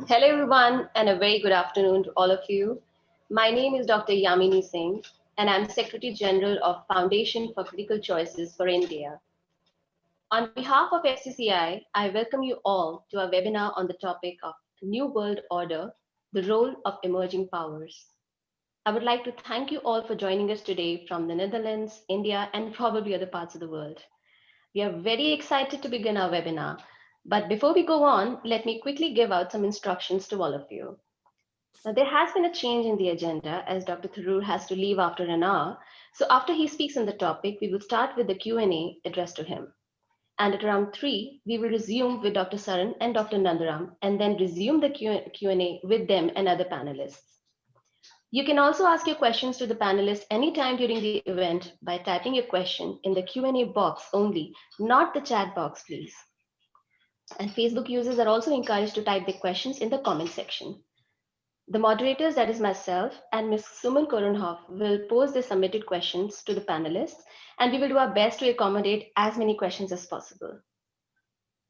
Hello, everyone, and a very good afternoon to all of you. My name is Dr. Yamini Singh, and I'm Secretary General of Foundation for Critical Choices for India. On behalf of FCCI, I welcome you all to our webinar on the topic of New World Order, the role of emerging powers. I would like to thank you all for joining us today from the Netherlands, India, and probably other parts of the world. We are very excited to begin our webinar. But before we go on, let me quickly give out some instructions to all of you. Now, there has been a change in the agenda as Dr. Tharoor has to leave after an hour. So after he speaks on the topic, we will start with the Q&A addressed to him. And at around 3, we will resume with Dr. Saran and Dr. Nandaram, and then resume the Q&A with them and other panelists. You can also ask your questions to the panelists anytime during the event by typing your question in the Q&A box only, not the chat box, please. And Facebook users are also encouraged to type their questions in the comment section. The moderators, that is myself and Ms. Suman Korunhoff, will pose the submitted questions to the panelists, and we will do our best to accommodate as many questions as possible.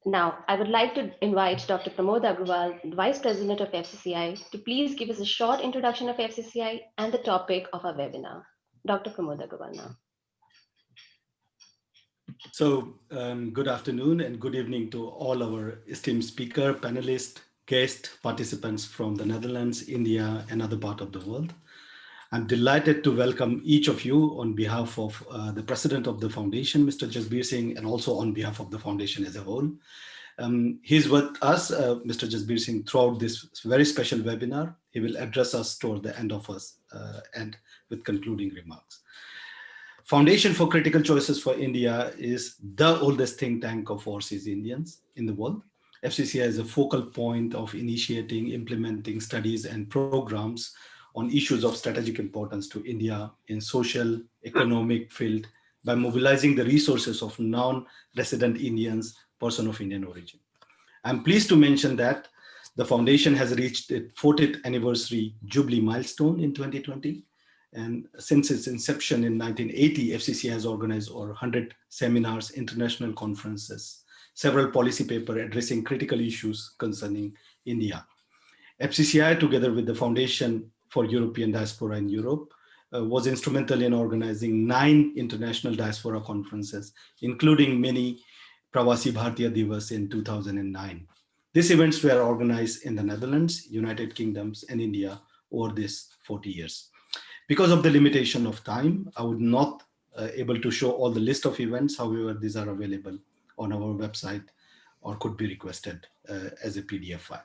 Now, I would like to invite Dr. Pramod Agrawal, Vice President of FCCI, to please give us a short introduction of FCCI and the topic of our webinar. Dr. Pramod Agrawal now. So good afternoon and good evening to all our esteemed speaker, panelists, guest participants from the Netherlands, India, and other part of the world. I'm delighted to welcome each of you on behalf of the President of the Foundation, Mr. Jasbir Singh, and also on behalf of the Foundation as a whole. He's with us, Mr. Jasbir Singh, throughout this very special webinar. He will address us toward the end of us and with concluding remarks. Foundation for Critical Choices for India is the oldest think tank of overseas Indians in the world. FCCI is a focal point of initiating, implementing studies and programs on issues of strategic importance to India in social, economic field by mobilizing the resources of non-resident Indians, person of Indian origin. I'm pleased to mention that the foundation has reached its 40th anniversary Jubilee milestone in 2020. And since its inception in 1980, FCCI has organized over 100 seminars, international conferences, several policy papers addressing critical issues concerning India. FCCI, together with the Foundation for European Diaspora in Europe, was instrumental in organizing 9 international diaspora conferences, including many Pravasi Bharatiya Divas in 2009. These events were organized in the Netherlands, United Kingdoms, and India over these 40 years. Because of the limitation of time, I would not able to show all the list of events. However, these are available on our website or could be requested as a PDF file.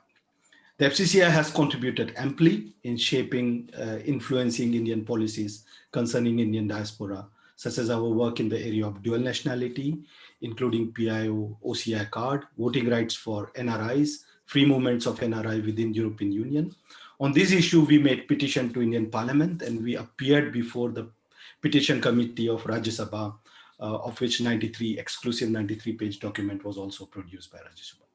The FCCI has contributed amply in shaping, influencing Indian policies concerning Indian diaspora, such as our work in the area of dual nationality, including PIO, OCI card, voting rights for NRIs, free movements of NRI within European Union. On this issue, we made petition to Indian Parliament and we appeared before the petition committee of Rajya Sabha, of which exclusive 93-page document was also produced by Rajya Sabha.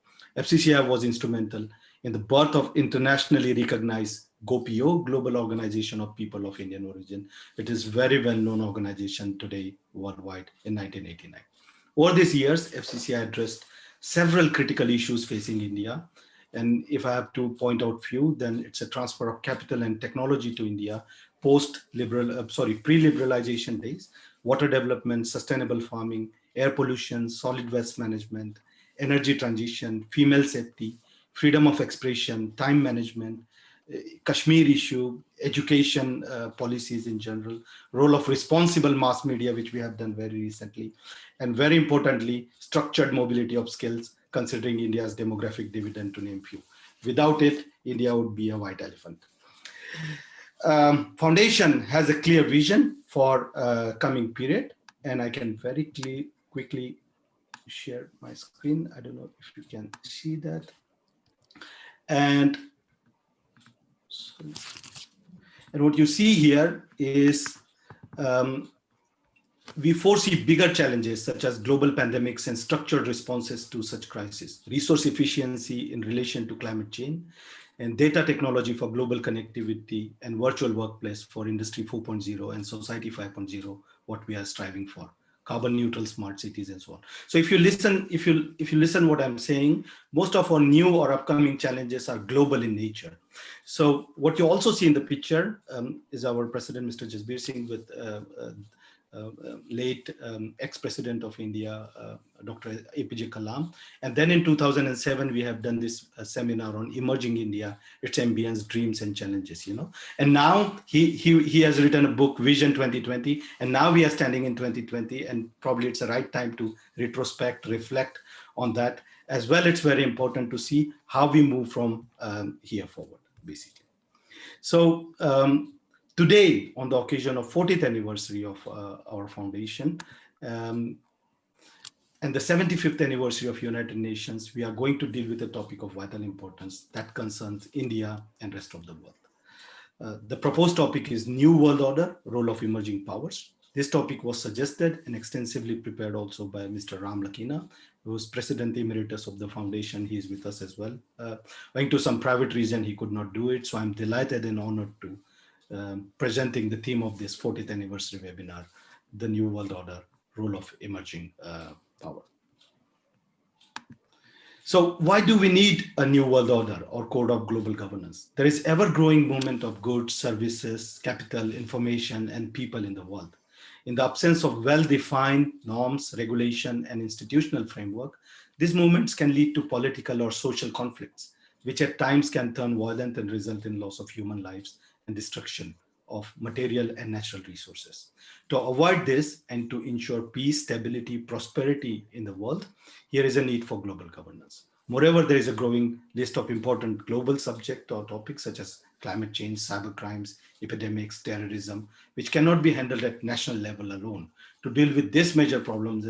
FCCI was instrumental in the birth of internationally recognized GOPIO, Global Organization of People of Indian Origin. It is very well-known organization today worldwide in 1989. Over these years, FCCI addressed several critical issues facing India. And if I have to point out few, then it's a transfer of capital and technology to India, pre-liberalization days, water development, sustainable farming, air pollution, solid waste management, energy transition, female safety, freedom of expression, time management, Kashmir issue, education policies in general, role of responsible mass media, which we have done very recently, and very importantly, structured mobility of skills, considering India's demographic dividend, to name few. Without it, India would be a white elephant. Foundation has a clear vision for coming period, and I can very quickly share my screen. I don't know if you can see that. And what you see here is we foresee bigger challenges such as global pandemics and structured responses to such crises, resource efficiency in relation to climate change, and data technology for global connectivity and virtual workplace for Industry 4.0 and Society 5.0, what we are striving for carbon neutral smart cities, and so on. So if you listen what I'm saying, most of our new or upcoming challenges are global in nature. So what you also see in the picture is our president, Mr. Jasbir Singh, with late ex-president of India, Dr. APJ Kalam. And then in 2007, we have done this seminar on emerging India, its ambience, dreams, and challenges. And now he has written a book, Vision 2020, and now we are standing in 2020, and probably it's the right time to retrospect, reflect on that. As well, it's very important to see how we move from here forward, basically. So today, on the occasion of 40th anniversary of our foundation, um, and the 75th anniversary of United Nations, we are going to deal with a topic of vital importance that concerns India and rest of the world. The proposed topic is New World Order, Role of Emerging Powers. This topic was suggested and extensively prepared also by Mr. Ram Lakina, who is President Emeritus of the Foundation. He is with us as well. Owing to some private reason, he could not do it. So I'm delighted and honored to presenting the theme of this 40th anniversary webinar, the New World Order, Role of Emerging Power. So why do we need a new world order or code of global governance? There is ever-growing movement of goods, services, capital, information, and people in the world. In the absence of well-defined norms, regulation, and institutional framework, these movements can lead to political or social conflicts, which at times can turn violent and result in loss of human lives and destruction of material and natural resources. To avoid this and to ensure peace, stability, prosperity in the world, here is a need for global governance. Moreover, there is a growing list of important global subjects or topics such as climate change, cyber crimes, epidemics, terrorism, which cannot be handled at national level alone. To deal with these major problems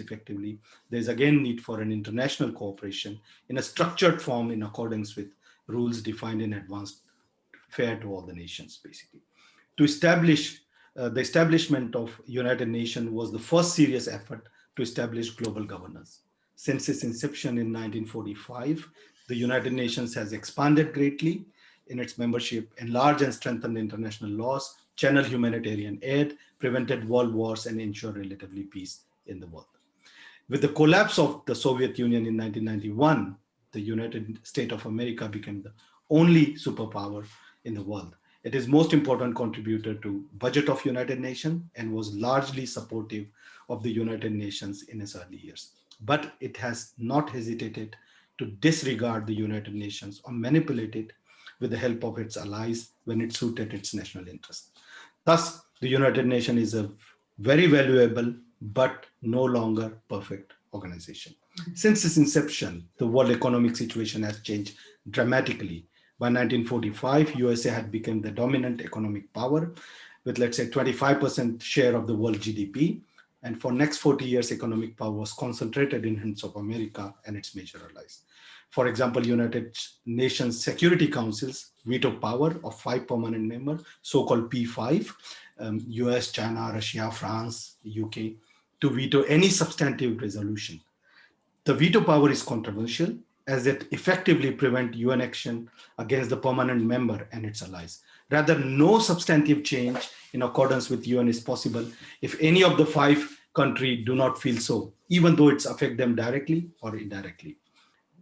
effectively, there is again need for an international cooperation in a structured form in accordance with rules defined in advance, fair to all the nations, basically. To establish the establishment of United Nations was the first serious effort to establish global governance. Since its inception in 1945, the United Nations has expanded greatly in its membership, enlarged and strengthened international laws, channeled humanitarian aid, prevented world wars, and ensured relatively peace in the world. With the collapse of the Soviet Union in 1991, the United States of America became the only superpower in the world. It is most important contributor to budget of United Nations and was largely supportive of the United Nations in its early years. But it has not hesitated to disregard the United Nations or manipulate it with the help of its allies when it suited its national interest. Thus, the United Nations is a very valuable but no longer perfect organization. Since its inception, the world economic situation has changed dramatically. By 1945, USA had become the dominant economic power with, let's say, 25% share of the world GDP. And for next 40 years, economic power was concentrated in hands of America and its major allies. For example, United Nations Security Council's veto power of 5 permanent members, so-called P5, US, China, Russia, France, UK, to veto any substantive resolution. The veto power is controversial as it effectively prevents UN action against the permanent member and its allies. Rather, no substantive change in accordance with UN is possible if any of the 5 countries do not feel so, even though it's affect them directly or indirectly.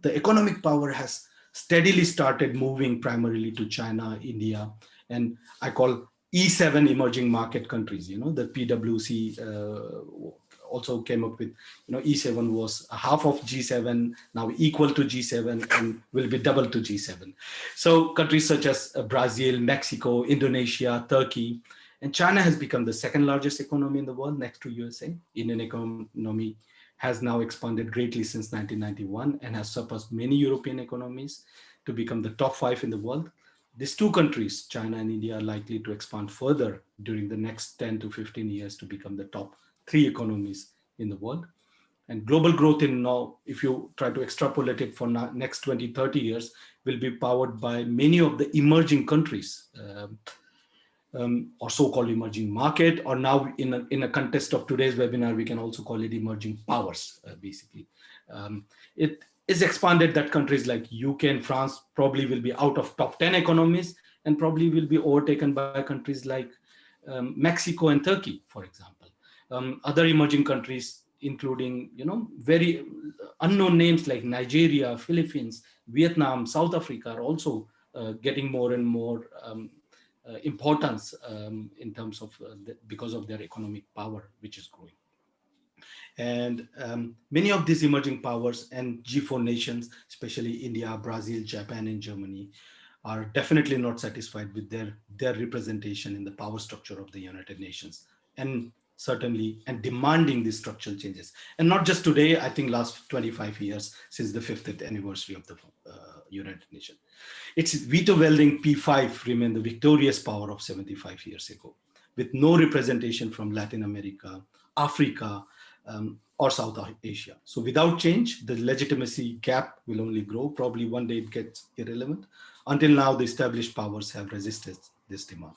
The economic power has steadily started moving primarily to China, India, and I call E7 emerging market countries. The PwC also came up with, E7 was half of G7, now equal to G7 and will be double to G7. So countries such as Brazil, Mexico, Indonesia, Turkey, and China has become the second largest economy in the world next to USA. Indian economy has now expanded greatly since 1991 and has surpassed many European economies to become the top 5 in the world. These 2 countries, China and India, are likely to expand further during the next 10 to 15 years to become the top 3 economies in the world. And global growth in now, if you try to extrapolate it for next 20, 30 years, will be powered by many of the emerging countries, or so-called emerging market, or now in a context of today's webinar, we can also call it emerging powers, basically. It is expanded that countries like UK and France probably will be out of top 10 economies and probably will be overtaken by countries like Mexico and Turkey, for example. Other emerging countries, including very unknown names like Nigeria, Philippines, Vietnam, South Africa, are also getting more and more importance in terms of because of their economic power, which is growing. And many of these emerging powers and G4 nations, especially India, Brazil, Japan, and Germany, are definitely not satisfied with their representation in the power structure of the United Nations, and certainly and demanding these structural changes. And not just today, I think last 25 years since the 50th anniversary of the United Nations. Its veto-wielding P5 remained the victorious power of 75 years ago, with no representation from Latin America, Africa, or South Asia. So without change, the legitimacy gap will only grow. Probably one day it gets irrelevant. Until now, the established powers have resisted this demand.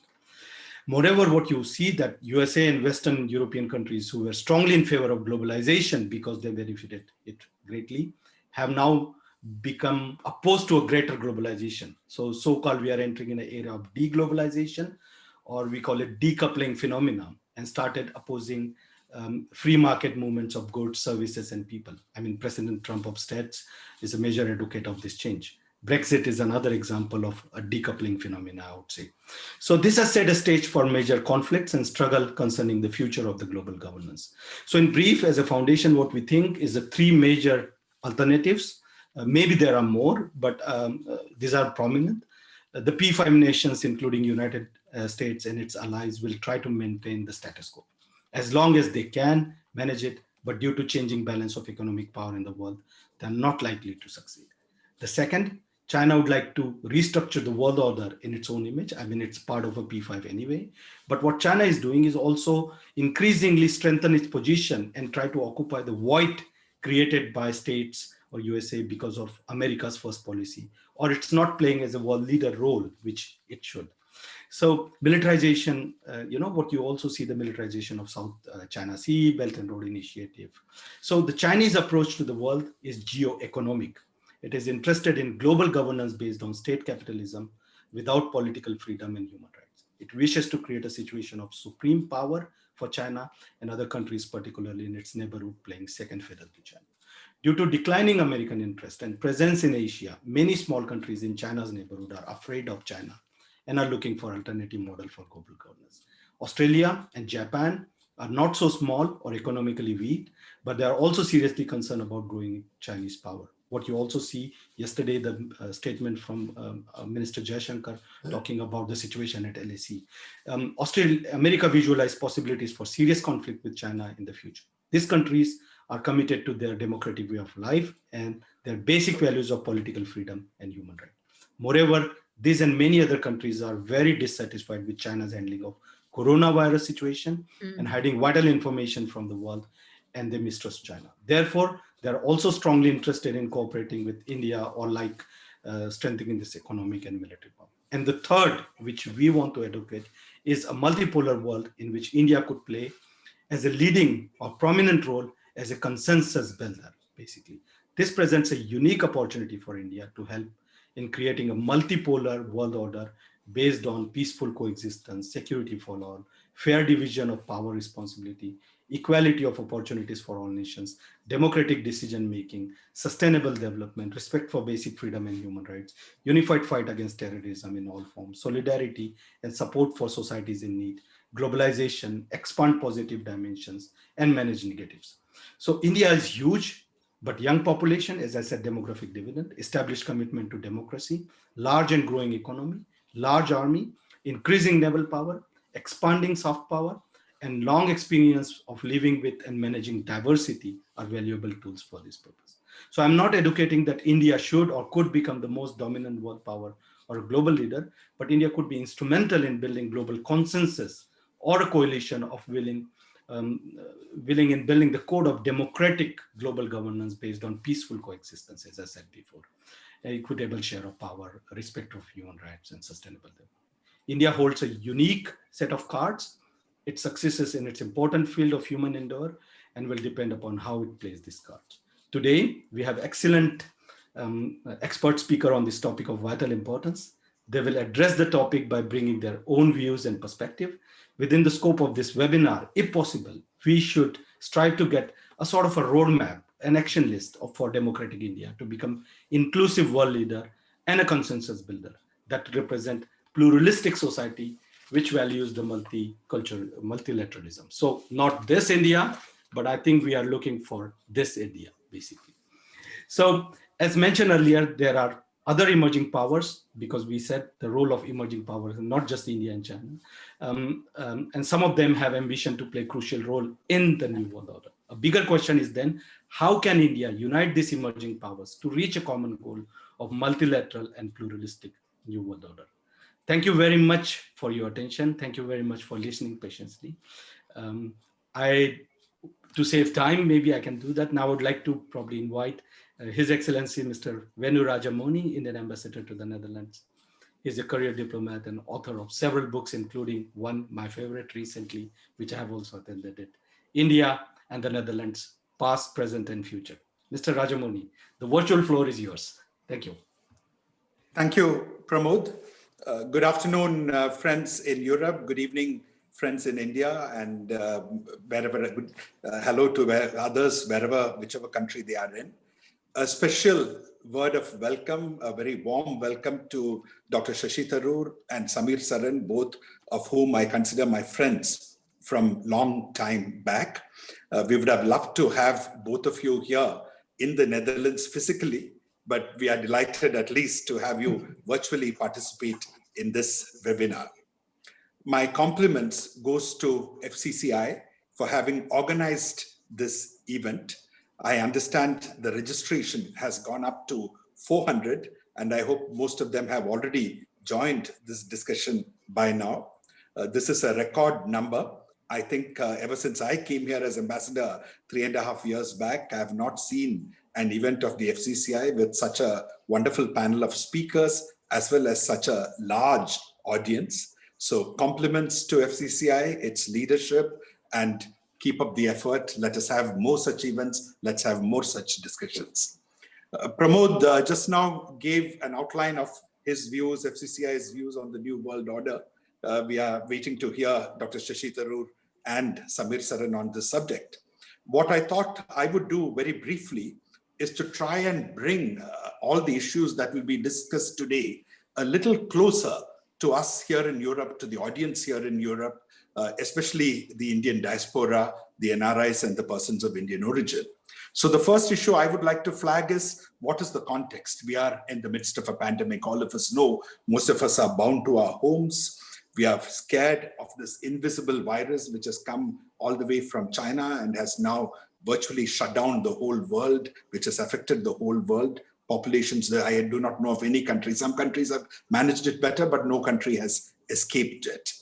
Moreover, what you see that USA and Western European countries who were strongly in favor of globalization because they benefited it greatly have now become opposed to a greater globalization. So-called we are entering in an era of deglobalization, or we call it decoupling phenomenon, and started opposing free market movements of goods, services, and people. I mean, President Trump of States is a major advocate of this change. Brexit is another example of a decoupling phenomena, I would say. So this has set a stage for major conflicts and struggle concerning the future of the global governance. So in brief, as a foundation, what we think is the three major alternatives. Maybe there are more, but these are prominent. The P5 nations, including United States and its allies, will try to maintain the status quo as long as they can manage it, but due to changing balance of economic power in the world, they're not likely to succeed. The second, China would like to restructure the world order in its own image. I mean, it's part of a P5 anyway. But what China is doing is also increasingly strengthen its position and try to occupy the void created by states or USA because of America's first policy, or it's not playing as a world leader role, which it should. So militarization, what you also see the militarization of South China Sea, Belt and Road Initiative. So the Chinese approach to the world is geo-economic. It is interested in global governance based on state capitalism without political freedom and human rights. It wishes to create a situation of supreme power for China and other countries, particularly in its neighborhood, playing second fiddle to China. Due to declining American interest and presence in Asia, many small countries in China's neighborhood are afraid of China and are looking for alternative model for global governance. Australia and Japan are not so small or economically weak, but they are also seriously concerned about growing Chinese power. What you also see yesterday, the statement from Minister Jaishankar talking about the situation at LAC. America visualized possibilities for serious conflict with China in the future. These countries are committed to their democratic way of life and their basic values of political freedom and human rights. Moreover, these and many other countries are very dissatisfied with China's handling of coronavirus situation and hiding vital information from the world, and they mistrust China. Therefore, they're also strongly interested in cooperating with India or strengthening this economic and military power. And the third, which we want to advocate, is a multipolar world in which India could play as a leading or prominent role as a consensus builder, basically. This presents a unique opportunity for India to help in creating a multipolar world order based on peaceful coexistence, security for all, fair division of power responsibility, equality of opportunities for all nations, democratic decision-making, sustainable development, respect for basic freedom and human rights, unified fight against terrorism in all forms, solidarity and support for societies in need, globalization, expand positive dimensions, and manage negatives. So India is huge, but young population, as I said, demographic dividend, established commitment to democracy, large and growing economy, large army, increasing naval power, expanding soft power, and long experience of living with and managing diversity are valuable tools for this purpose. So I'm not advocating that India should or could become the most dominant world power or a global leader, but India could be instrumental in building global consensus or a coalition of willing in building the code of democratic global governance based on peaceful coexistence, as I said before, equitable share of power, respect of human rights, and sustainable development. India holds a unique set of cards. Its successes in its important field of human endeavor and will depend upon how it plays these cards. Today, we have excellent expert speaker on this topic of vital importance. They will address the topic by bringing their own views and perspective. Within the scope of this webinar, if possible, we should strive to get a sort of a roadmap, an action list for democratic India to become inclusive world leader and a consensus builder that represent pluralistic society which values the multicultural multilateralism. So not this India, but I think we are looking for this India, basically. So as mentioned earlier, there are other emerging powers, because we said the role of emerging powers, not just India and China. And some of them have ambition to play a crucial role in the new world order. A bigger question is then, how can India unite these emerging powers to reach a common goal of multilateral and pluralistic new world order? Thank you very much for your attention. Thank you very much for listening patiently. I To save time, maybe I can do that. Now I would like to probably invite His Excellency Mr. Venu Rajamoni, Indian Ambassador to the Netherlands. He's a career diplomat and author of several books, including one, my favorite recently, which I have also attended it, India and the Netherlands, Past, Present, and Future. Mr. Rajamoni, the virtual floor is yours. Thank you. Thank you, Pramod. Good afternoon, friends in Europe. Good evening, friends in India, and hello to others, whichever country they are in. A special word of welcome, a very warm welcome to Dr. Shashi Tharoor and Samir Saran, both of whom I consider my friends from long time back. We would have loved to have both of you here in the Netherlands physically, but we are delighted at least to have you virtually participate in this webinar. My compliments goes to FCCI for having organized this event. I understand the registration has gone up to 400, and I hope most of them have already joined this discussion by now. This is a record number. I think ever since I came here as ambassador 3.5 years back, I have not seen an event of the FCCI with such a wonderful panel of speakers, as well as such a large audience. So compliments to FCCI, its leadership, and keep up the effort. Let us have more such events. Let's have more such discussions. Pramod just now gave an outline of his views, FCCI's views on the New World Order. We are waiting to hear Dr. Shashi Tharoor and Samir Saran on this subject. What I thought I would do very briefly is to try and bring all the issues that will be discussed today a little closer to us here in Europe, to the audience here in Europe, especially the Indian diaspora, the NRIs, and the persons of Indian origin. So the first issue I would like to flag is, what is the context? We are in the midst of a pandemic. All of us know, most of us are bound to our homes. We are scared of this invisible virus, which has come all the way from China and has now virtually shut down the whole world, which has affected the whole world. Populations that I do not know of any country. Some countries have managed it better, but no country has escaped it.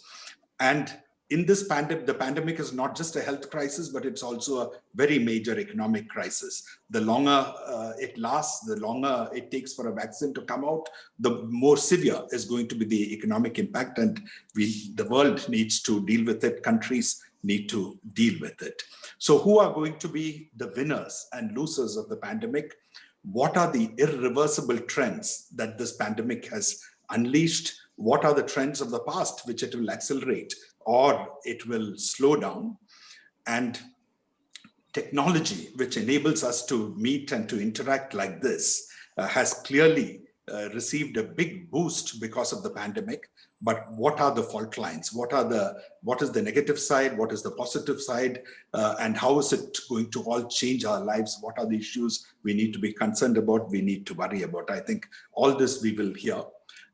And in this pandemic, the pandemic is not just a health crisis, but it's also a very major economic crisis. The longer it lasts, the longer it takes for a vaccine to come out, the more severe is going to be the economic impact, and the world needs to deal with it. Countries need to deal with it. So who are going to be the winners and losers of the pandemic? What are the irreversible trends that this pandemic has unleashed? What are the trends of the past which it will accelerate or it will slow down? And technology, which enables us to meet and to interact like this, has clearly received a big boost because of the pandemic. But what are the fault lines? What is the negative side? What is the positive side? And how is it going to all change our lives? What are the issues we need to be concerned about, we need to worry about? I think all this we will hear.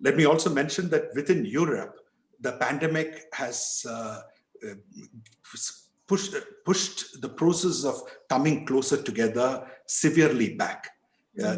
Let me also mention that within Europe, the pandemic has pushed the process of coming closer together severely back.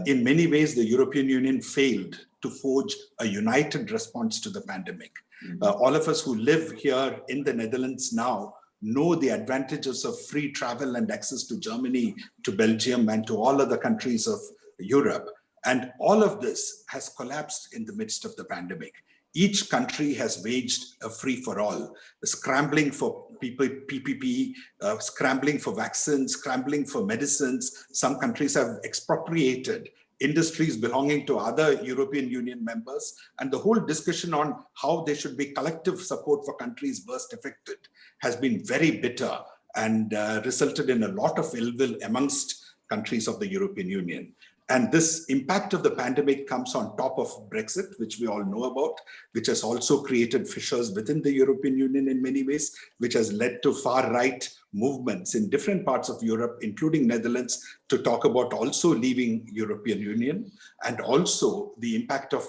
In many ways, the European Union failed to forge a united response to the pandemic. All of us who live here in the Netherlands now know the advantages of free travel and access to Germany, to Belgium, and to all other countries of Europe. And all of this has collapsed in the midst of the pandemic. Each country has waged a free-for-all, scrambling for PPE, scrambling for vaccines, scrambling for medicines. Some countries have expropriated industries belonging to other European Union members, and the whole discussion on how there should be collective support for countries worst affected has been very bitter and resulted in a lot of ill will amongst countries of the European Union. And this impact of the pandemic comes on top of Brexit, which we all know about, which has also created fissures within the European Union in many ways, which has led to far-right movements in different parts of Europe, including Netherlands, to talk about also leaving European Union, and also the impact of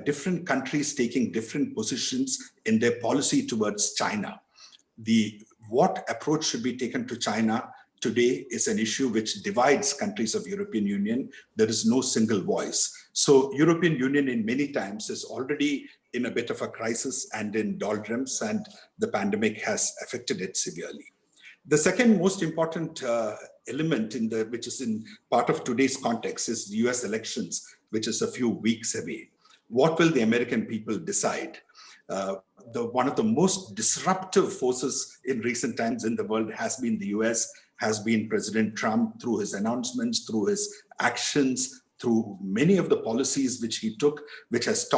different countries taking different positions in their policy towards China. What approach should be taken to China today is an issue which divides countries of European Union. There is no single voice. So European Union in many times is already in a bit of a crisis and in doldrums, and the pandemic has affected it severely. The second most important element which is in part of today's context is the US elections, which is a few weeks away. What will the American people decide? One of the most disruptive forces in recent times in the world has been the US, has been President Trump, through his announcements, through his actions, through many of the policies which he took, which has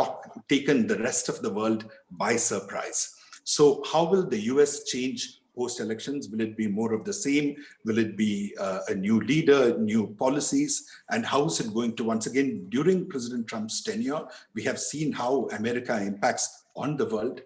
taken the rest of the world by surprise. So how will the US change post-elections? Will it be more of the same? Will it be a new leader, new policies? And how is it going to, once again, during President Trump's tenure, we have seen how America impacts on the world.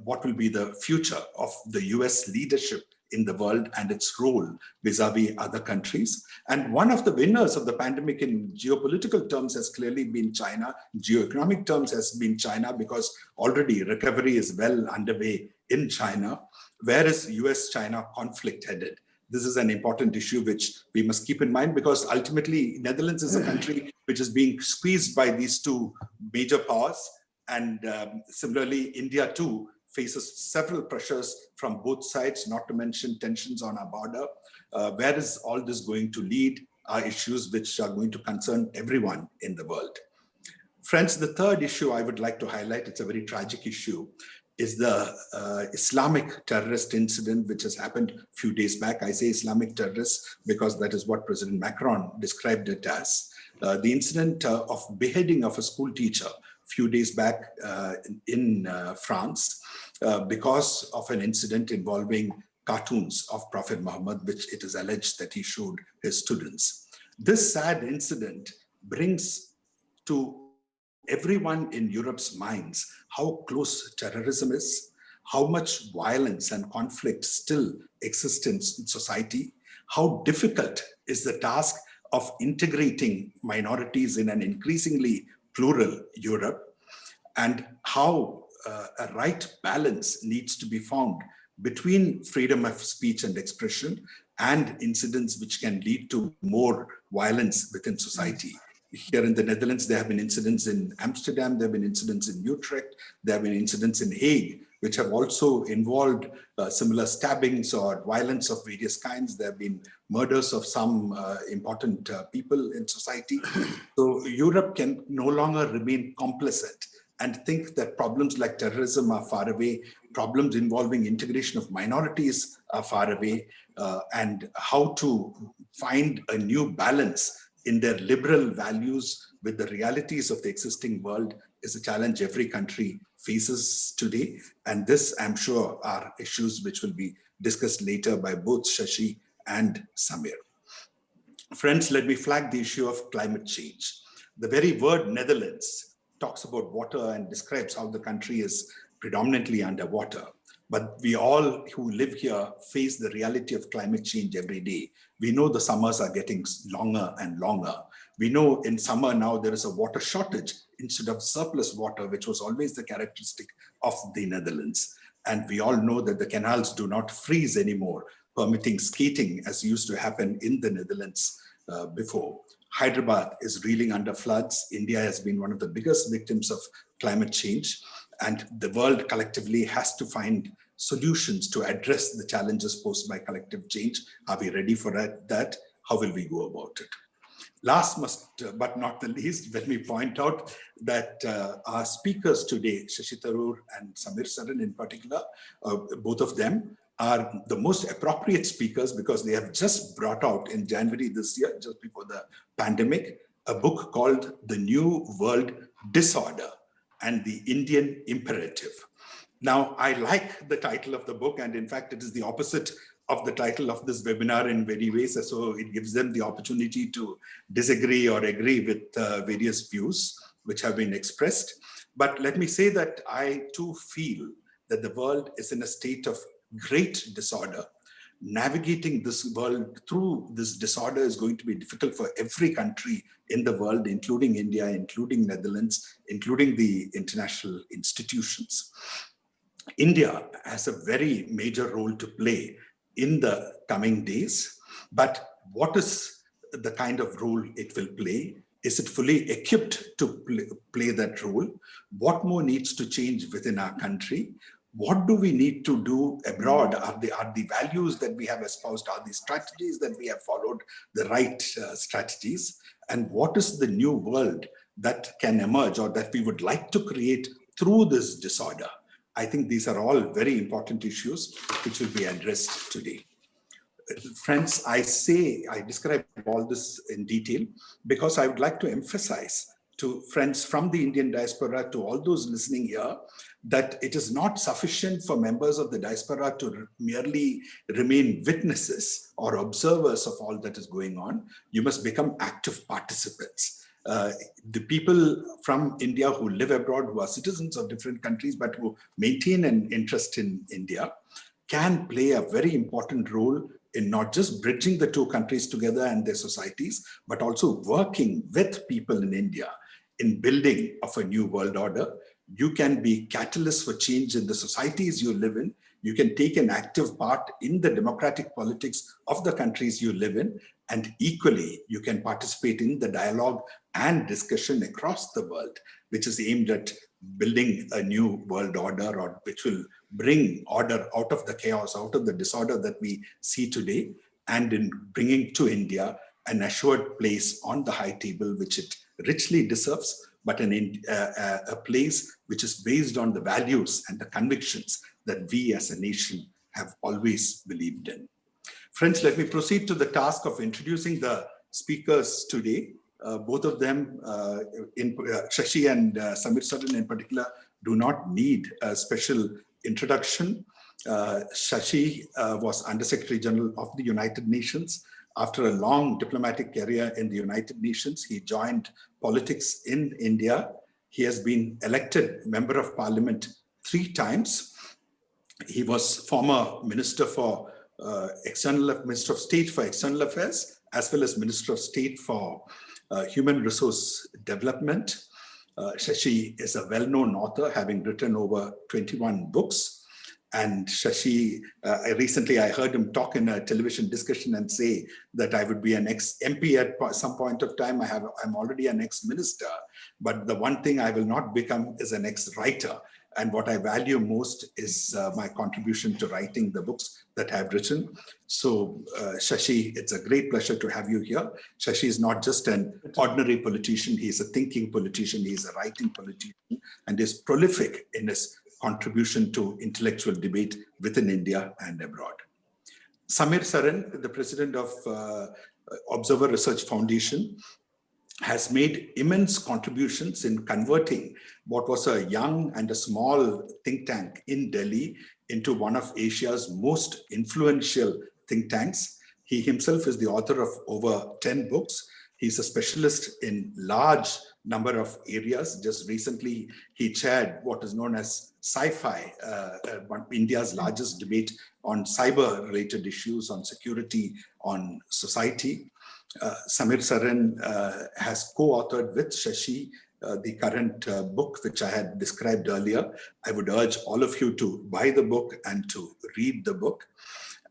What will be the future of the US leadership in the world and its role vis-a-vis other countries? And one of the winners of the pandemic in geopolitical terms has clearly been China. Geoeconomic terms has been China, because already recovery is well underway in China. Where is US-China conflict headed? This is an important issue which we must keep in mind, because ultimately Netherlands is a country which is being squeezed by these two major powers. And similarly, India too faces several pressures from both sides, not to mention tensions on our border. Where is all this going to lead are issues which are going to concern everyone in the world. Friends, the third issue I would like to highlight, it's a very tragic issue, is the Islamic terrorist incident which has happened a few days back. I say Islamic terrorist because that is what President Macron described it as. The incident of beheading of a school teacher a few days back in France because of an incident involving cartoons of Prophet Muhammad, which it is alleged that he showed his students. This sad incident brings to everyone in Europe's minds how close terrorism is, how much violence and conflict still exists in society, how difficult is the task of integrating minorities in an increasingly plural Europe, and how a right balance needs to be found between freedom of speech and expression and incidents which can lead to more violence within society. Here in the Netherlands, there have been incidents in Amsterdam, there have been incidents in Utrecht, there have been incidents in Hague, which have also involved similar stabbings or violence of various kinds. There have been murders of some important people in society. So Europe can no longer remain complicit and think that problems like terrorism are far away, problems involving integration of minorities are far away, and how to find a new balance in their liberal values with the realities of the existing world is a challenge every country faces today. And this, I'm sure, are issues which will be discussed later by both Shashi and Samir. Friends, let me flag the issue of climate change. The very word Netherlands talks about water and describes how the country is predominantly underwater. But we all who live here face the reality of climate change every day. We know the summers are getting longer and longer. We know in summer now there is a water shortage instead of surplus water, which was always the characteristic of the Netherlands. And we all know that the canals do not freeze anymore, permitting skating as used to happen in the Netherlands before. Hyderabad is reeling under floods. India has been one of the biggest victims of climate change. And the world collectively has to find solutions to address the challenges posed by collective change. Are we ready for that? How will we go about it? Last but not the least, let me point out that our speakers today, Shashi Tharoor and Samir Saran in particular, both of them are the most appropriate speakers because they have just brought out in January this year, just before the pandemic, a book called The New World Disorder and the Indian Imperative. Now, I like the title of the book, and in fact, it is the opposite of the title of this webinar in many ways, so it gives them the opportunity to disagree or agree with various views which have been expressed. But let me say that I too feel that the world is in a state of great disorder. Navigating this world through this disorder is going to be difficult for every country in the world, including India, including Netherlands, including the international institutions. India has a very major role to play in the coming days, but what is the kind of role it will play? Is it fully equipped to play that role? What more needs to change within our country? What do we need to do abroad? Are the values that we have espoused, are the strategies that we have followed the right strategies? And what is the new world that can emerge or that we would like to create through this disorder? I think these are all very important issues which will be addressed today. Friends, I describe all this in detail because I would like to emphasize to friends from the Indian diaspora, to all those listening here, that it is not sufficient for members of the diaspora to merely remain witnesses or observers of all that is going on. You must become active participants. The people from India who live abroad, who are citizens of different countries, but who maintain an interest in India, can play a very important role in not just bridging the two countries together and their societies, but also working with people in India in building of a new world order. You can be catalysts for change in the societies you live in. You can take an active part in the democratic politics of the countries you live in. And equally, you can participate in the dialogue and discussion across the world, which is aimed at building a new world order, or which will bring order out of the chaos, out of the disorder that we see today, and in bringing to India an assured place on the high table, which it richly deserves, but a place which is based on the values and the convictions that we as a nation have always believed in. Friends, let me proceed to the task of introducing the speakers today. Both of them, Shashi and Samir Saran in particular, do not need a special introduction. Shashi was Undersecretary General of the United Nations. After a long diplomatic career in the United Nations, he joined politics in India. He has been elected Member of Parliament 3 times. He was former Minister for Minister of State for External Affairs, as well as Minister of State for Human Resource Development. Shashi is a well-known author, having written over 21 books. And Shashi, recently I heard him talk in a television discussion and say that I would be an ex-MP at some point of time. I'm already an ex-minister, but the one thing I will not become is an ex-writer. And what I value most is my contribution to writing the books that I've written. So Shashi, it's a great pleasure to have you here. Shashi is not just an ordinary politician, he's a thinking politician, he's a writing politician, and is prolific in his contribution to intellectual debate within India and abroad. Samir Saran, the president of Observer Research Foundation, has made immense contributions in converting what was a young and a small think tank in Delhi into one of Asia's most influential think tanks. He himself is the author of over 10 books. He's a specialist in large number of areas. Just recently, he chaired what is known as Sci-Fi, India's largest debate on cyber-related issues, on security, on society. Samir Saran has co-authored with Shashi the current book, which I had described earlier. I would urge all of you to buy the book and to read the book.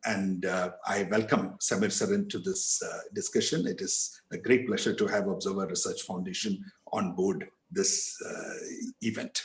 And I welcome Samir Saran to this discussion. It is a great pleasure to have Observer Research Foundation on board this event.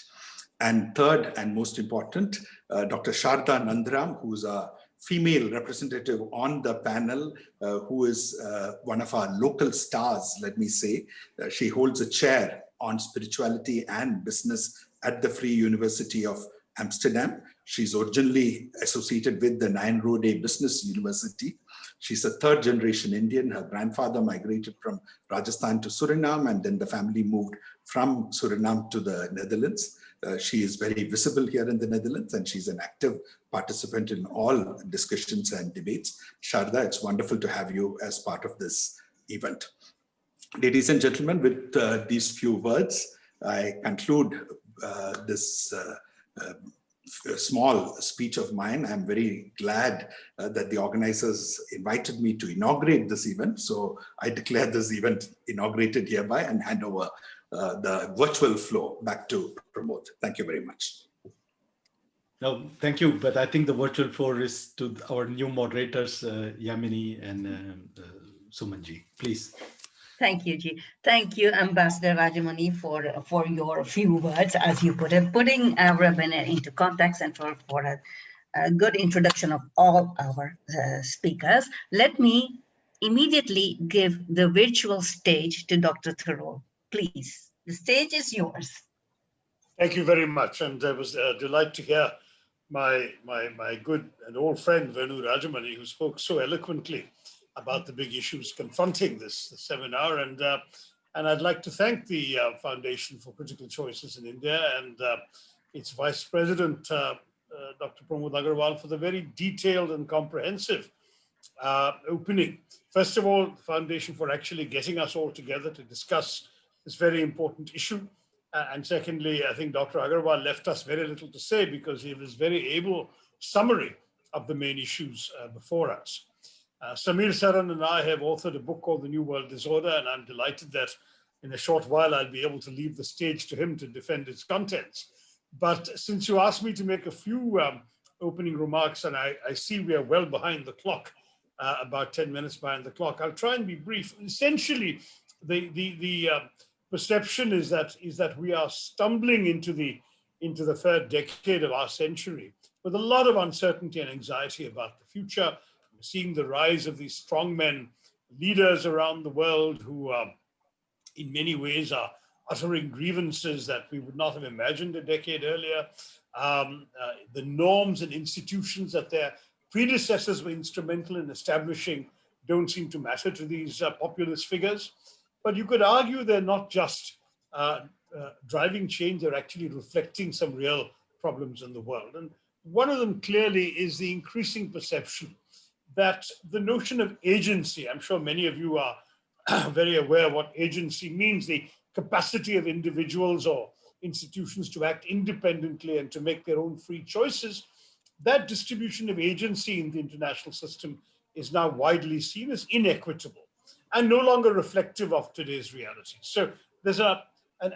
And third and most important, Dr. Sharda Nandaram, who's a female representative on the panel, who is one of our local stars, let me say. She holds a chair on spirituality and business at the Free University of Amsterdam. She's originally associated with the Nyenrode Business University. She's a third generation Indian. Her grandfather migrated from Rajasthan to Suriname, and then the family moved from Suriname to the Netherlands. She is very visible here in the Netherlands, and she's an active participant in all discussions and debates. Sharda, it's wonderful to have you as part of this event. Ladies and gentlemen, with these few words, I conclude this small speech of mine. I'm very glad that the organizers invited me to inaugurate this event. So I declare this event inaugurated hereby and hand over the virtual floor back to Pramod. Thank you very much. No, thank you. But I think the virtual floor is to our new moderators, Yamini and Sumanji. Please. Thank you, Ji. Thank you, Ambassador Rajamani, for your few words, as you put it, putting our webinar into context and for a good introduction of all our speakers. Let me immediately give the virtual stage to Dr. Tharoor. Please, the stage is yours. Thank you very much. And I was delighted to hear my good and old friend, Venu Rajamani, who spoke so eloquently about the big issues confronting this seminar. And I'd like to thank the Foundation for Critical Choices in India and its Vice President, Dr. Pramod Agarwal, for the very detailed and comprehensive opening. First of all, the Foundation for actually getting us all together to discuss this very important issue. And secondly, I think Dr. Agarwal left us very little to say because he was very able summary of the main issues before us. Samir Saran and I have authored a book called The New World Disorder, and I'm delighted that in a short while I'll be able to leave the stage to him to defend its contents. But since you asked me to make a few opening remarks, and I see we are well behind the clock, about 10 minutes behind the clock, I'll try and be brief. Essentially, the perception is that we are stumbling into the third decade of our century with a lot of uncertainty and anxiety about the future. We're seeing the rise of these strongmen leaders around the world who in many ways are uttering grievances that we would not have imagined a decade earlier. The norms and institutions that their predecessors were instrumental in establishing don't seem to matter to these populist figures. But you could argue they're not just driving change, they're actually reflecting some real problems in the world. And one of them clearly is the increasing perception that the notion of agency, I'm sure many of you are very aware what agency means, the capacity of individuals or institutions to act independently and to make their own free choices, that distribution of agency in the international system is now widely seen as inequitable and no longer reflective of today's reality. So there's an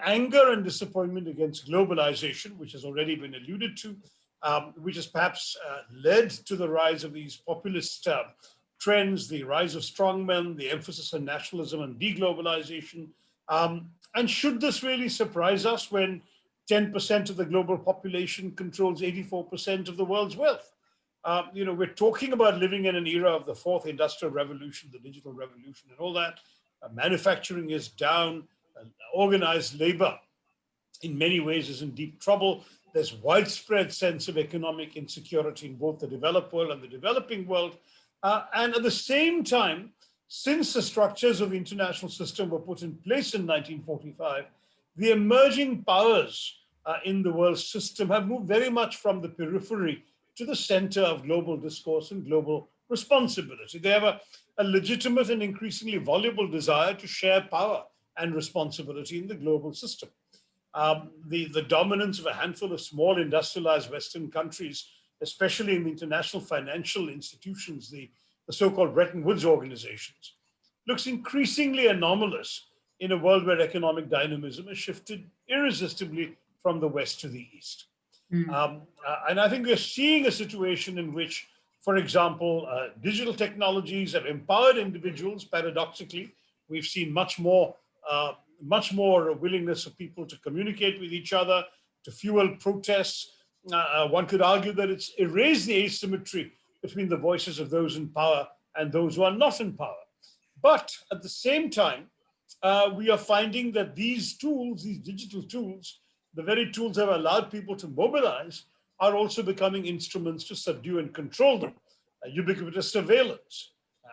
anger and disappointment against globalization, which has already been alluded to, which has perhaps led to the rise of these populist trends, the rise of strongmen, the emphasis on nationalism and deglobalization. And should this really surprise us when 10% of the global population controls 84% of the world's wealth? We're talking about living in an era of the fourth industrial revolution, the digital revolution and all that. Manufacturing is down, organized labor in many ways is in deep trouble. There's widespread sense of economic insecurity in both the developed world and the developing world. And at the same time, since the structures of the international system were put in place in 1945, the emerging powers in the world system have moved very much from the periphery to the center of global discourse and global responsibility. They have a legitimate and increasingly voluble desire to share power and responsibility in the global system. The dominance of a handful of small industrialized Western countries, especially in the international financial institutions, the so-called Bretton Woods organizations, looks increasingly anomalous in a world where economic dynamism has shifted irresistibly from the West to the East. And I think we're seeing a situation in which, for example, digital technologies have empowered individuals. Paradoxically, we've seen much more willingness of people to communicate with each other, to fuel protests. One could argue that it's erased the asymmetry between the voices of those in power and those who are not in power. But at the same time, we are finding that these tools, these digital tools, the very tools that have allowed people to mobilize, are also becoming instruments to subdue and control them. Ubiquitous surveillance,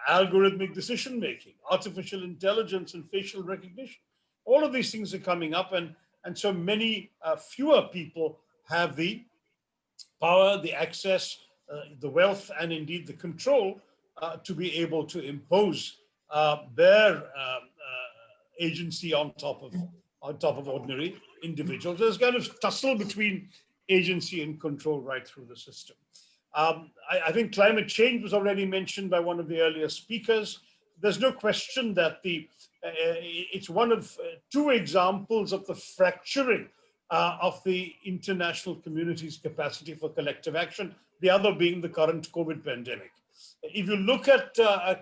algorithmic decision-making, artificial intelligence and facial recognition. All of these things are coming up, and so many fewer people have the power, the access, the wealth, and indeed the control to be able to impose their agency on top of ordinary individuals. There's kind of tussle between agency and control right through the system. I think climate change was already mentioned by one of the earlier speakers. There's no question that it's one of two examples of the fracturing of the international community's capacity for collective action, the other being the current COVID pandemic. If you look at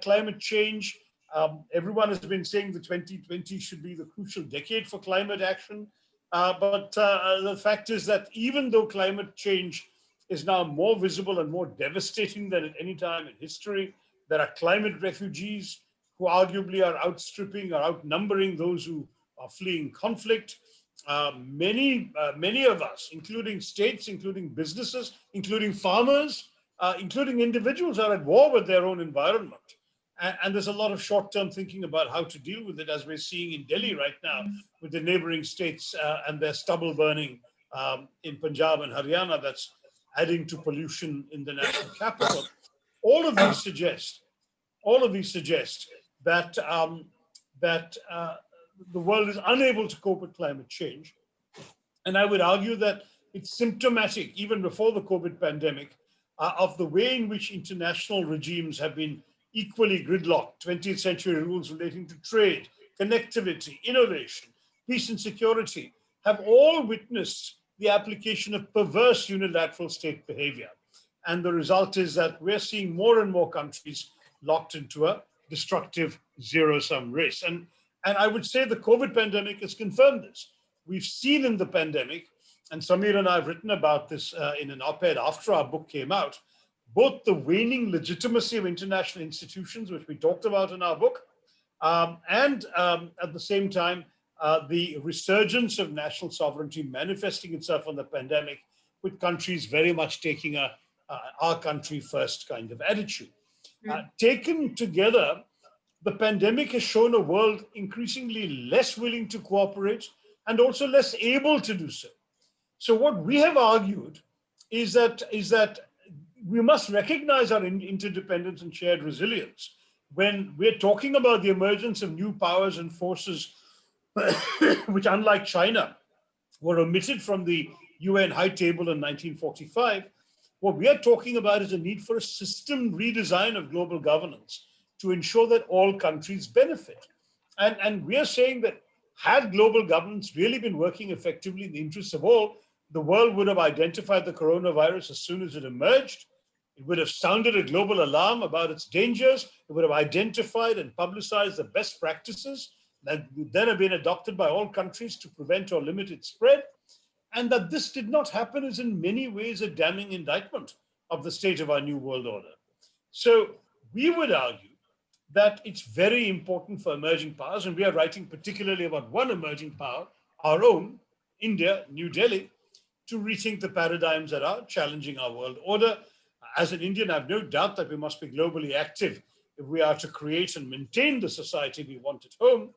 climate change, everyone has been saying that 2020 should be the crucial decade for climate action. But the fact is that even though climate change is now more visible and more devastating than at any time in history, there are climate refugees who arguably are outnumbering those who are fleeing conflict. Many of us, including states, including businesses, including farmers, including individuals, are at war with their own environment. And there's a lot of short-term thinking about how to deal with it, as we're seeing in Delhi right now with the neighboring states and their stubble burning in Punjab and Haryana that's adding to pollution in the national capital. All of these suggest that the world is unable to cope with climate change. And I would argue that it's symptomatic, even before the COVID pandemic, of the way in which international regimes have been equally gridlocked. 20th century rules relating to trade, connectivity, innovation, peace and security have all witnessed the application of perverse unilateral state behavior. And the result is that we're seeing more and more countries locked into a destructive zero-sum race. And I would say the COVID pandemic has confirmed this. We've seen in the pandemic, and Samir and I have written about this in an op-ed after our book came out, both the waning legitimacy of international institutions, which we talked about in our book, and at the same time, the resurgence of national sovereignty manifesting itself on the pandemic, with countries very much taking our country first kind of attitude. Taken together, the pandemic has shown a world increasingly less willing to cooperate and also less able to do so. So what we have argued is that we must recognize our interdependence and shared resilience. When we're talking about the emergence of new powers and forces, which unlike China, were omitted from the UN High Table in 1945, what we are talking about is a need for a system redesign of global governance to ensure that all countries benefit. And we are saying that had global governance really been working effectively in the interests of all, the world would have identified the coronavirus as soon as it emerged. It would have sounded a global alarm about its dangers. It would have identified and publicized the best practices that would then have been adopted by all countries to prevent or limit its spread. And that this did not happen is in many ways a damning indictment of the state of our new world order. So we would argue that it's very important for emerging powers, and we are writing particularly about one emerging power, our own, India, New Delhi, to rethink the paradigms that are challenging our world order. As an Indian, I have no doubt that we must be globally active if we are to create and maintain the society we want at home.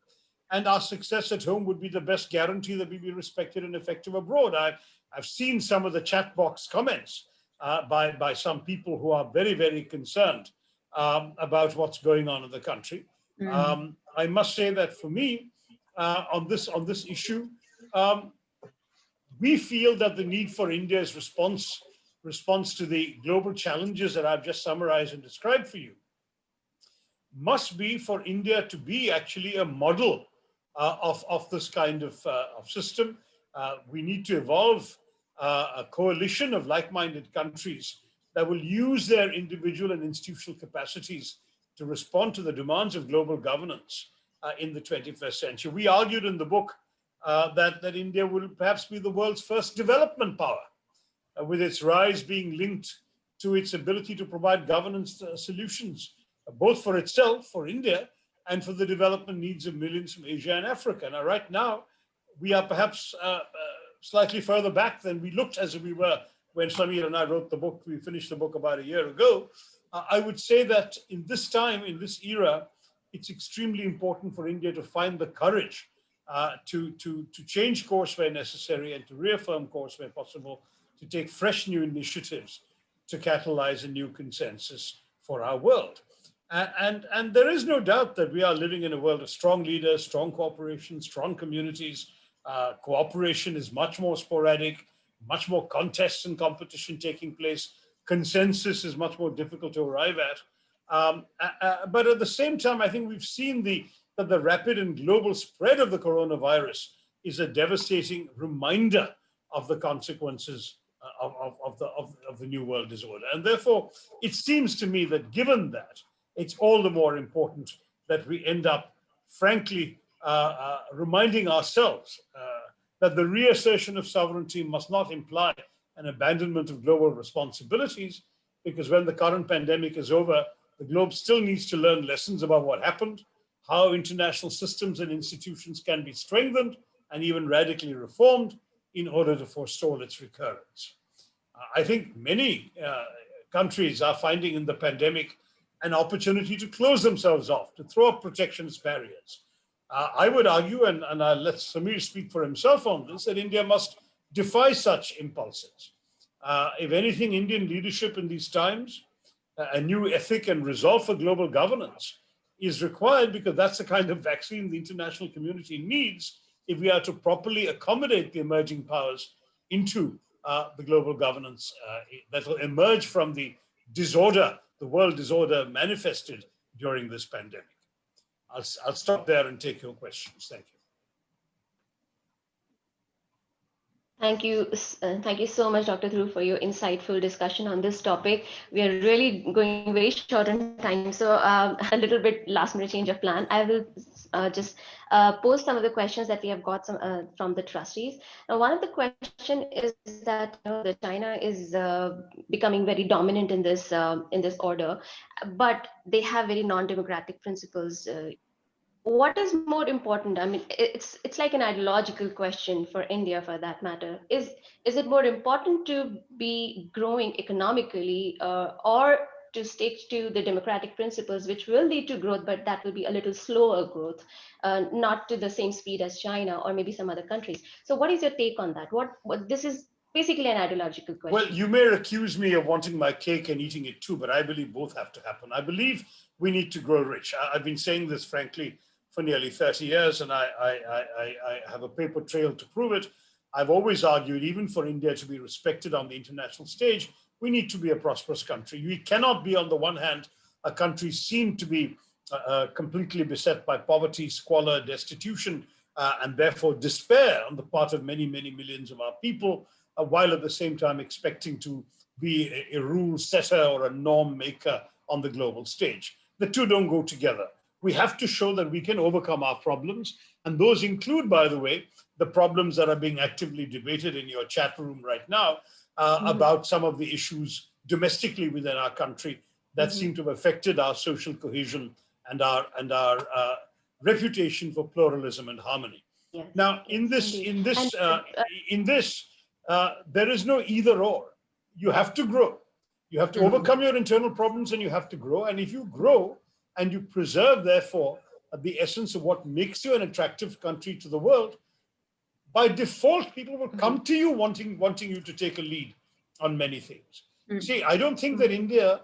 And our success at home would be the best guarantee that we be respected and effective abroad. I've seen some of the chat box comments by some people who are very, very concerned about what's going on in the country. I must say that for me, on this issue, we feel that the need for India's response to the global challenges that I've just summarized and described for you must be for India to be actually a model of this kind of system. We need to evolve a coalition of like-minded countries that will use their individual and institutional capacities to respond to the demands of global governance in the 21st century. We argued in the book that India will perhaps be the world's first development power, with its rise being linked to its ability to provide governance solutions, both for itself, for India, and for the development needs of millions from Asia and Africa. Now, right now, we are perhaps slightly further back than we looked as we were when Samir and I wrote the book, we finished the book about a year ago, I would say that in this time, in this era, it's extremely important for India to find the courage to change course where necessary and to reaffirm course where possible, to take fresh new initiatives to catalyze a new consensus for our world. And there is no doubt that we are living in a world of strong leaders, strong cooperation, strong communities. Cooperation is much more sporadic, much more contests and competition taking place. Consensus is much more difficult to arrive at. But at the same time, I think we've seen that the rapid and global spread of the coronavirus is a devastating reminder of the consequences of the New World Disorder. And therefore, it seems to me that given that, it's all the more important that we end up, frankly, reminding ourselves that the reassertion of sovereignty must not imply an abandonment of global responsibilities, because when the current pandemic is over, the globe still needs to learn lessons about what happened, how international systems and institutions can be strengthened and even radically reformed in order to forestall its recurrence. I think many countries are finding in the pandemic an opportunity to close themselves off, to throw up protectionist barriers. I would argue, and I'll let Samir speak for himself on this, that India must defy such impulses. If anything, Indian leadership in these times, a new ethic and resolve for global governance is required, because that's the kind of vaccine the international community needs if we are to properly accommodate the emerging powers into the global governance that will emerge from the disorder, the world disorder manifested during this pandemic. I'll stop there and take your questions. Thank you. Thank you so much, Dr. Dhruv, for your insightful discussion on this topic. We are really going very short on time, so a little bit last-minute change of plan. I will just post some of the questions that we have got from the trustees. Now, one of the questions is that the China is becoming very dominant in this order, but they have very non-democratic principles. What is more important? I mean, it's like an ideological question for India, for that matter. Is it more important to be growing economically, or to stick to the democratic principles, which will lead to growth, but that will be a little slower growth, not to the same speed as China or maybe some other countries? So, what is your take on that? What this is basically an ideological question. Well, you may accuse me of wanting my cake and eating it too, but I believe both have to happen. I believe we need to grow rich. I've been saying this, frankly, for nearly 30 years, and I have a paper trail to prove it. I've always argued, even for India to be respected on the international stage, we need to be a prosperous country. We cannot be, on the one hand, a country seen to be completely beset by poverty, squalor, destitution, and therefore despair on the part of many, many millions of our people, while at the same time expecting to be a rule setter or a norm maker on the global stage. The two don't go together. We have to show that we can overcome our problems. And those include, by the way, the problems that are being actively debated in your chat room right now about some of the issues domestically within our country that seem to have affected our social cohesion and our reputation for pluralism and harmony. Yes, now, yes, in this, there is no either or. You have to grow. You have to overcome your internal problems, and you have to grow. And if you grow and you preserve, therefore, the essence of what makes you an attractive country to the world, by default, people will come to you wanting you to take a lead on many things. See, I don't think that India,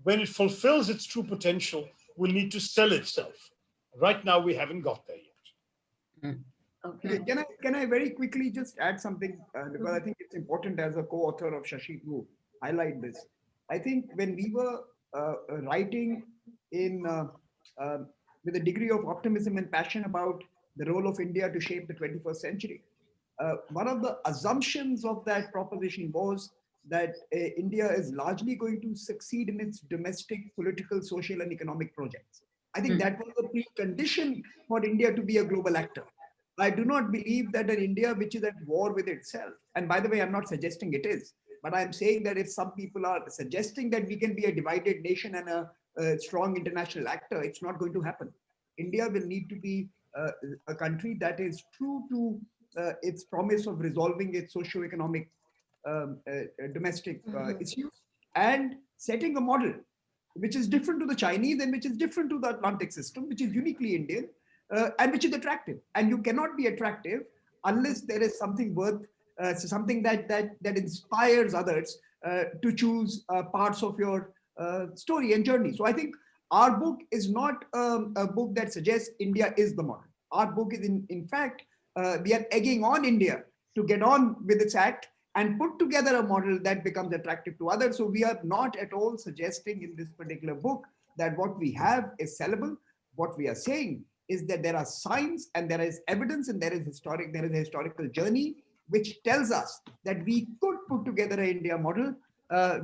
when it fulfills its true potential, will need to sell itself. Right now, we haven't got there yet. Okay. Can I very quickly just add something, because I think it's important as a co-author of Shashi to highlight this. I think when we were writing with a degree of optimism and passion about the role of India to shape the 21st century, one of the assumptions of that proposition was that India is largely going to succeed in its domestic political, social, and economic projects. I think that was a precondition for India to be a global actor. I do not believe that an India which is at war with itself, and by the way, I'm not suggesting it is, but I'm saying that if some people are suggesting that we can be a divided nation and a strong international actor, it's not going to happen. India will need to be a country that is true to its promise of resolving its socio-economic domestic Mhm. issues, and setting a model which is different to the Chinese and which is different to the Atlantic system, which is uniquely Indian, and which is attractive. And you cannot be attractive unless there is something worth, something that inspires others to choose parts of your story and journey. So I think our book is not a book that suggests India is the model. Our book is, in fact, we are egging on India to get on with its act and put together a model that becomes attractive to others. So we are not at all suggesting in this particular book that what we have is sellable. What we are saying is that there are signs and there is evidence and there is a historical journey which tells us that we could put together an India model,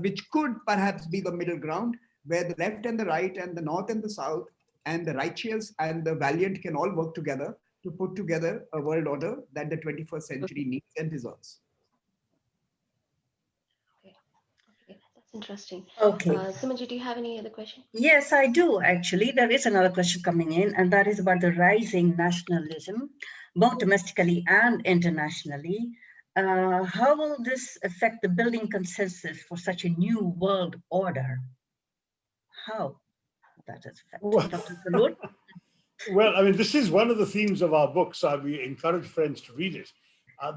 which could perhaps be the middle ground, where the left and the right and the north and the south and the righteous and the valiant can all work together to put together a world order that the 21st century needs and deserves. Okay, okay, that's interesting. Okay. Simanji, do you have any other question? Yes, I do actually. There is another question coming in, and that is about the rising nationalism, both domestically and internationally. How will this affect the building consensus for such a new world order? How that is affected, Well, Dr. Tharoor? well, I mean, this is one of the themes of our book, so we encourage friends to read it.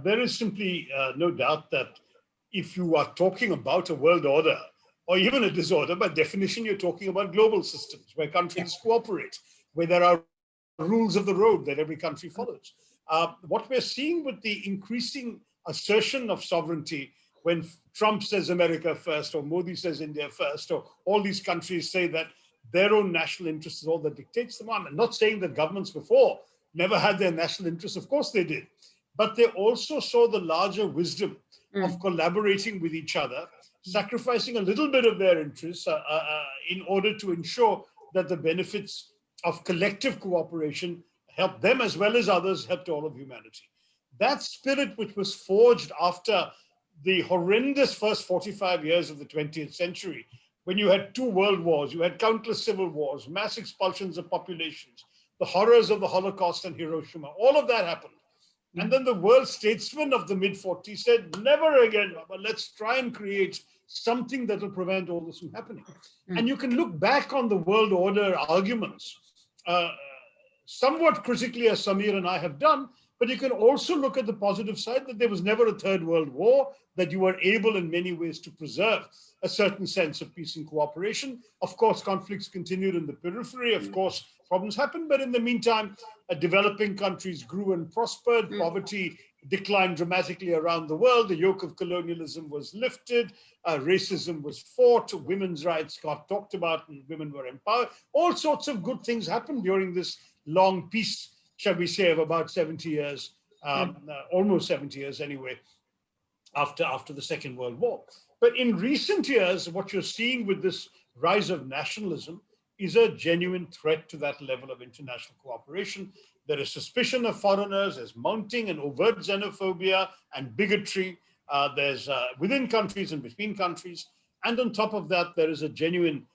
There is simply no doubt that if you are talking about a world order or even a disorder, by definition, you're talking about global systems where Yeah. countries cooperate, where there are rules of the road that every country follows. What we're seeing with the increasing assertion of sovereignty, when Trump says America first, or Modi says India first, or all these countries say that their own national interest is all that dictates them. I'm not saying that governments before never had their national interests. Of course they did. But they also saw the larger wisdom of collaborating with each other, sacrificing a little bit of their interests in order to ensure that the benefits of collective cooperation help them as well as others, helped all of humanity. That spirit, which was forged after the horrendous first 45 years of the 20th century, when you had two world wars, you had countless civil wars, mass expulsions of populations, the horrors of the Holocaust and Hiroshima, all of that happened. And then the world statesman of the mid-40s said, never again, Baba, let's try and create something that will prevent all this from happening. And you can look back on the world order arguments somewhat critically, as Samir and I have done, but you can also look at the positive side that there was never a third world war, that you were able in many ways to preserve a certain sense of peace and cooperation. Of course, conflicts continued in the periphery. Of course, problems happened, but in the meantime, developing countries grew and prospered. Poverty declined dramatically around the world. The yoke of colonialism was lifted. Racism was fought. Women's rights got talked about and women were empowered. All sorts of good things happened during this long peace, shall we say, of about 70 years, almost 70 years anyway, after the Second World War. But in recent years, what you're seeing with this rise of nationalism is a genuine threat to that level of international cooperation. There is suspicion of foreigners, there's mounting and overt xenophobia and bigotry. There's within countries and between countries. And on top of that, there is a genuine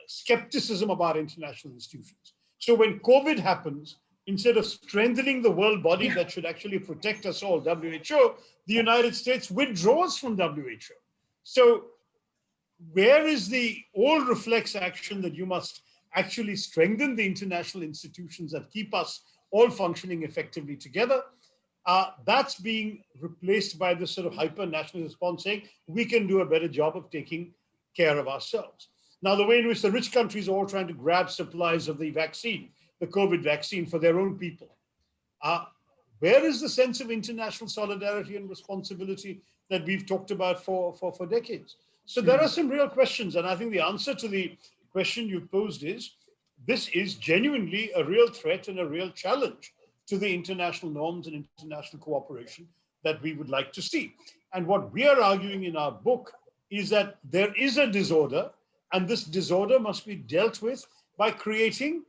skepticism about international institutions. So when COVID happens, instead of strengthening the world body that should actually protect us all, WHO, the United States withdraws from WHO. So where is the all reflex action that you must actually strengthen the international institutions that keep us all functioning effectively together? That's being replaced by this sort of hyper-national response saying we can do a better job of taking care of ourselves. Now, the way in which the rich countries are all trying to grab supplies of the vaccine, the COVID vaccine, for their own people. Where is the sense of international solidarity and responsibility that we've talked about for decades? So there are some real questions. And I think the answer to the question you posed is, this is genuinely a real threat and a real challenge to the international norms and international cooperation that we would like to see. And what we are arguing in our book is that there is a disorder, and this disorder must be dealt with by creating,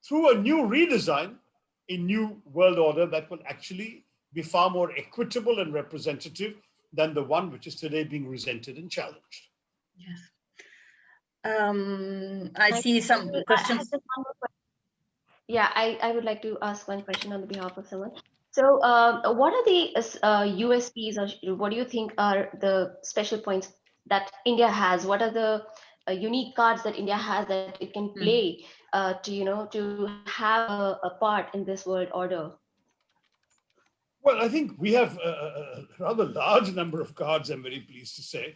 through a new redesign, a new world order that will actually be far more equitable and representative than the one which is today being resented and challenged. Yes. I see some questions. Yeah, I would like to ask one question on the behalf of someone. So, what are the USPs, or what do you think are the special points that India has? What are the unique cards that India has that it can Mm. play to have a part in this world order? Well, I think we have a rather large number of cards, I'm very pleased to say.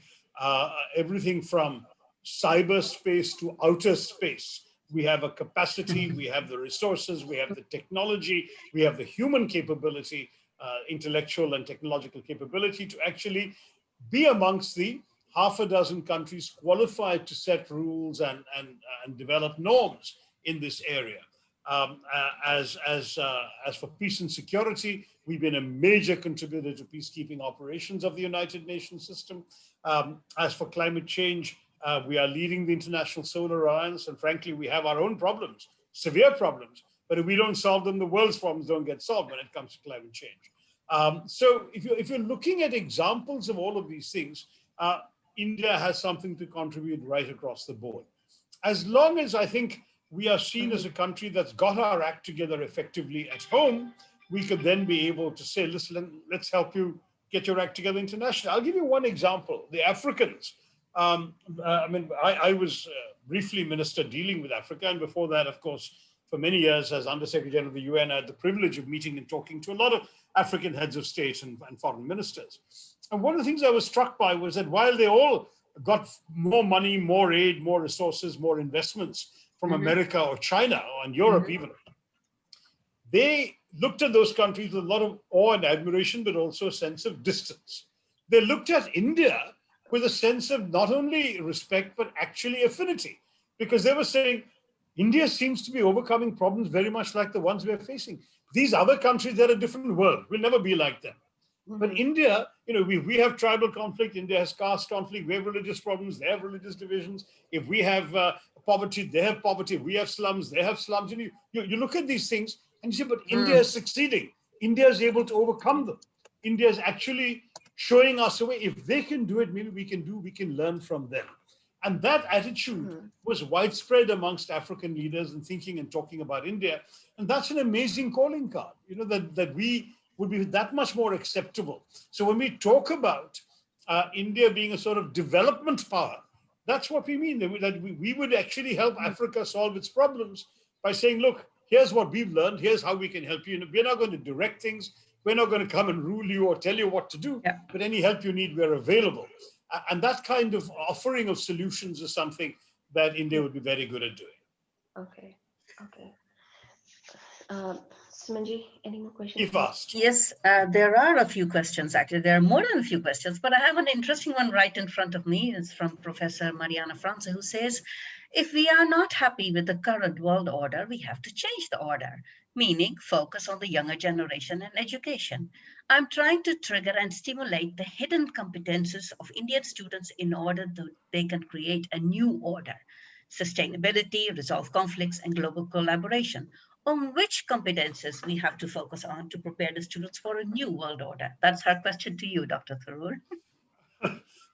Everything from cyberspace to outer space. We have a capacity, we have the resources, we have the technology, we have the human capability, intellectual and technological capability to actually be amongst the half a dozen countries qualified to set rules and develop norms in this area. As for peace and security, we've been a major contributor to peacekeeping operations of the United Nations system. As for climate change, we are leading the International Solar Alliance, and frankly, we have our own problems, severe problems. But if we don't solve them, the world's problems don't get solved when it comes to climate change. So if you're looking at examples of all of these things, India has something to contribute right across the board. As long as I think we are seen as a country that's got our act together effectively at home, we could then be able to say, listen, let's help you get your act together internationally. I'll give you one example. The Africans. I was briefly minister dealing with Africa. And before that, of course, for many years as Undersecretary General of the UN, I had the privilege of meeting and talking to a lot of African heads of state and foreign ministers. And one of the things I was struck by was that while they all got more money, more aid, more resources, more investments from America or China or Europe even, they looked at those countries with a lot of awe and admiration, but also a sense of distance. They looked at India with a sense of not only respect, but actually affinity, because they were saying, India seems to be overcoming problems very much like the ones we're facing. These other countries, they're a different world. We'll never be like them. But India, we have tribal conflict. India has caste conflict. We have religious problems. They have religious divisions. If we have poverty, they have poverty. If we have slums, they have slums. And you look at these things and you say, but India is succeeding. India is able to overcome them. India is actually showing us a way. If they can do it, maybe we can learn from them. And that attitude was widespread amongst African leaders in thinking and talking about India. And that's an amazing calling card, that we would be that much more acceptable. So when we talk about India being a sort of development power, that's what we mean, that we would actually help Africa solve its problems by saying, look, here's what we've learned, here's how we can help you. We're not going to direct things, we're not going to come and rule you or tell you what to do, but any help you need, we're available. And that kind of offering of solutions is something that India would be very good at doing. Okay. Sumanji, any more questions? If asked. Yes, there are a few questions, actually. There are more than a few questions, but I have an interesting one right in front of me. It's from Professor Mariana France, who says, if we are not happy with the current world order, we have to change the order, meaning focus on the younger generation and education. I'm trying to trigger and stimulate the hidden competences of Indian students in order that they can create a new order. Sustainability, resolve conflicts, and global collaboration. On which competences we have to focus on to prepare the students for a new world order? That's her question to you, Dr. Tharoor.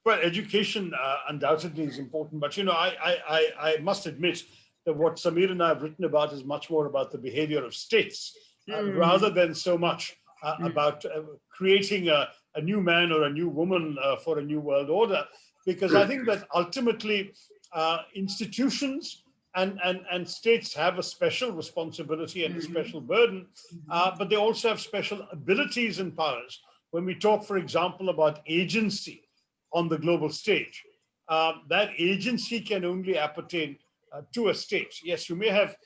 Well, education undoubtedly is important, but I must admit that what Samir and I have written about is much more about the behavior of states, rather than so much about creating a new man or a new woman for a new world order, because I think that ultimately institutions and states have a special responsibility and a special burden, but they also have special abilities and powers. When we talk, for example, about agency on the global stage, that agency can only appertain to a state. Yes, you may have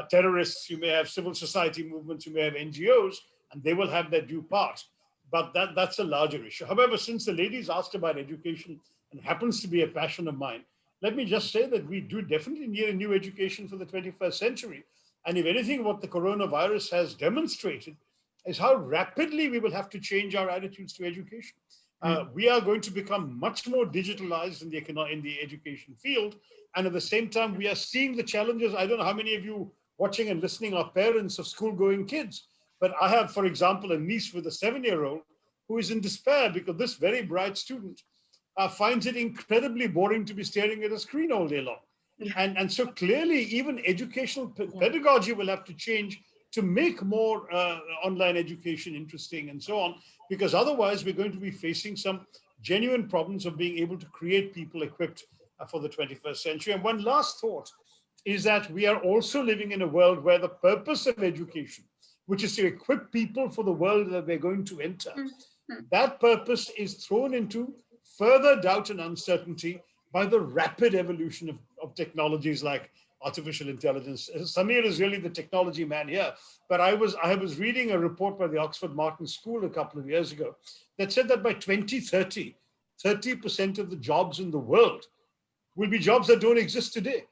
terrorists, you may have civil society movements, you may have NGOs, and they will have their due part. But that's a larger issue. However, since the ladies asked about education and happens to be a passion of mine, let me just say that we do definitely need a new education for the 21st century. And if anything, what the coronavirus has demonstrated is how rapidly we will have to change our attitudes to education. We are going to become much more digitalized in the education field. And at the same time, we are seeing the challenges. I don't know how many of you watching and listening are parents of school-going kids. But I have, for example, a niece with a 7-year-old who is in despair because this very bright student finds it incredibly boring to be staring at a screen all day long. And so clearly, even educational pedagogy will have to change to make more online education interesting and so on, because otherwise we're going to be facing some genuine problems of being able to create people equipped for the 21st century. And one last thought is that we are also living in a world where the purpose of education, which is to equip people for the world that they're going to enter, that purpose is thrown into further doubt and uncertainty by the rapid evolution of technologies like artificial intelligence. Samir is really the technology man here, but I was reading a report by the Oxford Martin School a couple of years ago that said that by 2030, 30% of the jobs in the world will be jobs that don't exist today.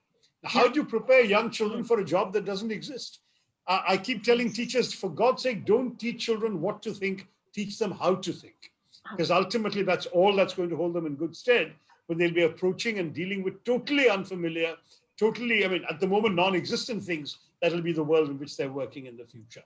Now, how do you prepare young children for a job that doesn't exist? I keep telling teachers, for God's sake, don't teach children what to think, teach them how to think. Because ultimately that's all that's going to hold them in good stead when they'll be approaching and dealing with totally unfamiliar, totally, I mean, at the moment, non-existent things. That'll be the world in which they're working in the future.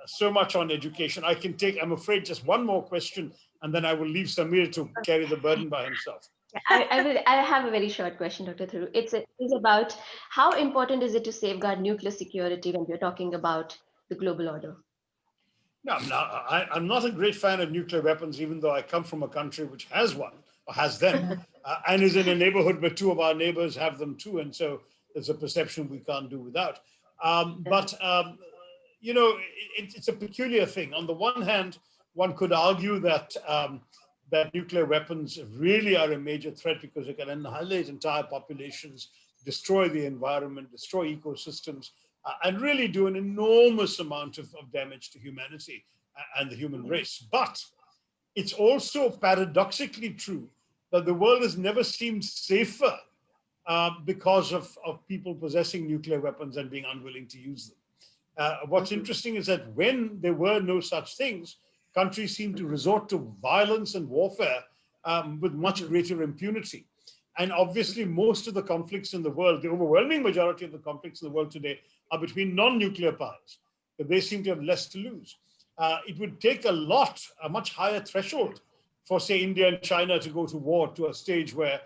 So much on education. I can take, I'm afraid, just one more question, and then I will leave Samir to carry the burden by himself. I have a very short question, Dr. Thiru. It's about how important is it to safeguard nuclear security when we're talking about the global order? Now, I'm not a great fan of nuclear weapons, even though I come from a country which has one, or has them, and is in a neighborhood where two of our neighbors have them too. And so there's a perception we can't do without. You know, it's a peculiar thing. On the one hand, one could argue that that nuclear weapons really are a major threat because they can annihilate entire populations, destroy the environment, destroy ecosystems, and really do an enormous amount of damage to humanity and the human race. But it's also paradoxically true that the world has never seemed safer because of people possessing nuclear weapons and being unwilling to use them. What's interesting is that when there were no such things, countries seemed to resort to violence and warfare with much greater impunity. And obviously, most of the conflicts in the world, the overwhelming majority of the conflicts in the world today are between non-nuclear powers. But they seem to have less to lose. It would take a much higher threshold for, say, India and China to go to war to a stage where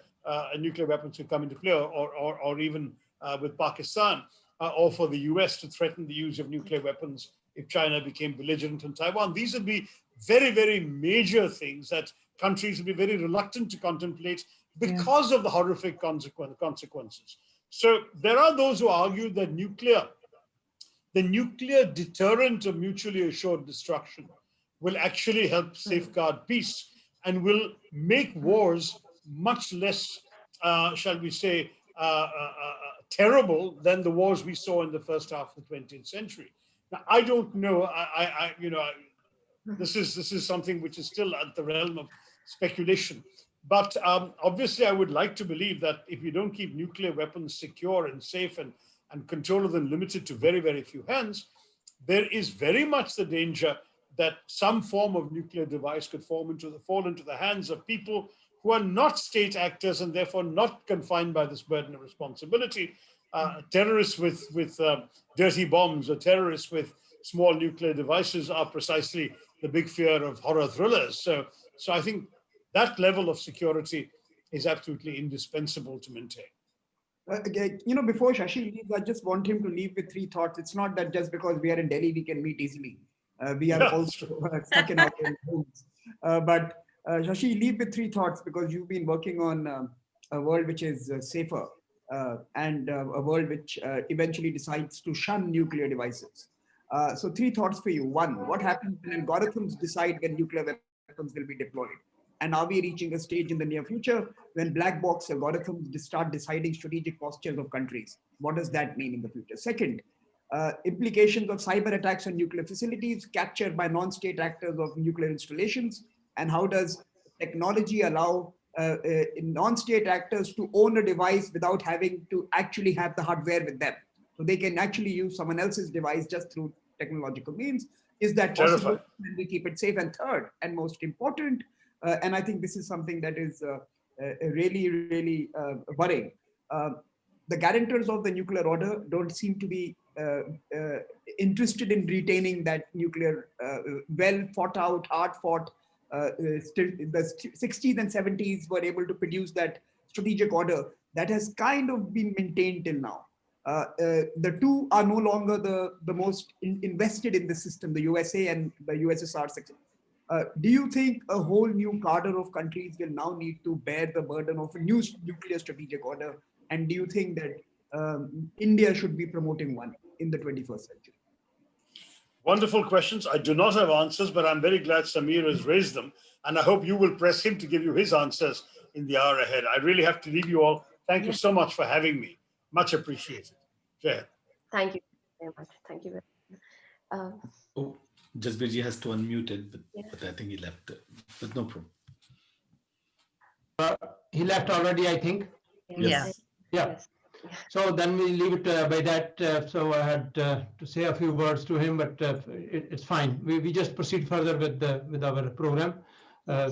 nuclear weapons could come into play, or even with Pakistan, or for the US to threaten the use of nuclear weapons if China became belligerent in Taiwan. These would be very, very major things that countries would be very reluctant to contemplate because of the horrific consequences. So there are those who argue that the nuclear deterrent of mutually assured destruction will actually help safeguard peace and will make wars much less, shall we say, terrible than the wars we saw in the first half of the 20th century. Now, I don't know. This is something which is still at the realm of speculation. But obviously, I would like to believe that if you don't keep nuclear weapons secure and safe and control of them limited to very, very few hands, there is very much the danger that some form of nuclear device could fall into the hands of people who are not state actors and therefore not confined by this burden of responsibility. Terrorists with dirty bombs or terrorists with small nuclear devices are precisely the big fear of horror thrillers. So I think that level of security is absolutely indispensable to maintain. Again, you know, before Shashi leaves, I just want him to leave with three thoughts. It's not that just because we are in Delhi, we can meet easily. We are also stuck in our own homes. But Shashi, leave with three thoughts, because you've been working on a world which is safer and a world which eventually decides to shun nuclear devices. So three thoughts for you. One, what happens when algorithms decide when nuclear weapons will be deployed? And are we reaching a stage in the near future when black box algorithms start deciding strategic postures of countries? What does that mean in the future? Second, implications of cyber attacks on nuclear facilities captured by non-state actors of nuclear installations, and how does technology allow non-state actors to own a device without having to actually have the hardware with them? So they can actually use someone else's device just through technological means. Is that possible? Can we keep it safe? And third, and most important, and I think this is something that is really, really worrying. The guarantors of the nuclear order don't seem to be interested in retaining that nuclear, well fought out, hard fought, still the 60s and 70s were able to produce that strategic order that has kind of been maintained till now. The two are no longer the most invested in the system, the USA and the USSR section. Do you think a whole new cadre of countries will now need to bear the burden of a new nuclear strategic order? And do you think that India should be promoting one in the 21st century? Wonderful questions. I do not have answers, but I'm very glad Samir has raised them. And I hope you will press him to give you his answers in the hour ahead. I really have to leave you all. Thank you so much for having me. Much appreciated. Jai. Thank you very much. Thank you very much. Oh, Jasbirji has to unmute it, Yeah. but I think he left. But no problem. He left already, I think. Yeah. Yeah. Yes. So then we leave it by that. So I had to say a few words to him, but it's fine. We just proceed further with our program.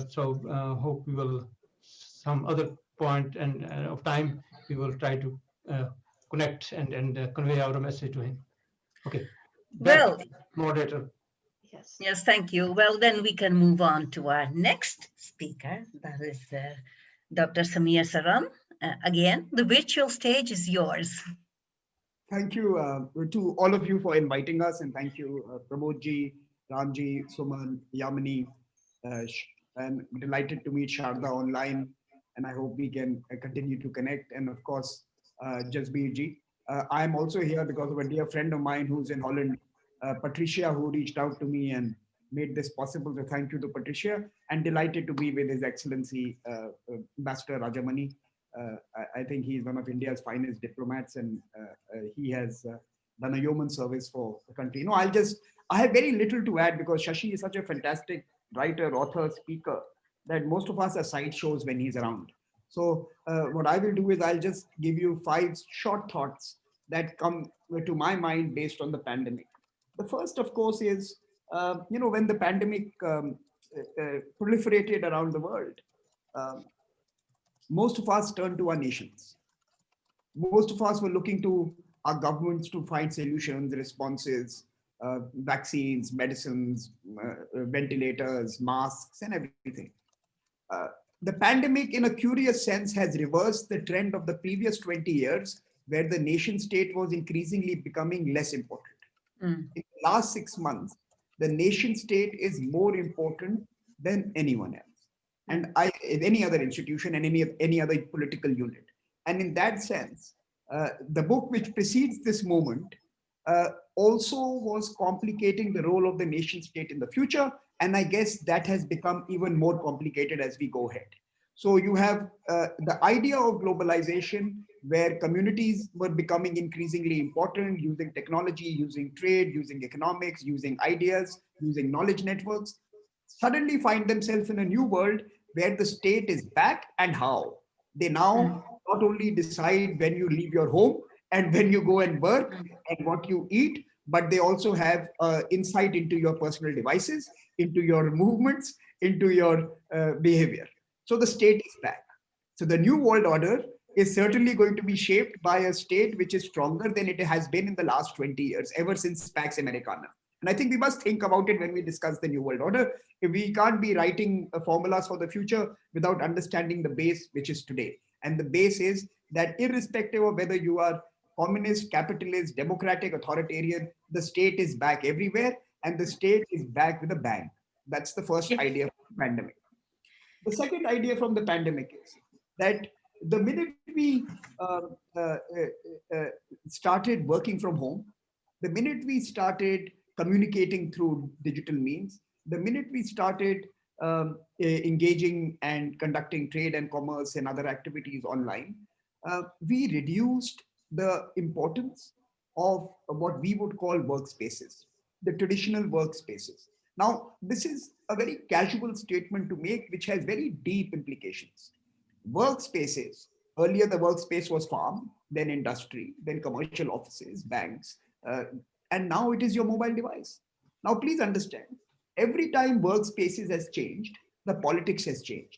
So hope we will some other point and of time we will try to connect and convey our message to him. Okay. Well, moderator. Yes. yes, thank you. Well, then we can move on to our next speaker. That is Dr. Samir Saran. Again, the virtual stage is yours. Thank you to all of you for inviting us, and thank you, Pramodji, Ramji, Suman, Yamini. I'm delighted to meet Sharda online, and I hope we can continue to connect. And of course, Jasbirji. I'm also here because of a dear friend of mine who's in Holland, Patricia, who reached out to me and made this possible. So thank you to Patricia, and delighted to be with His Excellency Ambassador Rajamani. I think he's one of India's finest diplomats, and he has done a yeoman service for the country. No, I have very little to add because Shashi is such a fantastic writer, author, speaker that most of us are sideshows when he's around. So what I will do is I'll just give you 5 short thoughts that come to my mind based on the pandemic. The first, of course, is, when the pandemic proliferated around the world, most of us turned to our nations. Most of us were looking to our governments to find solutions, responses, vaccines, medicines, ventilators, masks, and everything. The pandemic, in a curious sense, has reversed the trend of the previous 20 years, where the nation state was increasingly becoming less important. In the last 6 months, the nation state is more important than anyone else, and any other institution and any other political unit. And in that sense, the book which precedes this moment also was complicating the role of the nation state in the future. And I guess that has become even more complicated as we go ahead. So you have the idea of globalization, where communities were becoming increasingly important, using technology, using trade, using economics, using ideas, using knowledge networks, suddenly find themselves in a new world where the state is back. And how they now not only decide when you leave your home and when you go and work and what you eat, but they also have insight into your personal devices, into your movements, into your behavior. So the state is back. So the new world order is certainly going to be shaped by a state which is stronger than it has been in the last 20 years, ever since Pax Americana. And I think we must think about it when we discuss the new world order. We can't be writing formulas for the future without understanding the base, which is today. And the base is that irrespective of whether you are communist, capitalist, democratic, authoritarian, the state is back everywhere, and the state is back with a bang. That's the first idea of the pandemic. The second idea from the pandemic is that the minute we started working from home, the minute we started communicating through digital means, the minute we started engaging and conducting trade and commerce and other activities online, we reduced the importance of what we would call workspaces, the traditional workspaces. Now, this is a very casual statement to make, which has very deep implications. Workspaces, earlier the workspace was farm, then industry, then commercial offices, banks, and now it is your mobile device. Now, please understand, every time workspaces has changed, the politics has changed.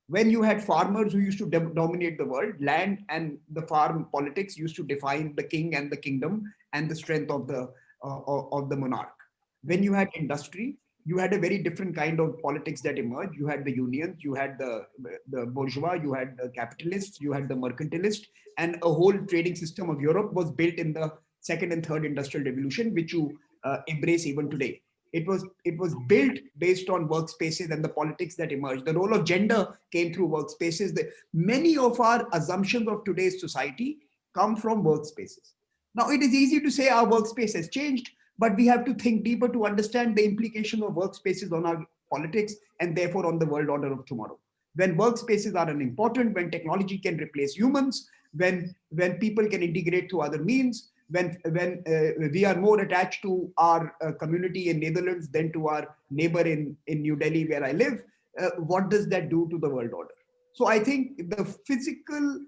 When you had farmers who used to dominate the world, land and the farm politics used to define the king and the kingdom and the strength of the monarch. When you had industry, you had a very different kind of politics that emerged. You had the unions, you had the bourgeois, you had the capitalists, you had the mercantilists, and a whole trading system of Europe was built in the second and third industrial revolution, which you embrace even today. It was built based on workspaces and the politics that emerged. The role of gender came through workspaces. Many of our assumptions of today's society come from workspaces. Now, it is easy to say our workspace has changed, but we have to think deeper to understand the implications of workspaces on our politics and therefore on the world order of tomorrow. When workspaces are unimportant, when technology can replace humans, when people can integrate through other means, when we are more attached to our community in Netherlands than to our neighbor in New Delhi where I live, what does that do to the world order? So I think the physical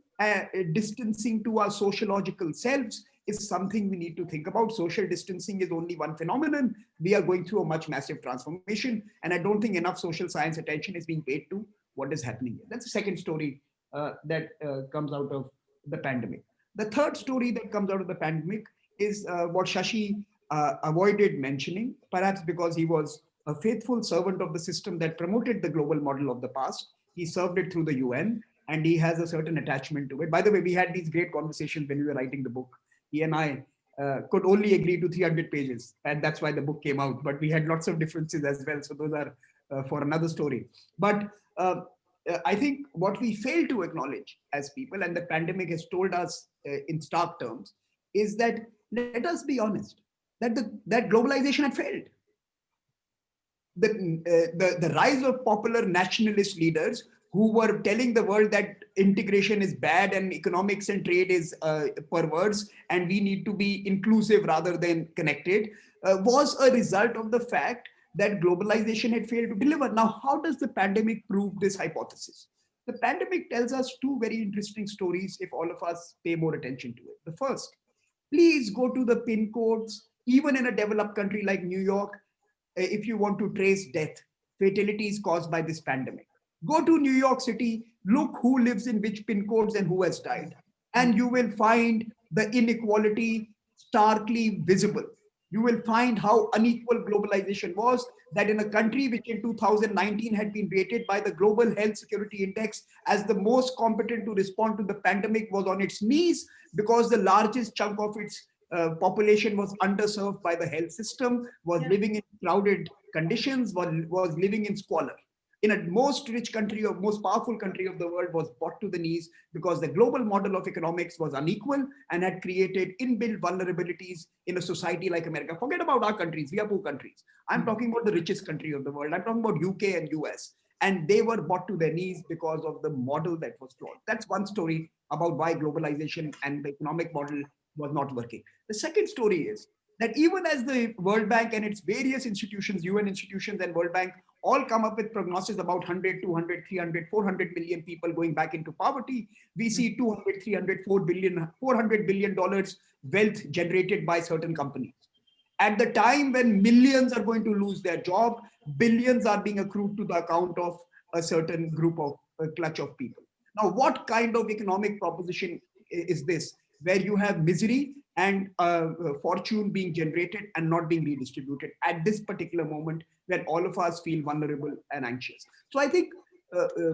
distancing to our sociological selves is something we need to think about. Social distancing is only one phenomenon. We are going through a much massive transformation, and I don't think enough social science attention is being paid to what is happening here. That's the second story that comes out of the pandemic. The third story that comes out of the pandemic is what Shashi avoided mentioning, perhaps because he was a faithful servant of the system that promoted the global model of the past. He served it through the UN, and he has a certain attachment to it. By the way, we had these great conversations when we were writing the book. He and I could only agree to 300 pages, and that's why the book came out. But we had lots of differences as well, so those are for another story. But I think what we fail to acknowledge as people, and the pandemic has told us in stark terms, is that let us be honest, that globalization had failed. The rise of popular nationalist leaders who were telling the world that integration is bad and economics and trade is perverse and we need to be inclusive rather than connected, was a result of the fact that globalization had failed to deliver. Now, how does the pandemic prove this hypothesis? The pandemic tells us two very interesting stories if all of us pay more attention to it. The first, please go to the pin codes, even in a developed country like New York, if you want to trace death, fatalities caused by this pandemic. Go to New York City, look who lives in which pin codes and who has died. And you will find the inequality starkly visible. You will find how unequal globalization was, that in a country which in 2019 had been rated by the Global Health Security Index as the most competent to respond to the pandemic was on its knees because the largest chunk of its population was underserved by the health system, was living in crowded conditions, was living in squalor. In a most rich country or most powerful country of the world was brought to the knees because the global model of economics was unequal and had created inbuilt vulnerabilities in a society like America. Forget about our countries, we are poor countries. I'm talking about the richest country of the world. I'm talking about UK and US. And they were brought to their knees because of the model that was flawed. That's one story about why globalization and the economic model was not working. The second story is that even as the World Bank and its various institutions, UN institutions and World Bank, all come up with prognosis about 100, 200, 300, 400 million people going back into poverty, we see 200, 300, $400 billion wealth generated by certain companies. At the time when millions are going to lose their job, billions are being accrued to the account of a certain group of a clutch of people. Now, what kind of economic proposition is this, where you have misery and fortune being generated and not being redistributed at this particular moment when all of us feel vulnerable and anxious? So I think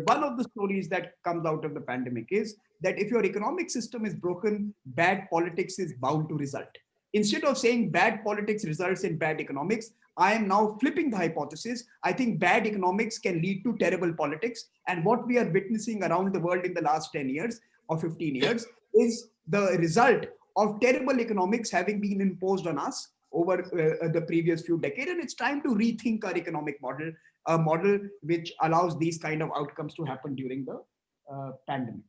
one of the stories that comes out of the pandemic is that if your economic system is broken, bad politics is bound to result. Instead of saying bad politics results in bad economics, I am now flipping the hypothesis. I think bad economics can lead to terrible politics. And what we are witnessing around the world in the last 10 years or 15 years is the result of terrible economics having been imposed on us over the previous few decades. And it's time to rethink our economic model, a model which allows these kind of outcomes to happen during the pandemic.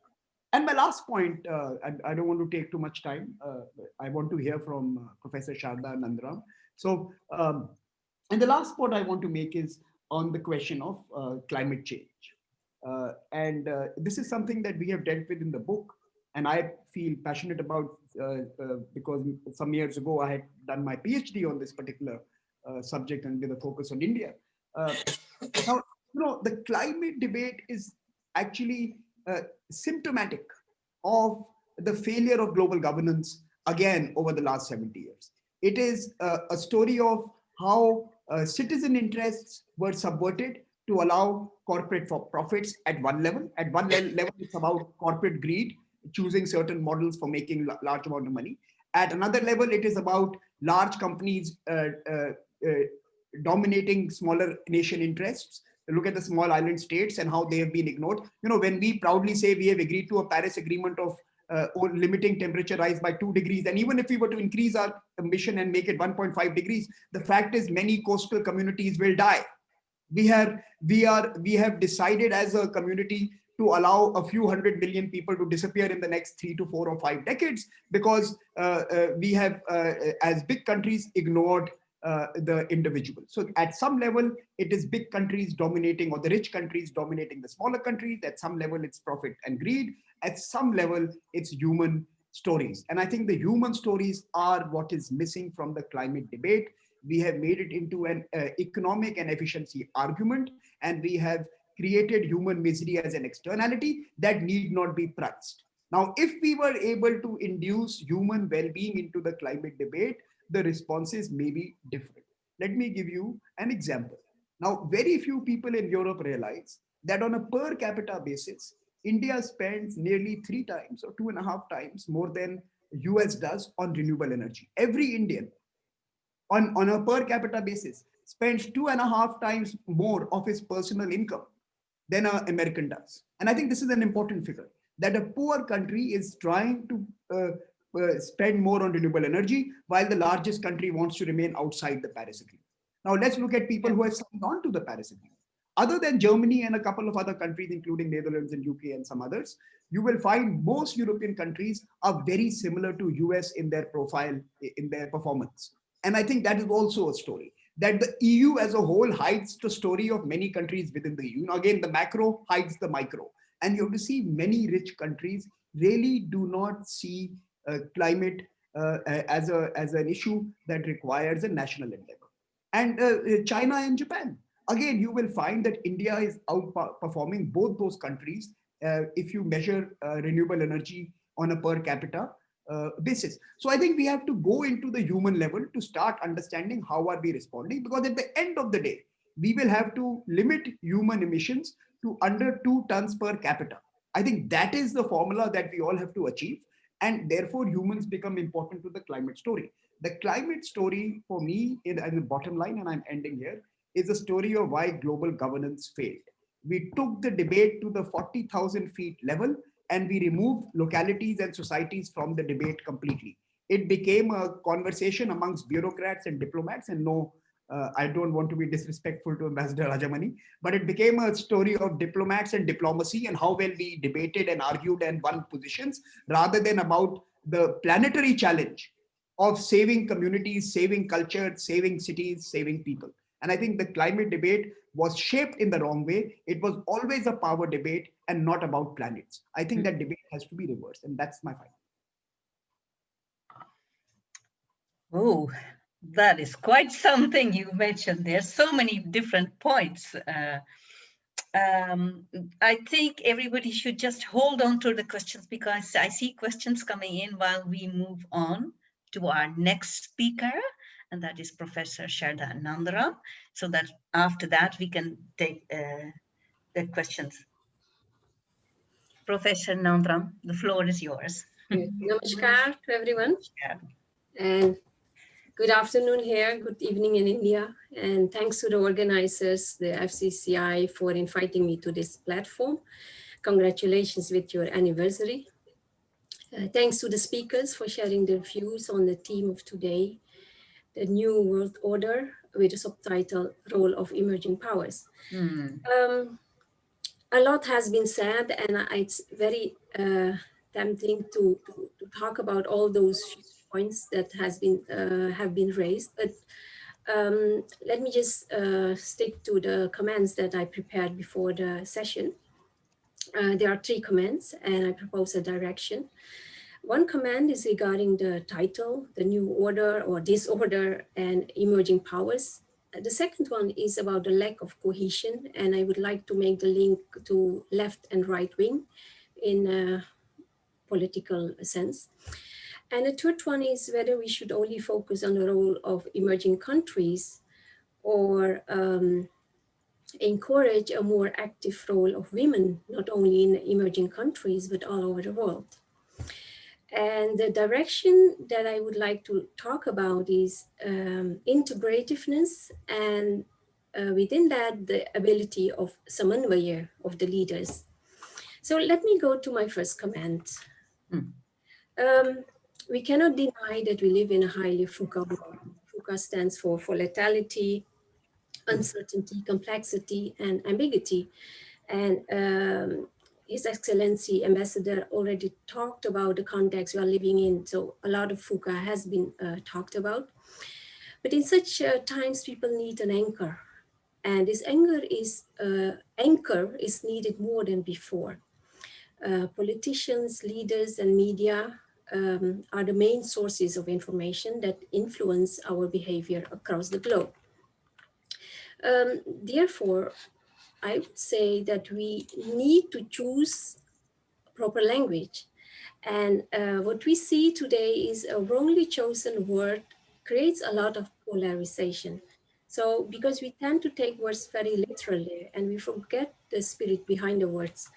And my last point, I don't want to take too much time. I want to hear from Professor Sharda Nandaram. So, and the last point I want to make is on the question of climate change. This is something that we have dealt with in the book, and I feel passionate about because some years ago I had done my PhD on this particular subject and with a focus on India. Now, the climate debate is actually symptomatic of the failure of global governance again over the last 70 years. It is a story of how citizen interests were subverted to allow corporate for profits at one level. At one level, it's about corporate greed, choosing certain models for making large amount of money. At another level, it is about large companies dominating smaller nation interests. Look at the small island states and how they have been ignored. You know, when we proudly say we have agreed to a Paris Agreement of limiting temperature rise by 2 degrees, and even if we were to increase our ambition and make it 1.5 degrees, the fact is many coastal communities will die. We have decided as a community to allow a few 100 million people to disappear in the next 3 to 4 or 5 decades because we have, as big countries, ignored the individual. So at some level, it is big countries dominating, or the rich countries dominating the smaller countries. At some level, it's profit and greed. At some level, it's human stories. And I think the human stories are what is missing from the climate debate. We have made it into an economic and efficiency argument, and we have created human misery as an externality that need not be priced. Now, if we were able to induce human well-being into the climate debate, the responses may be different. Let me give you an example. Now, very few people in Europe realize that on a per capita basis, India spends nearly 3 times or 2.5 times more than US does on renewable energy. Every Indian on a per capita basis spends 2.5 times more of his personal income than an American does. And I think this is an important figure, that a poor country is trying to spend more on renewable energy while the largest country wants to remain outside the Paris Agreement. Now let's look at people who have signed on to the Paris Agreement. Other than Germany and a couple of other countries, including Netherlands and UK and some others, you will find most European countries are very similar to US in their profile, in their performance. And I think that is also a story, that the EU as a whole hides the story of many countries within the EU. Now, again, the macro hides the micro. And you have to see many rich countries really do not see climate as an issue that requires a national endeavor. And China and Japan. Again, you will find that India is outperforming both those countries if you measure renewable energy on a per capita basis. So I think we have to go into the human level to start understanding how are we responding, because at the end of the day, we will have to limit human emissions to under 2 tons per capita. I think that is the formula that we all have to achieve. And therefore, humans become important to the climate story. The climate story for me, in the bottom line, and I'm ending here, is a story of why global governance failed. We took the debate to the 40,000 feet level, and we removed localities and societies from the debate completely. It became a conversation amongst bureaucrats and diplomats, and no, I don't want to be disrespectful to Ambassador Rajamani, but it became a story of diplomats and diplomacy and how well we debated and argued and won positions, rather than about the planetary challenge of saving communities, saving culture, saving cities, saving people. And I think the climate debate was shaped in the wrong way. It was always a power debate and not about planets. I think that debate has to be reversed, and that's my final. Oh, that is quite something you mentioned. There's so many different points. I think everybody should just hold on to the questions, because I see questions coming in while we move on to our next speaker, and that is Professor Sharda Nandaram, so that after that we can take the questions. Professor Nandaram, the floor is yours. Namaskar to everyone. And good afternoon here, good evening in India. And thanks to the organizers, the FCCI, for inviting me to this platform. Congratulations with your anniversary. Thanks to the speakers for sharing their views on the theme of today, the New World Order, with the subtitle, Role of Emerging Powers. A lot has been said, and it's very tempting to talk about all those points that have been raised. But let me just stick to the comments that I prepared before the session. There are 3 comments, and I propose a direction. One comment is regarding the title, the New Order or Disorder and Emerging Powers. The second one is about the lack of cohesion, and I would like to make the link to left and right wing in a political sense. And the third one is whether we should only focus on the role of emerging countries, or encourage a more active role of women, not only in emerging countries, but all over the world. And the direction that I would like to talk about is integrativeness, and within that, the ability of samanvaya of the leaders. So let me go to my first comment. We cannot deny that we live in a highly FUCA world. FUCA stands for volatility, uncertainty, complexity, and ambiguity. And His Excellency Ambassador already talked about the context we are living in. So a lot of FUCA has been talked about. But in such times, people need an anchor. And this anchor is needed more than before. Politicians, leaders, and media are the main sources of information that influence our behavior across the globe. Therefore, I would say that we need to choose proper language. And what we see today is a wrongly chosen word creates a lot of polarization. So because we tend to take words very literally and we forget the spirit behind the words.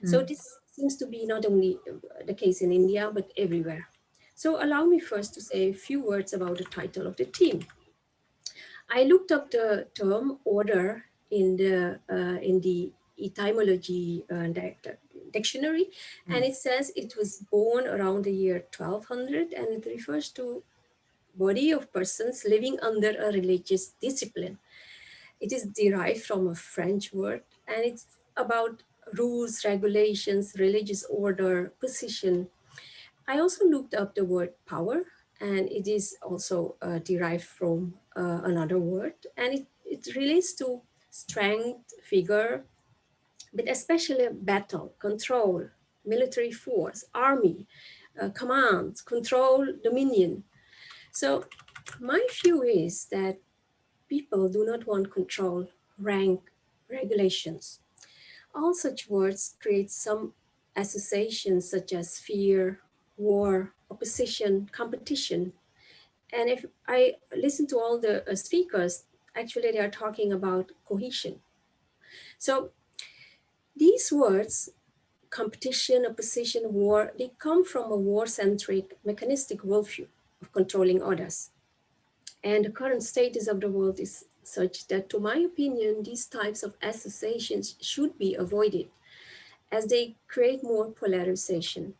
So this seems to be not only the case in India, but everywhere. So allow me first to say a few words about the title of the team. I looked up the term order in the etymology dictionary, and it says it was born around the year 1200, and it refers to body of persons living under a religious discipline. It is derived from a French word, and it's about rules, regulations, religious order, position. I also looked up the word power, and it is also derived from another word, and it relates to strength, vigor, but especially battle, control, military force, army, command, control, dominion. So my view is that people do not want control, rank, regulations. All such words create some associations such as fear, war, opposition, competition. And if I listen to all the speakers, actually they are talking about cohesion. So these words, competition, opposition, war, they come from a war-centric, mechanistic worldview of controlling others. And the current status of the world is such that, to my opinion, these types of associations should be avoided as they create more polarization.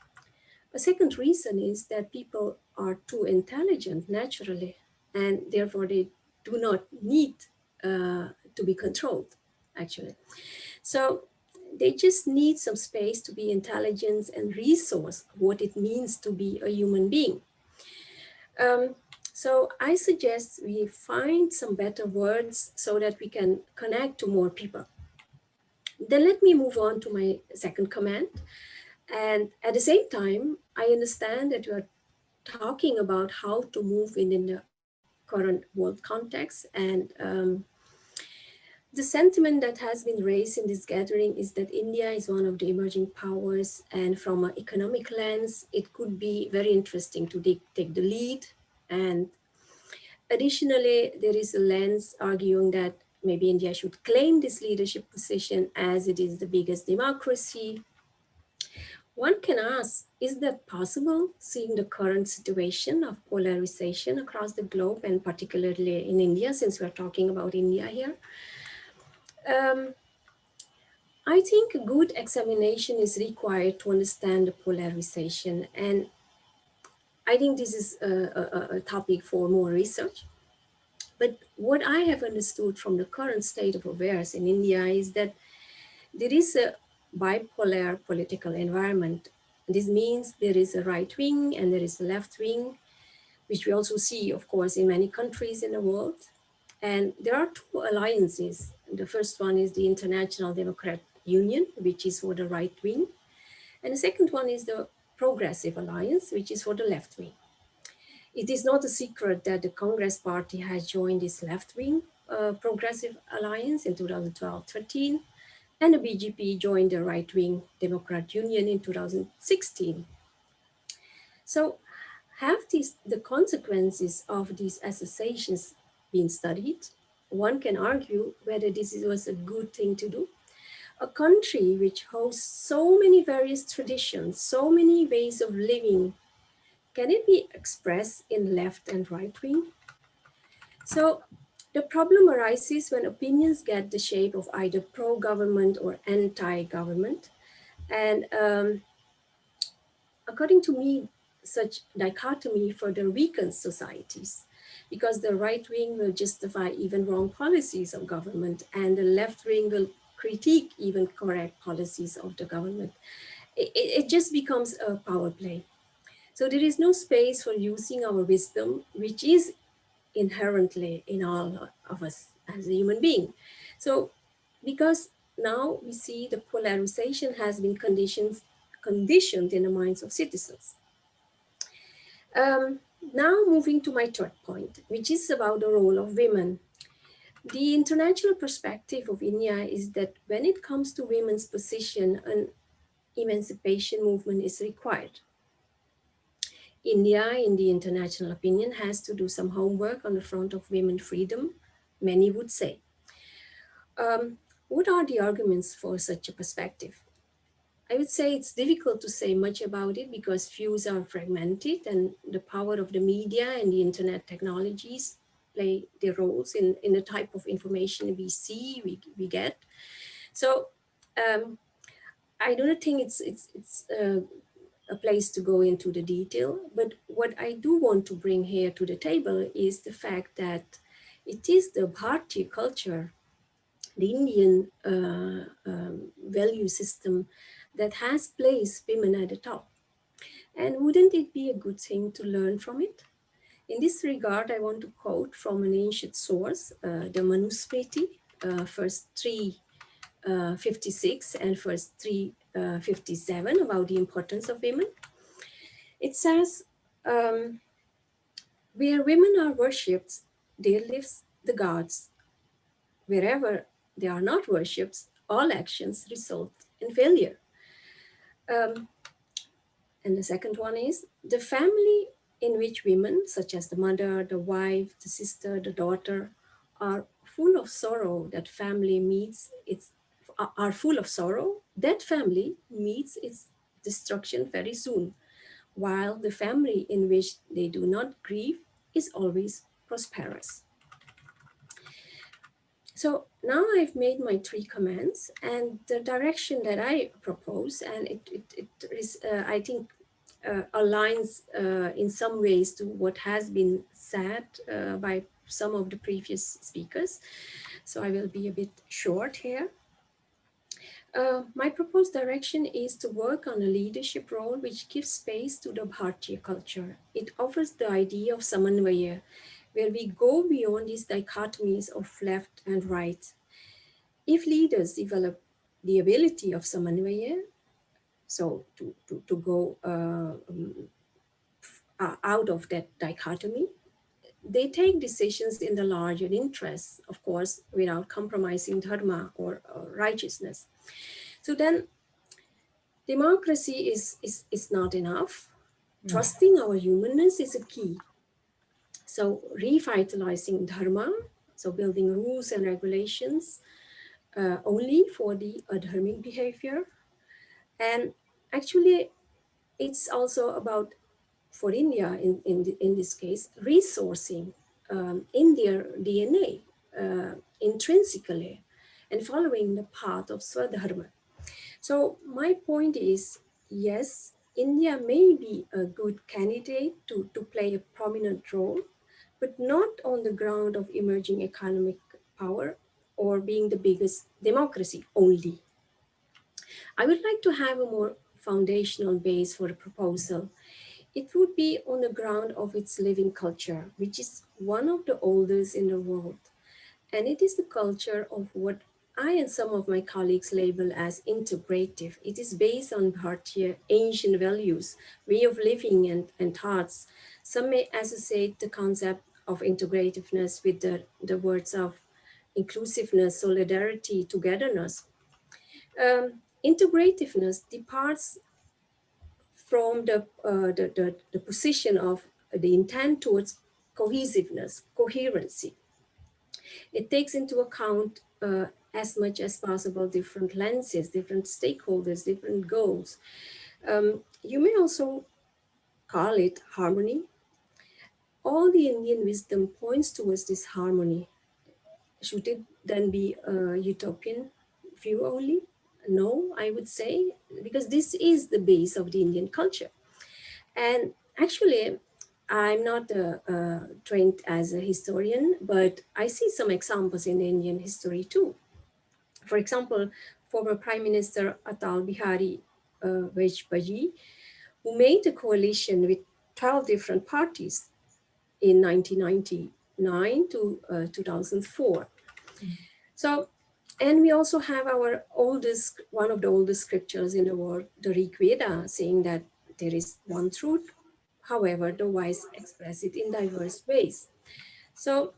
A second reason is that people are too intelligent naturally, and therefore they do not need to be controlled, actually. So they just need some space to be intelligent and resource what it means to be a human being. So I suggest we find some better words so that we can connect to more people. Then let me move on to my second comment. And at the same time, I understand that you are talking about how to move in the current world context. And the sentiment that has been raised in this gathering is that India is one of the emerging powers. And from an economic lens, it could be very interesting to take the lead. And additionally, there is a lens arguing that maybe India should claim this leadership position as it is the biggest democracy. One can ask, is that possible, seeing the current situation of polarization across the globe and particularly in India, since we're talking about India here? I think a good examination is required to understand the polarization. And I think this is a topic for more research. But what I have understood from the current state of affairs in India is that there is a bipolar political environment. This means there is a right wing and there is a left wing, which we also see, of course, in many countries in the world. And there are two alliances. The first one is the International Democrat Union, which is for the right wing. And the second one is the Progressive Alliance, which is for the left wing. It is not a secret that the Congress Party has joined this left-wing Progressive Alliance in 2012-13, and the BJP joined the right-wing Democrat Union in 2016. So have the consequences of these associations been studied? one can argue whether this was a good thing to do. A country which hosts so many various traditions, so many ways of living, can it be expressed in left and right wing? So the problem arises when opinions get the shape of either pro-government or anti-government. And according to me, such dichotomy further weakens societies because the right wing will justify even wrong policies of government and the left wing will critique even correct policies of the government. It just becomes a power play. So there is no space for using our wisdom, which is inherently in all of us as a human being. So because now we see the polarization has been conditioned in the minds of citizens. Now moving to my third point, which is about the role of women. The international perspective of India is that when it comes to women's position, an emancipation movement is required. India, in the international opinion, has to do some homework on the front of women freedom, many would say. What are the arguments for such a perspective? I would say it's difficult to say much about it because views are fragmented and the power of the media and the internet technologies play their roles in the type of information we see, we get. So I don't think it's a place to go into the detail, but what I do want to bring here to the table is the fact that it is the Bharati culture, the Indian value system that has placed women at the top. And wouldn't it be a good thing to learn from it? In this regard, I want to quote from an ancient source, the Manusmriti, first 356 and first 357 about the importance of women. It says, where women are worshipped, there lives the gods. Wherever they are not worshipped, all actions result in failure. And the second one is the family in which women, such as the mother, the wife, the sister, the daughter, are full of sorrow. That family meets its are full of sorrow. That family meets its destruction very soon, while the family in which they do not grieve is always prosperous. So now I've made my three comments and the direction that I propose, and it is, I think, aligns in some ways to what has been said by some of the previous speakers. So I will be a bit short here. My proposed direction is to work on a leadership role which gives space to the Bharatiya culture. It offers the idea of Samanvaya, where we go beyond these dichotomies of left and right. If leaders develop the ability of Samanvaya, so to go out of that dichotomy, they take decisions in the larger interests, of course, without compromising dharma or righteousness. So then democracy is not enough. Trusting our humanness is a key. So revitalizing dharma, so building rules and regulations only for the adharmic behavior. And actually, it's also about, for India in this case, resourcing in their DNA intrinsically and following the path of Swadharma. So my point is, yes, India may be a good candidate to play a prominent role, but not on the ground of emerging economic power or being the biggest democracy only. I would like to have a more foundational base for the proposal. It would be on the ground of its living culture, which is one of the oldest in the world. And it is the culture of what I and some of my colleagues label as integrative. It is based on Bharatiya ancient values, way of living and thoughts. Some may associate the concept of integrativeness with the words of inclusiveness, solidarity, togetherness. Integrativeness departs from the position of the intent towards cohesiveness, coherency. It takes into account as much as possible different lenses, different stakeholders, different goals. You may also call it harmony. All the Indian wisdom points towards this harmony. Should it then be a utopian view only? No, I would say, because this is the base of the Indian culture. And actually, I'm not trained as a historian, but I see some examples in Indian history too. For example, former Prime Minister Atal Bihari Vajpayee, who made a coalition with 12 different parties in 1999 to 2004. So, and we also have our oldest, one of the oldest scriptures in the world, the Rig Veda, saying that there is one truth. However, the wise express it in diverse ways. So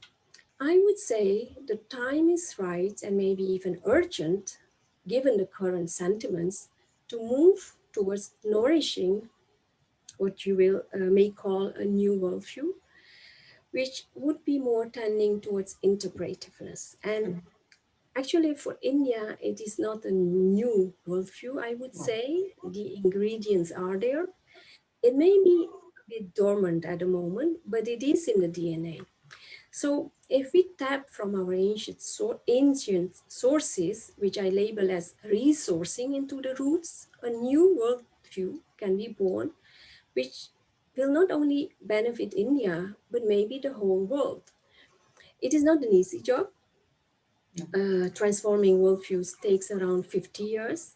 I would say the time is right and maybe even urgent, given the current sentiments, to move towards nourishing what you will may call a new worldview, which would be more tending towards integrativeness. And actually, for India, it is not a new worldview, I would say. The ingredients are there. It may be a bit dormant at the moment, but it is in the DNA. So if we tap from our ancient sources, which I label as resourcing into the roots, a new worldview can be born, which will not only benefit India, but maybe the whole world. It is not an easy job. Transforming worldviews takes around 50 years.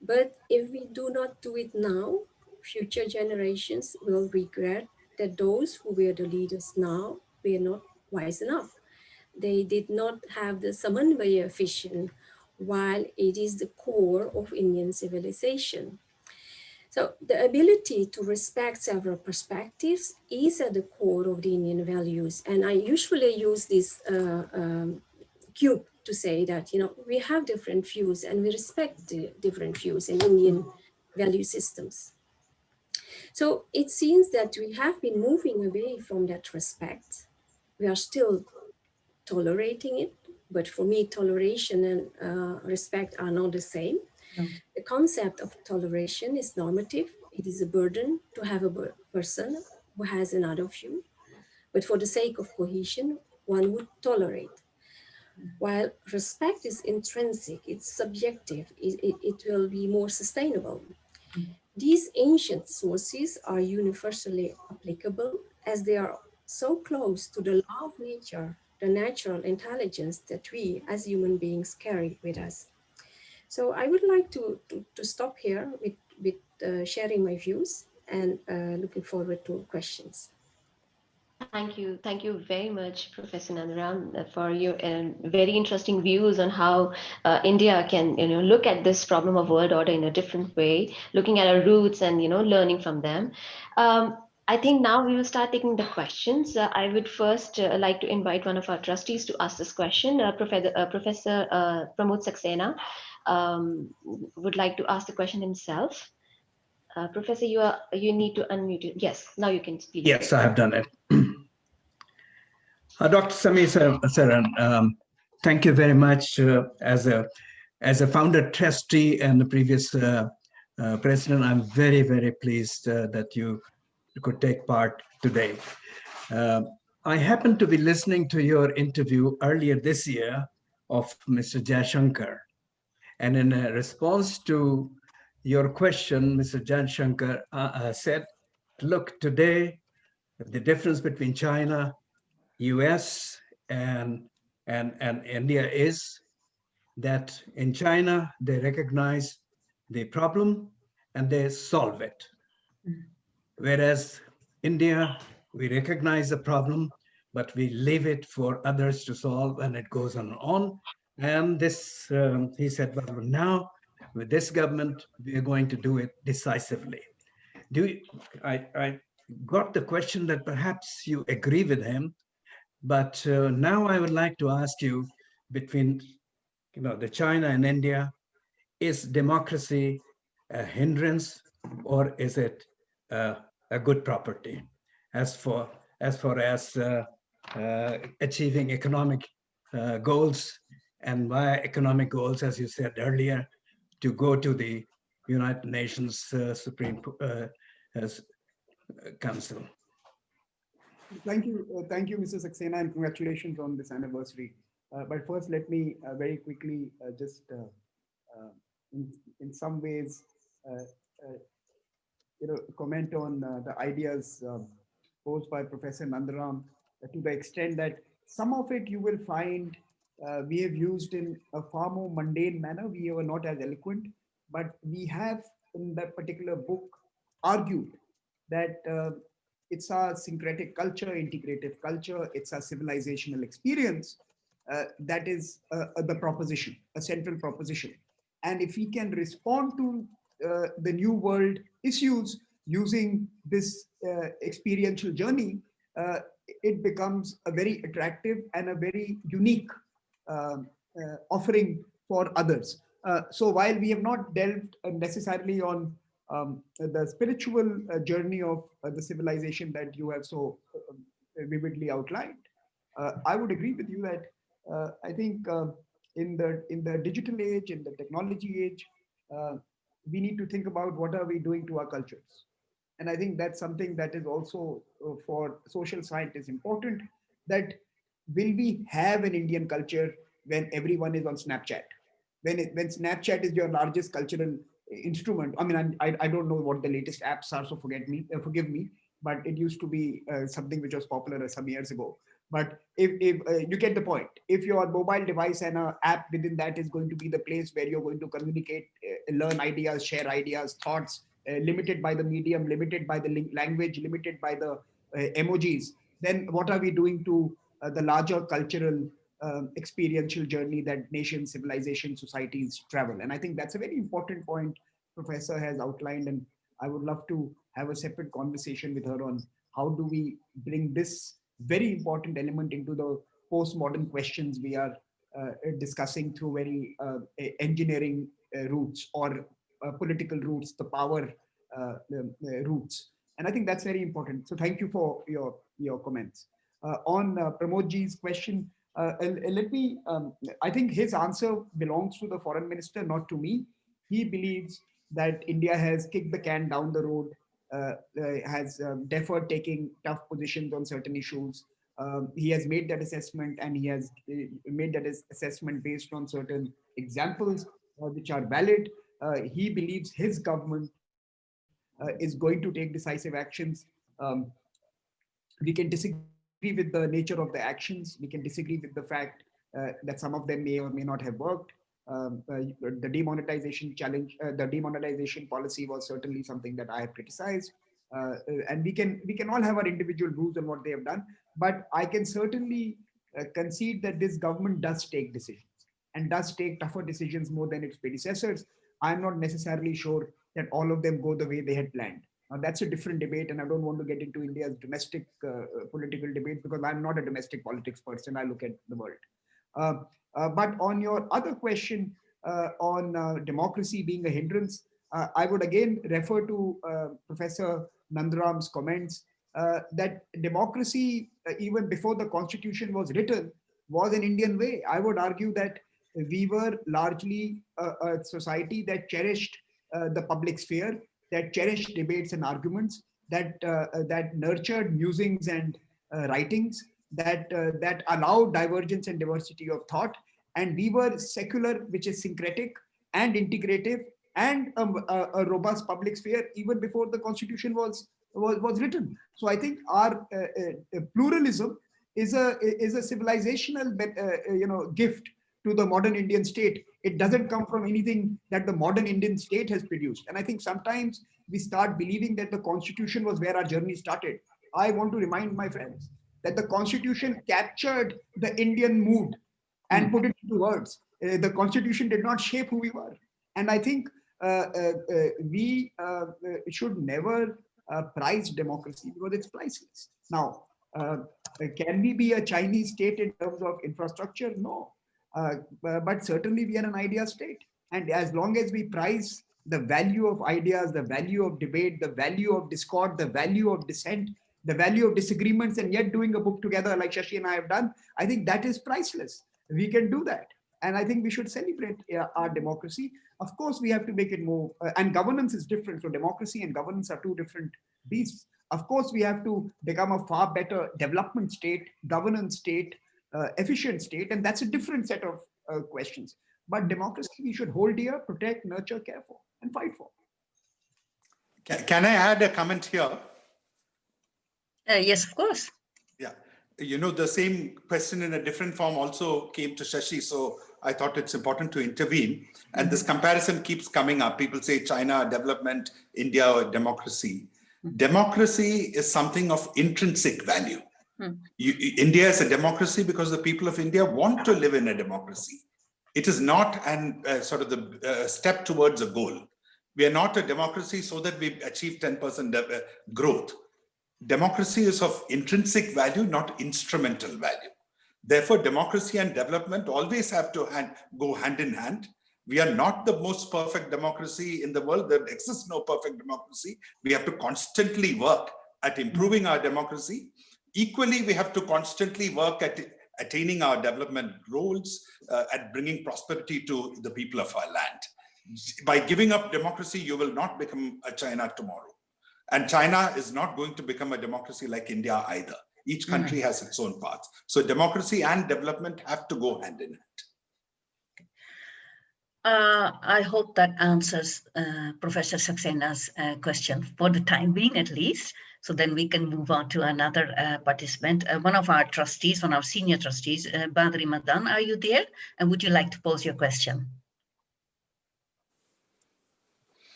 But if we do not do it now, future generations will regret that those who were the leaders now were not wise enough. They did not have the Samanvaya vision, while it is the core of Indian civilization. So the ability to respect several perspectives is at the core of the Indian values. And I usually use this cube to say that, you know, we have different views and we respect the different views in Indian value systems. So it seems that we have been moving away from that respect. We are still tolerating it, but for me, toleration and respect are not the same. The concept of toleration is normative. It is a burden to have a person who has another view, but for the sake of cohesion, one would tolerate. While respect is intrinsic, it's subjective, it will be more sustainable. These ancient sources are universally applicable as they are so close to the law of nature, the natural intelligence that we as human beings carry with us. So I would like to stop here with sharing my views and looking forward to questions. Thank you very much, Professor Nandaram, for your very interesting views on how India can, look at this problem of world order in a different way, looking at our roots and, learning from them. I think now we will start taking the questions. I would first like to invite one of our trustees to ask this question. Professor Pramod Saxena would like to ask the question himself. Professor, you need to unmute it. Yes, now you can speak. Yes, I have done it. Dr. Samir Saran, thank you very much as a founder trustee and the previous president. I'm very, very pleased that you could take part today. I happened to be listening to your interview earlier this year of Mr. Jayashankar. And in response to your question, Mr. Jayashankar said, look, today, the difference between China, US, and India is that in China, they recognize the problem and they solve it. Whereas India, we recognize the problem, but we leave it for others to solve, and it goes on and on. And this, he said, well, now with this government, we are going to do it decisively. I got the question that perhaps you agree with him, but now I would like to ask you, between the China and India, is democracy a hindrance or is it a good property as far as achieving economic goals and my economic goals, as you said earlier, to go to the United Nations Supreme Council. Thank you, Mr. Saxena, and congratulations on this anniversary. But first, let me very quickly in some ways, uh, uh, comment on the ideas posed by Professor Nandaram to the extent that some of it you will find we have used in a far more mundane manner. We were not as eloquent, but we have in that particular book argued that it's our syncretic culture, integrative culture, it's our civilizational experience that is the proposition, a central proposition. And if we can respond to the new world issues using this experiential journey, it becomes a very attractive and a very unique offering for others. So while we have not delved necessarily on the spiritual journey of the civilization that you have so vividly outlined, I would agree with you that I think in the digital age, in the technology age, we need to think about what are we doing to our cultures. And I think that's something that is also for social scientists important, that will we have an Indian culture when everyone is on Snapchat? When Snapchat is your largest cultural instrument. I mean, I don't know what the latest apps are, so forgive me, but it used to be something which was popular some years ago. But if you get the point, if your mobile device and an app within that is going to be the place where you're going to communicate, learn ideas, share ideas, thoughts, limited by the medium, limited by the language, limited by the emojis, then what are we doing to the larger cultural experiential journey that nations, civilizations, societies travel? And I think that's a very important point Professor has outlined, and I would love to have a separate conversation with her on how do we bring this very important element into the postmodern questions we are discussing through very engineering routes or political routes, the power routes. And I think that's very important. So thank you for your comments. On Pramodji's question, let me, I think his answer belongs to the foreign minister, not to me. He believes that India has kicked the can down the road, has deferred taking tough positions on certain issues. He has made that assessment, and he has made that assessment based on certain examples which are valid. He believes his government is going to take decisive actions. We can disagree with the nature of the actions. We can disagree with the fact that some of them may or may not have worked. The demonetization challenge, the demonetization policy was certainly something that I have criticized. And we can all have our individual views on what they have done, but I can certainly concede that this government does take decisions and does take tougher decisions more than its predecessors. I'm not necessarily sure that all of them go the way they had planned. Now, that's a different debate, and I don't want to get into India's domestic political debates because I'm not a domestic politics person. I look at the world. But on your other question on democracy being a hindrance, I would again refer to Professor Nandaram's comments that democracy, even before the constitution was written, was an Indian way. I would argue that we were largely a society that cherished the public sphere, that cherished debates and arguments, that nurtured musings and writings, that allowed divergence and diversity of thought. And we were secular, which is syncretic and integrative, and a robust public sphere even before the constitution was written. So I think our pluralism is a civilizational gift to the modern Indian state. It doesn't come from anything that the modern Indian state has produced. And I think sometimes we start believing that the constitution was where our journey started. I want to remind my friends that the constitution captured the Indian mood and put it into words. The constitution did not shape who we were. And I think we should never price democracy because it's priceless. Now, can we be a Chinese state in terms of infrastructure? No. But certainly we are an idea state. And as long as we prize the value of ideas, the value of debate, the value of discord, the value of dissent, the value of disagreements, and yet doing a book together like Shashi and I have done, I think that is priceless. we can do that. And I think we should celebrate our democracy. Of course, we have to make it more, and governance is different. So democracy and governance are two different beasts. Of course, we have to become a far better development state, governance state, efficient state, and that's a different set of questions. But democracy, we should hold dear, protect, nurture, care for, and fight for. Can I add a comment here? Yes, of course. Yeah, you know, the same question in a different form also came to Shashi, so I thought it's important to intervene. And this comparison keeps coming up. People say China, development, India, or democracy. Democracy is something of intrinsic value. India is a democracy because the people of India want to live in a democracy. It is not an sort of the step towards a goal. We are not a democracy so that we achieve 10% growth. Democracy is of intrinsic value, not instrumental value. Therefore, democracy and development always have to go hand in hand. We are not the most perfect democracy in the world. There exists no perfect democracy. We have to constantly work at improving our democracy. Equally, we have to constantly work at attaining our development goals, at bringing prosperity to the people of our land. By giving up democracy, you will not become a China tomorrow. And China is not going to become a democracy like India either. Each country has its own path. So democracy and development have to go hand in hand. I hope that answers Professor Saxena's question for the time being, at least. So then we can move on to another participant. One of our trustees, one of our senior trustees, Badri Madan, are you there? And would you like to pose your question?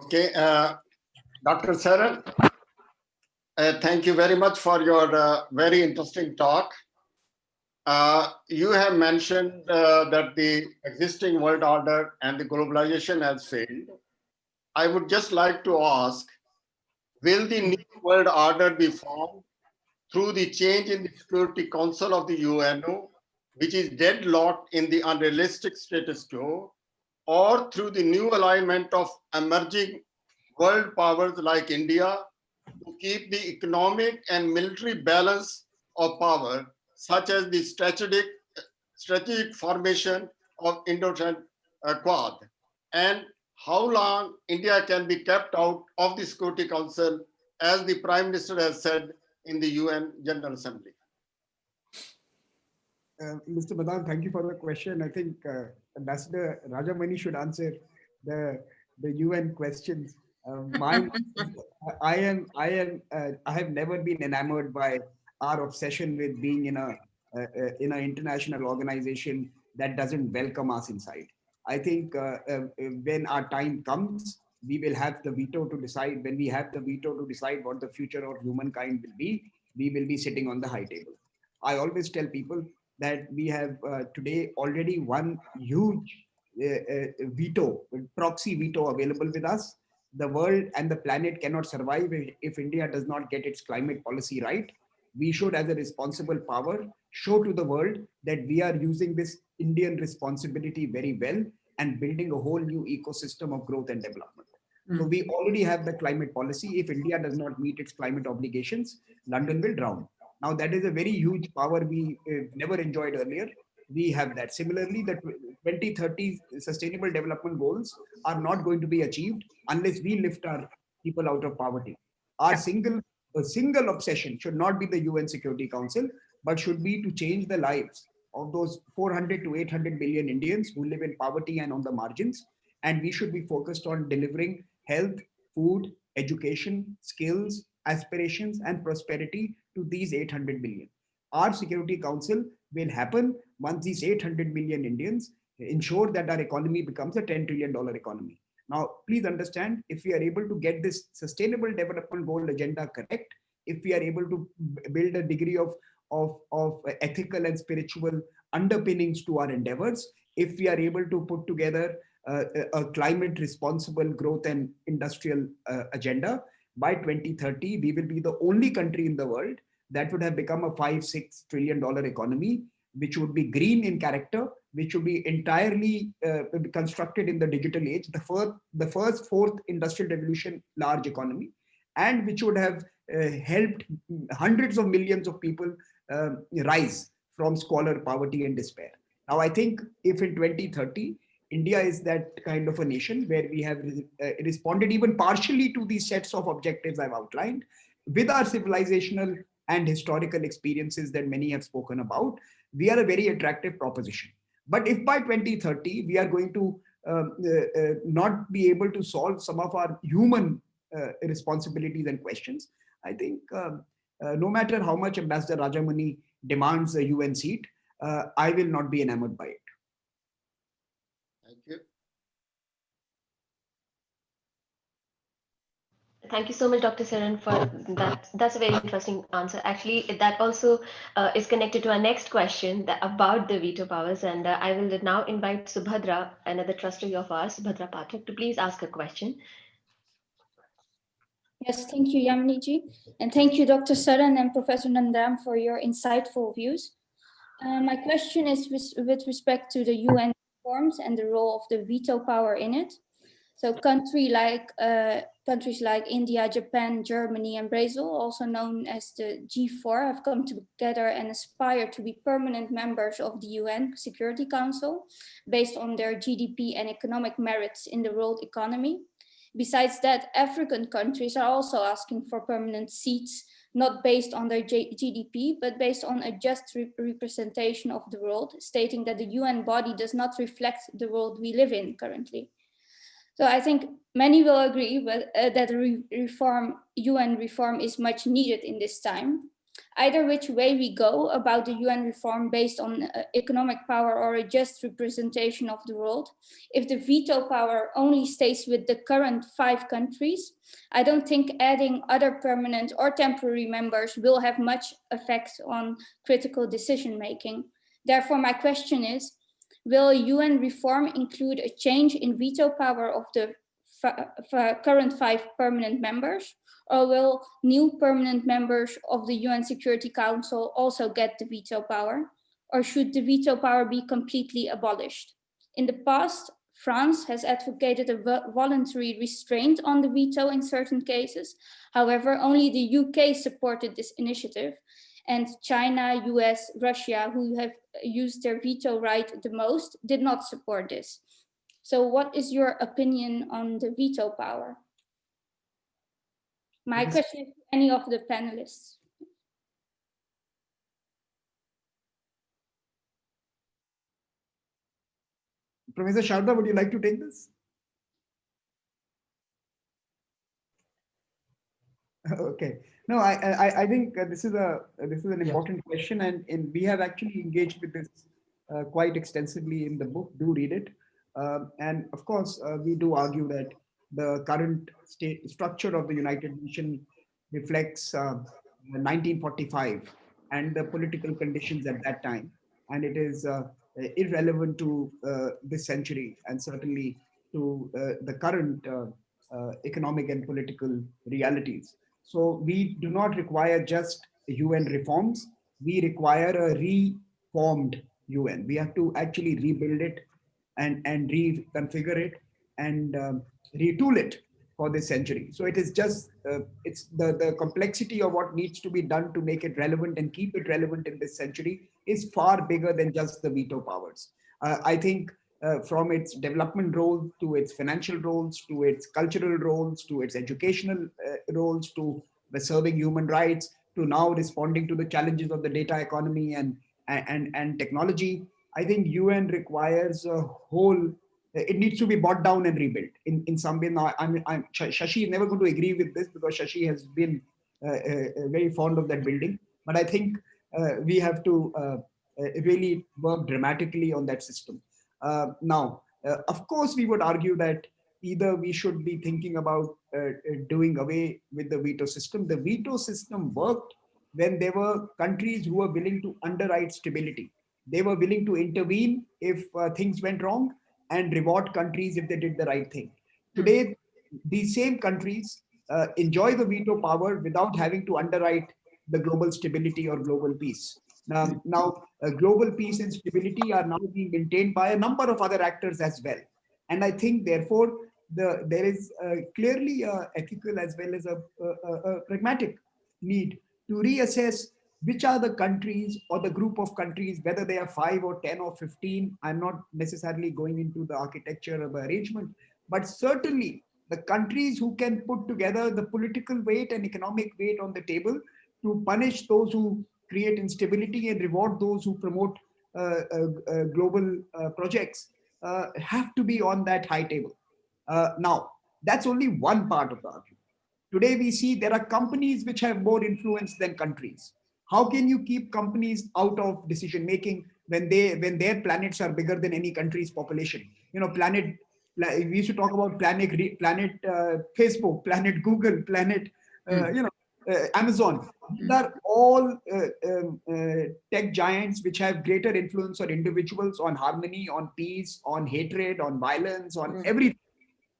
Okay, Dr. Saran, thank you very much for your very interesting talk. You have mentioned that the existing world order and the globalization has failed. I would just like to ask, will the new world order be formed through the change in the Security Council of the UNO, which is deadlocked in the unrealistic status quo, or through the new alignment of emerging world powers like India to keep the economic and military balance of power, such as the strategic formation of Indo-Quad? And how long India can be kept out of the Security Council, as the Prime Minister has said in the UN General Assembly? Mr. Madan, thank you for the question. I think Ambassador Rajamani should answer the UN questions. I have never been enamored by our obsession with being in an international organization that doesn't welcome us inside. I think when our time comes, we will have the veto to decide. When we have the veto to decide what the future of humankind will be, we will be sitting on the high table. I always tell people that we have today already one huge proxy veto available with us. The world and the planet cannot survive if India does not get its climate policy right. We should, as a responsible power, show to the world that we are using this Indian responsibility very well and building a whole new ecosystem of growth and development. So we already have the climate policy. If India does not meet its climate obligations, London will drown. Now, that is a very huge power we never enjoyed earlier. We have that. Similarly, the 2030 Sustainable Development Goals are not going to be achieved unless we lift our people out of poverty. Our single obsession should not be the UN Security Council, but should be to change the lives of those 400 to 800 million Indians who live in poverty and on the margins. And we should be focused on delivering health, food, education, skills, aspirations, and prosperity to these 800 million. Our Security Council will happen once these 800 million Indians ensure that our economy becomes a $10 trillion economy. Now, please understand, if we are able to get this Sustainable Development Goal agenda correct, if we are able to build a degree of ethical and spiritual underpinnings to our endeavors, if we are able to put together a climate responsible growth and industrial agenda, by 2030, we will be the only country in the world that would have become a $5-6 trillion economy, which would be green in character, which would be entirely constructed in the digital age, the first fourth industrial revolution large economy, and which would have helped hundreds of millions of people rise from squalor, poverty, and despair. Now, I think if in 2030, India is that kind of a nation where we have responded even partially to these sets of objectives I've outlined with our civilizational and historical experiences that many have spoken about, we are a very attractive proposition. But if by 2030 we are going to not be able to solve some of our human responsibilities and questions, I think no matter how much Ambassador Rajamani demands a UN seat, I will not be enamored by it. Thank you. Thank you so much, Dr. Saran, for that. That's a very interesting answer. Actually, that also is connected to our next question about the veto powers. And I will now invite Subhadra, another trustee of ours, Subhadra Pathak, to please ask a question. Yes, thank you, Yamini-ji. And thank you, Dr. Saran and Professor Nandam, for your insightful views. My question is with respect to the UN reforms and the role of the veto power in it. So countries like India, Japan, Germany, and Brazil, also known as the G4, have come together and aspire to be permanent members of the UN Security Council based on their GDP and economic merits in the world economy. Besides that, African countries are also asking for permanent seats, not based on their GDP, but based on a just representation of the world, stating that the UN body does not reflect the world we live in currently. So I think many will agree that UN reform is much needed in this time. Either which way we go about the UN reform based on economic power or a just representation of the world, if the veto power only stays with the current 5 countries, I don't think adding other permanent or temporary members will have much effect on critical decision making. Therefore, my question is, will UN reform include a change in veto power of the current 5 permanent members? Or will new permanent members of the UN Security Council also get the veto power? Or should the veto power be completely abolished? In the past, France has advocated a voluntary restraint on the veto in certain cases. However, only the UK supported this initiative, and China, US, Russia, who have used their veto right the most, did not support this. So what is your opinion on the veto power? My question is to any of the panelists. Professor Sharda, would you like to take this? Okay. No, I think this is an important question, and we have actually engaged with this quite extensively in the book. Do read it, and of course we do argue that the current state structure of the United Nations reflects 1945 and the political conditions at that time, and it is irrelevant to this century and certainly to the current economic and political realities. So we do not require just UN reforms. We require a reformed UN. We have to actually rebuild it and reconfigure it and retool it for this century. So it is just, it's the complexity of what needs to be done to make it relevant and keep it relevant in this century is far bigger than just the veto powers. I think from its development role to its financial roles, to its cultural roles, to its educational roles, to the serving human rights, to now responding to the challenges of the data economy and technology. I think UN requires a whole, it needs to be brought down and rebuilt in some way. Now, Shashi is never going to agree with this because Shashi has been very fond of that building. But I think we have to really work dramatically on that system. Now, of course, we would argue that either we should be thinking about doing away with the veto system. The veto system worked when there were countries who were willing to underwrite stability. They were willing to intervene if things went wrong and reward countries if they did the right thing. Today, these same countries enjoy the veto power without having to underwrite the global stability or global peace. Now global peace and stability are now being maintained by a number of other actors as well. And I think, therefore, there is clearly a ethical as well as a pragmatic need to reassess which are the countries or the group of countries, whether they are 5 or 10 or 15. I'm not necessarily going into the architecture of the arrangement, but certainly the countries who can put together the political weight and economic weight on the table to punish those who create instability and reward those who promote global projects have to be on that high table. Now, that's only one part of the argument. Today, we see there are companies which have more influence than countries. How can you keep companies out of decision making when their planets are bigger than any country's population? You know, we used to talk about planet Facebook, planet Google, planet Amazon. These are all tech giants which have greater influence on individuals, on harmony, on peace, on hatred, on violence, on everything.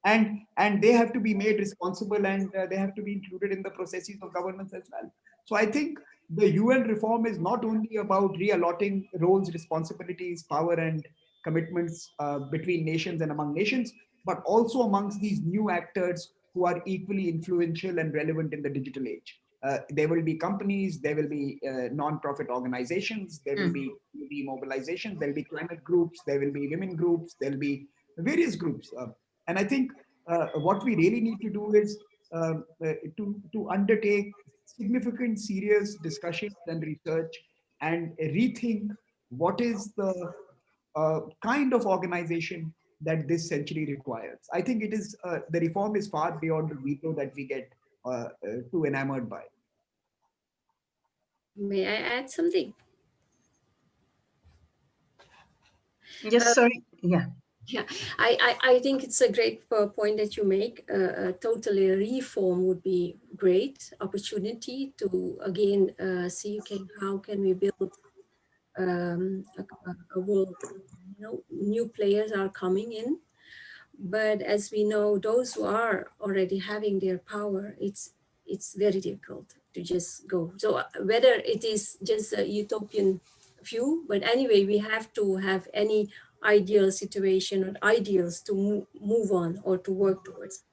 And they have to be made responsible, and they have to be included in the processes of governance as well. So I think the UN reform is not only about reallocating roles, responsibilities, power, and commitments between nations and among nations, but also amongst these new actors who are equally influential and relevant in the digital age. There will be companies, there will be non-profit organizations, there will be mobilizations, there will be climate groups, there will be women groups, there will be various groups. And I think what we really need to do is to undertake significant, serious discussions and research and rethink what is the kind of organization that this century requires. I think it is the reform is far beyond the veto that we get too enamored by. May I add something? Yes, sorry. Yeah. Yeah, I think it's a great point that you make. Totally reform would be great opportunity to again see, okay, how can we build a world? New players are coming in, but as we know, those who are already having their power, it's very difficult to just go. So whether it is just a utopian view, but anyway, we have to have any ideal situation or ideals to move on or to work towards.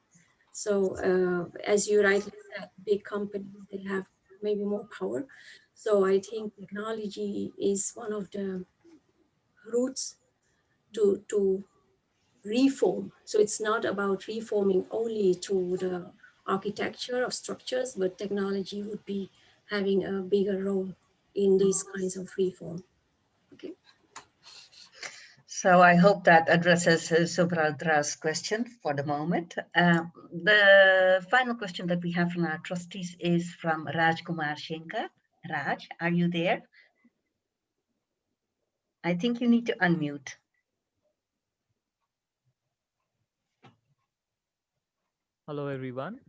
So as you rightly said, big companies, they have maybe more power. So I think technology is one of the routes to reform. So it's not about reforming only to the architecture of structures, but technology would be having a bigger role in these kinds of reform. Okay. So I hope that addresses Subradra's question for the moment. The final question that we have from our trustees is from Raj Kumar Shankar. Raj, are you there? I think you need to unmute. Hello, everyone.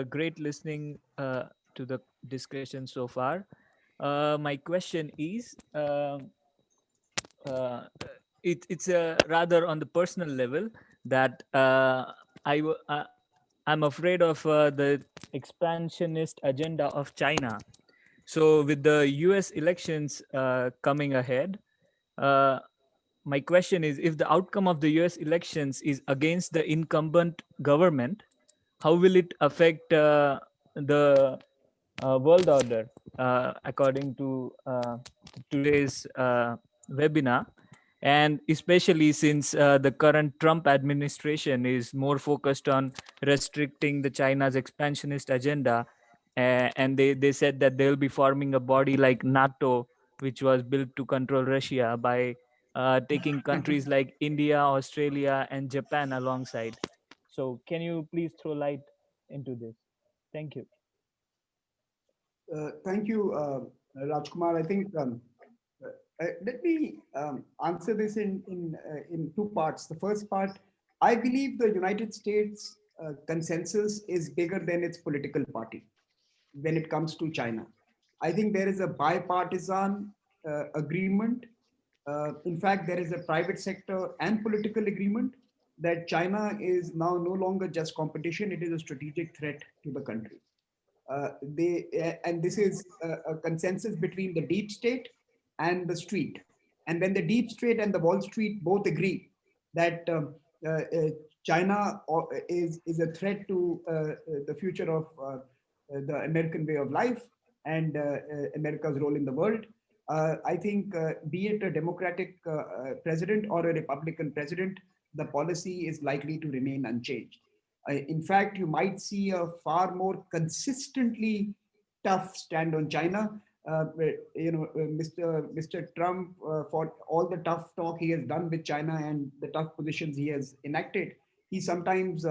Great listening to the discussion so far. My question is, it's rather on the personal level that I'm afraid of the expansionist agenda of China. So with the US elections coming ahead, my question is, if the outcome of the US elections is against the incumbent government, how will it affect the world order according to today's webinar? And especially since the current Trump administration is more focused on restricting the China's expansionist agenda, and they said that they'll be forming a body like NATO, which was built to control Russia by taking countries like India, Australia, and Japan alongside. So can you please throw light into this? Thank you. Thank you, Rajkumar. I think let me answer this in two parts. The first part, I believe the United States consensus is bigger than its political party when it comes to China. I think there is a bipartisan agreement. In fact, there is a private sector and political agreement that China is now no longer just competition, it is a strategic threat to the country. And this is a consensus between the deep state and the street. And when the deep state and the Wall Street both agree that China is a threat to the future of the American way of life, and America's role in the world. I think be it a Democratic president or a Republican president, the policy is likely to remain unchanged. In fact, you might see a far more consistently tough stand on China. Mr. Trump, for all the tough talk he has done with China and the tough positions he has enacted, he sometimes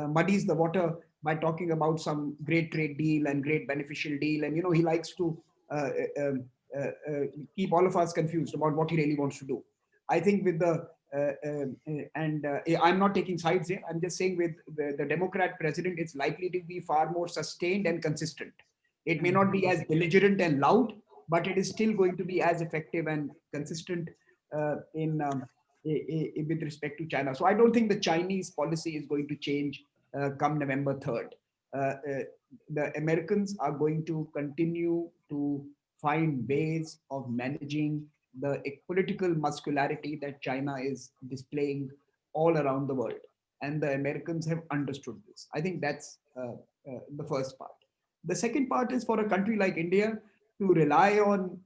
muddies the water by talking about some great trade deal and great beneficial deal. And, he likes to uh, um, keep all of us confused about what he really wants to do. I think with the I'm not taking sides here. I'm just saying with the Democrat president, it's likely to be far more sustained and consistent. It may not be as belligerent and loud, but it is still going to be as effective and consistent with respect to China. So I don't think the Chinese policy is going to change come November 3rd. The Americans are going to continue to find ways of managing the political muscularity that China is displaying all around the world. And the Americans have understood this. I think that's the first part. The second part is for a country like India to rely on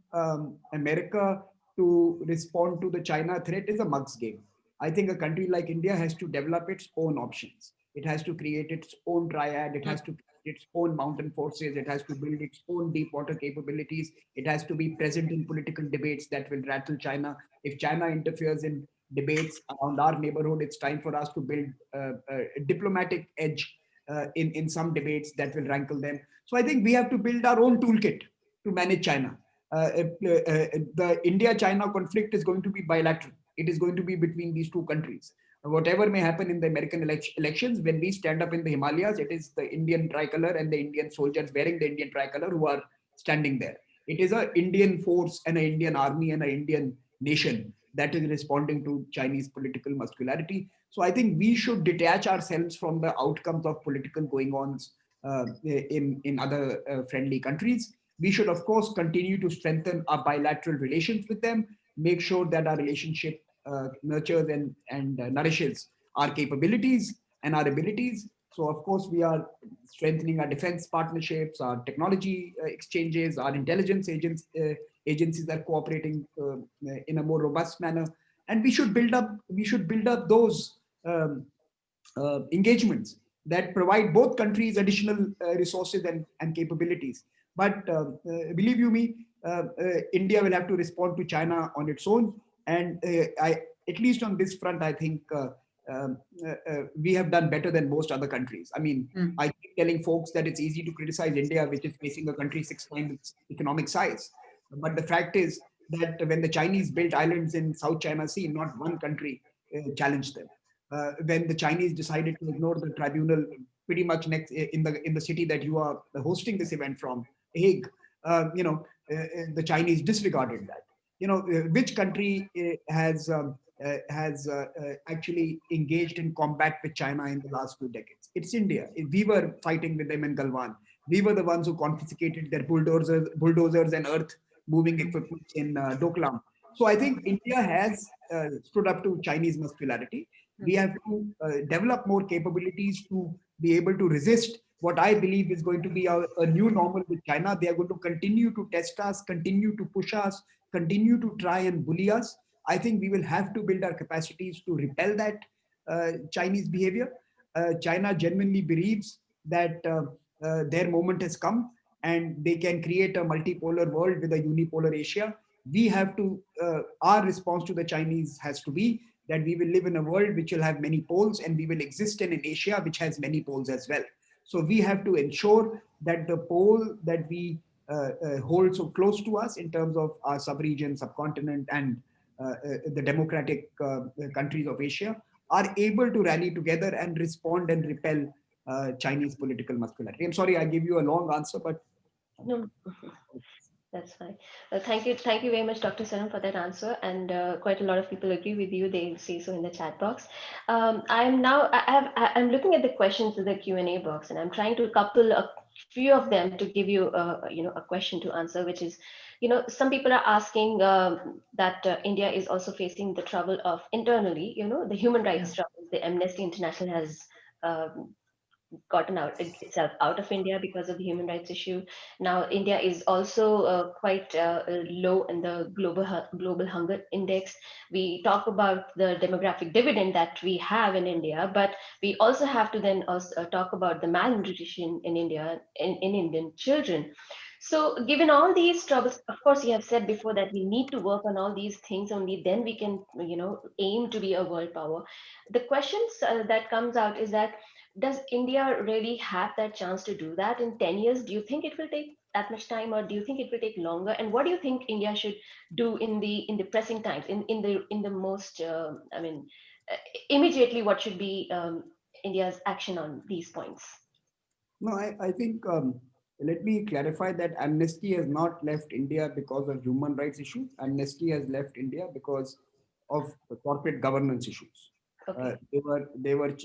America to respond to the China threat is a mug's game. I think a country like India has to develop its own options. It has to create its own triad. It has to create its own mountain forces. It has to build its own deep water capabilities. It has to be present in political debates that will rattle China. If China interferes in debates around our neighborhood, it's time for us to build a diplomatic edge in some debates that will rankle them. So I think we have to build our own toolkit to manage China. The India-China conflict is going to be bilateral. It is going to be between these two countries. Whatever may happen in the American elections, when we stand up in the Himalayas, it is the Indian tricolor and the Indian soldiers wearing the Indian tricolor who are standing there. It is an Indian force and an Indian army and an Indian nation that is responding to Chinese political muscularity. So I think we should detach ourselves from the outcomes of political going-ons in other friendly countries. We should, of course, continue to strengthen our bilateral relations with them, make sure that our relationship nurtures and nourishes our capabilities and our abilities. So, of course, we are strengthening our defense partnerships, our technology exchanges, our intelligence agencies are cooperating in a more robust manner, and we should build up those engagements that provide both countries additional resources and capabilities. But believe you me, India will have to respond to China on its own. And at least on this front, I think we have done better than most other countries. I mean, I keep telling folks that it's easy to criticize India, which is facing a country 6 times its economic size. But the fact is that when the Chinese built islands in South China Sea, not one country challenged them. When the Chinese decided to ignore the tribunal pretty much next in the city that you are hosting this event from, Hague, the Chinese disregarded that. Which country has actually engaged in combat with China in the last 2 decades? It's India. We were fighting with them in Galwan. We were the ones who confiscated their bulldozers and earth moving equipment in Doklam. So I think India has stood up to Chinese muscularity. We have to develop more capabilities to be able to resist what I believe is going to be a new normal with China. They are going to continue to test us, continue to push us, continue to try and bully us. I think we will have to build our capacities to repel that Chinese behavior. China genuinely believes that their moment has come and they can create a multipolar world with a unipolar Asia. We have to, our response to the Chinese has to be that we will live in a world which will have many poles, and we will exist in an Asia which has many poles as well. So we have to ensure that the pole that we hold so close to us in terms of our sub-region, subcontinent, and the democratic countries of Asia are able to rally together and respond and repel Chinese political muscularity. I'm sorry I gave you a long answer, but no. That's fine. Thank you very much, Dr. Saran, for that answer. And quite a lot of people agree with you. They say so in the chat box. I'm looking at the questions in the Q&A box, and I'm trying to couple a few of them to give you, a question to answer, which is, some people are asking that India is also facing the trouble of internally, the human rights troubles. The Amnesty International has gotten itself out of India because of the human rights issue. Now, India is also quite low in the global hunger index. We talk about the demographic dividend that we have in India, but we also have to then also talk about the malnutrition in India, in Indian children. So, given all these troubles, of course, you have said before that we need to work on all these things. Only then we can, aim to be a world power. The questions that comes out is that, does India really have that chance to do that in 10 years? Do you think it will take that much time, or do you think it will take longer? And what do you think India should do in the pressing times, in the most, uh, immediately, what should be India's action on these points? No, I think, let me clarify that amnesty has not left India because of human rights issues. Amnesty has left India because of corporate governance issues. Okay. They were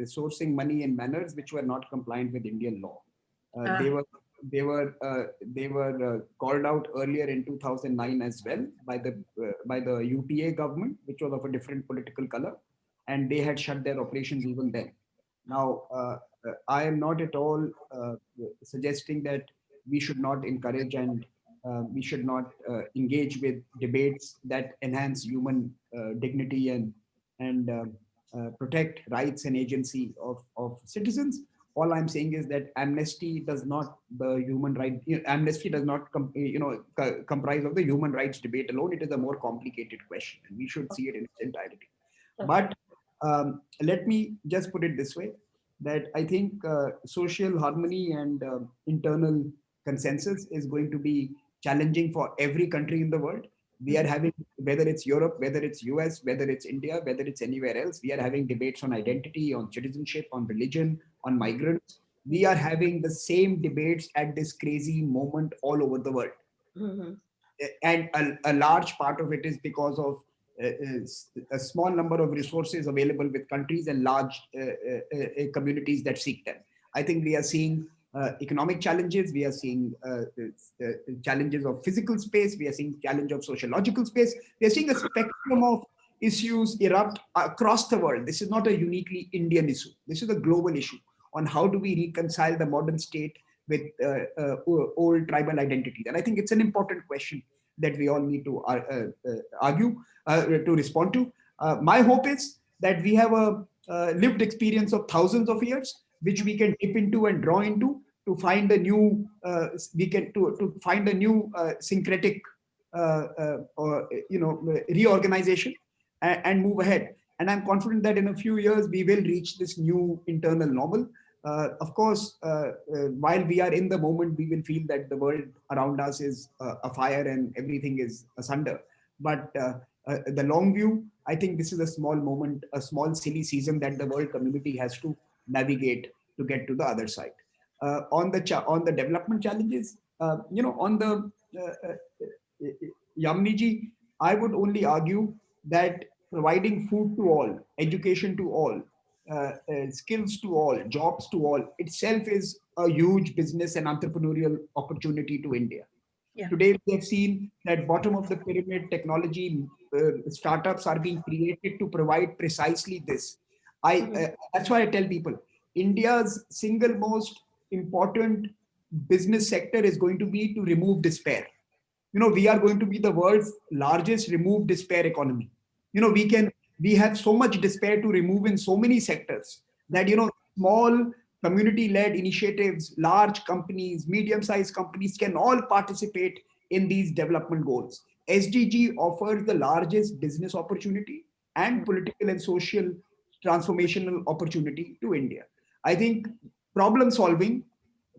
sourcing money in manners which were not compliant with Indian law. They were called out earlier in 2009 as well by the UPA government, which was of a different political color, and they had shut their operations even then. Now, I am not at all suggesting that we should not encourage and we should not engage with debates that enhance human dignity and protect rights and agency of citizens. All I'm saying is that amnesty does not the human right amnesty does not comprise of the human rights debate alone. It is a more complicated question, and we should see it in its entirety. But let me just put it this way, that I think social harmony and internal consensus is going to be challenging for every country in the world. We are having, whether it's Europe, whether it's US, whether it's India, whether it's anywhere else, we are having debates on identity, on citizenship, on religion, on migrants. We are having the same debates at this crazy moment all over the world. Mm-hmm. And a large part of it is because of a small number of resources available with countries and large communities that seek them. I think we are seeing economic challenges, we are seeing challenges of physical space, we are seeing challenge of sociological space, we are seeing a spectrum of issues erupt across the world. This is not a uniquely Indian issue. This is a global issue on how do we reconcile the modern state with old tribal identities. And I think it's an important question that we all need to argue, to respond to. My hope is that we have a lived experience of thousands of years, which we can dip into and draw into to find a new, to find a new syncretic, reorganization and move ahead. And I'm confident that in a few years we will reach this new internal normal. Of course, while we are in the moment, we will feel that the world around us is afire and everything is asunder. But the long view, I think this is a small moment, a small silly season that the world community has to navigate to get to the other side. On the development challenges, on the Yamniji, I would only argue that providing food to all, education to all, skills to all, jobs to all itself is a huge business and entrepreneurial opportunity to India. Yeah. Today, we have seen that bottom of the pyramid technology startups are being created to provide precisely this. That's why I tell people, India's single most important business sector is going to be to remove despair. We are going to be the world's largest remove despair economy. We have so much despair to remove in so many sectors that small community led initiatives, large companies, medium sized companies can all participate in these development goals. SDG offers the largest business opportunity and political and social transformational opportunity to India. I think problem solving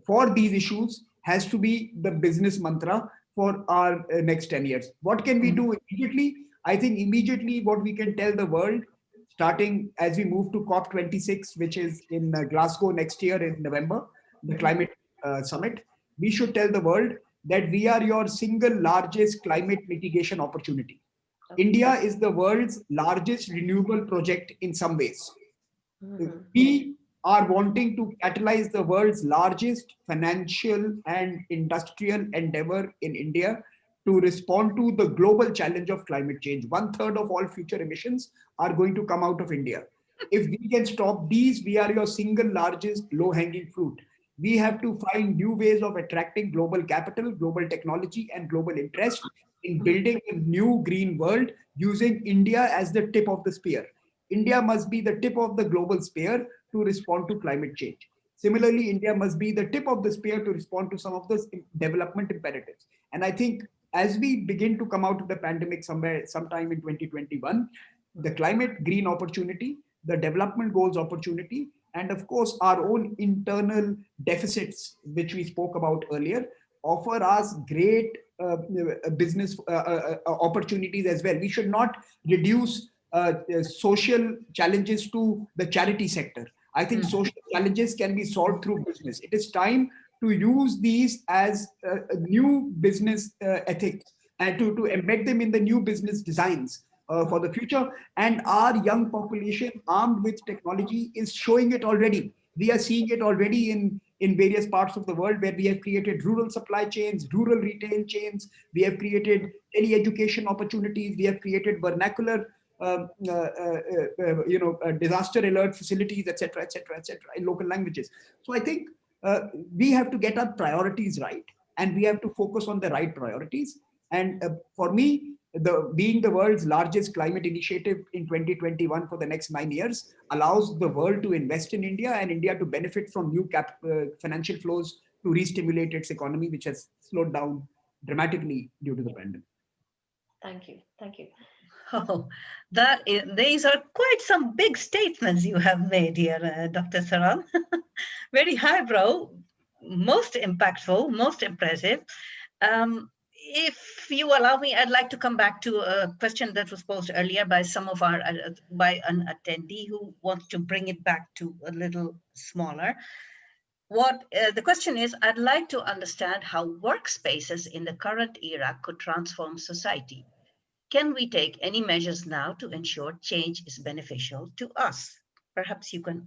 for these issues has to be the business mantra for our next 10 years. What can we do immediately? I think immediately what we can tell the world, starting as we move to COP26, which is in Glasgow next year in November, the climate summit, we should tell the world that we are your single largest climate mitigation opportunity. India is the world's largest renewable project in some ways. We are wanting to catalyze the world's largest financial and industrial endeavor in India to respond to the global challenge of climate change. 1/3 of all future emissions are going to come out of India. If we can stop these, we are your single largest low-hanging fruit. We have to find new ways of attracting global capital, global technology, and global interest in building a new green world using India as the tip of the spear. India must be the tip of the global spear to respond to climate change. Similarly, India must be the tip of the spear to respond to some of the development imperatives. And I think as we begin to come out of the pandemic sometime in 2021, the climate green opportunity, the development goals opportunity, and of course our own internal deficits, which we spoke about earlier, offer us great business opportunities as well. We should not reduce social challenges to the charity sector. I think social challenges can be solved through business. It is time to use these as a new business ethics and to embed them in the new business designs for the future. And our young population armed with technology is showing it already. We are seeing it already in various parts of the world where we have created rural supply chains, rural retail chains. We have created tele-education opportunities. We have created vernacular disaster alert facilities, etc., etc., etc., in local languages. So I think we have to get our priorities right, and we have to focus on the right priorities. And for me, being the world's largest climate initiative in 2021 for the next 9 years allows the world to invest in India and India to benefit from new financial flows to re-stimulate its economy, which has slowed down dramatically due to the pandemic. Thank you. Thank you. Oh, these are quite some big statements you have made here, Dr. Saran. Very highbrow, most impactful, most impressive. If you allow me, I'd like to come back to a question that was posed earlier by by an attendee who wants to bring it back to a little smaller. The question is, I'd like to understand how workspaces in the current era could transform society. Can we take any measures now to ensure change is beneficial to us? Perhaps you can.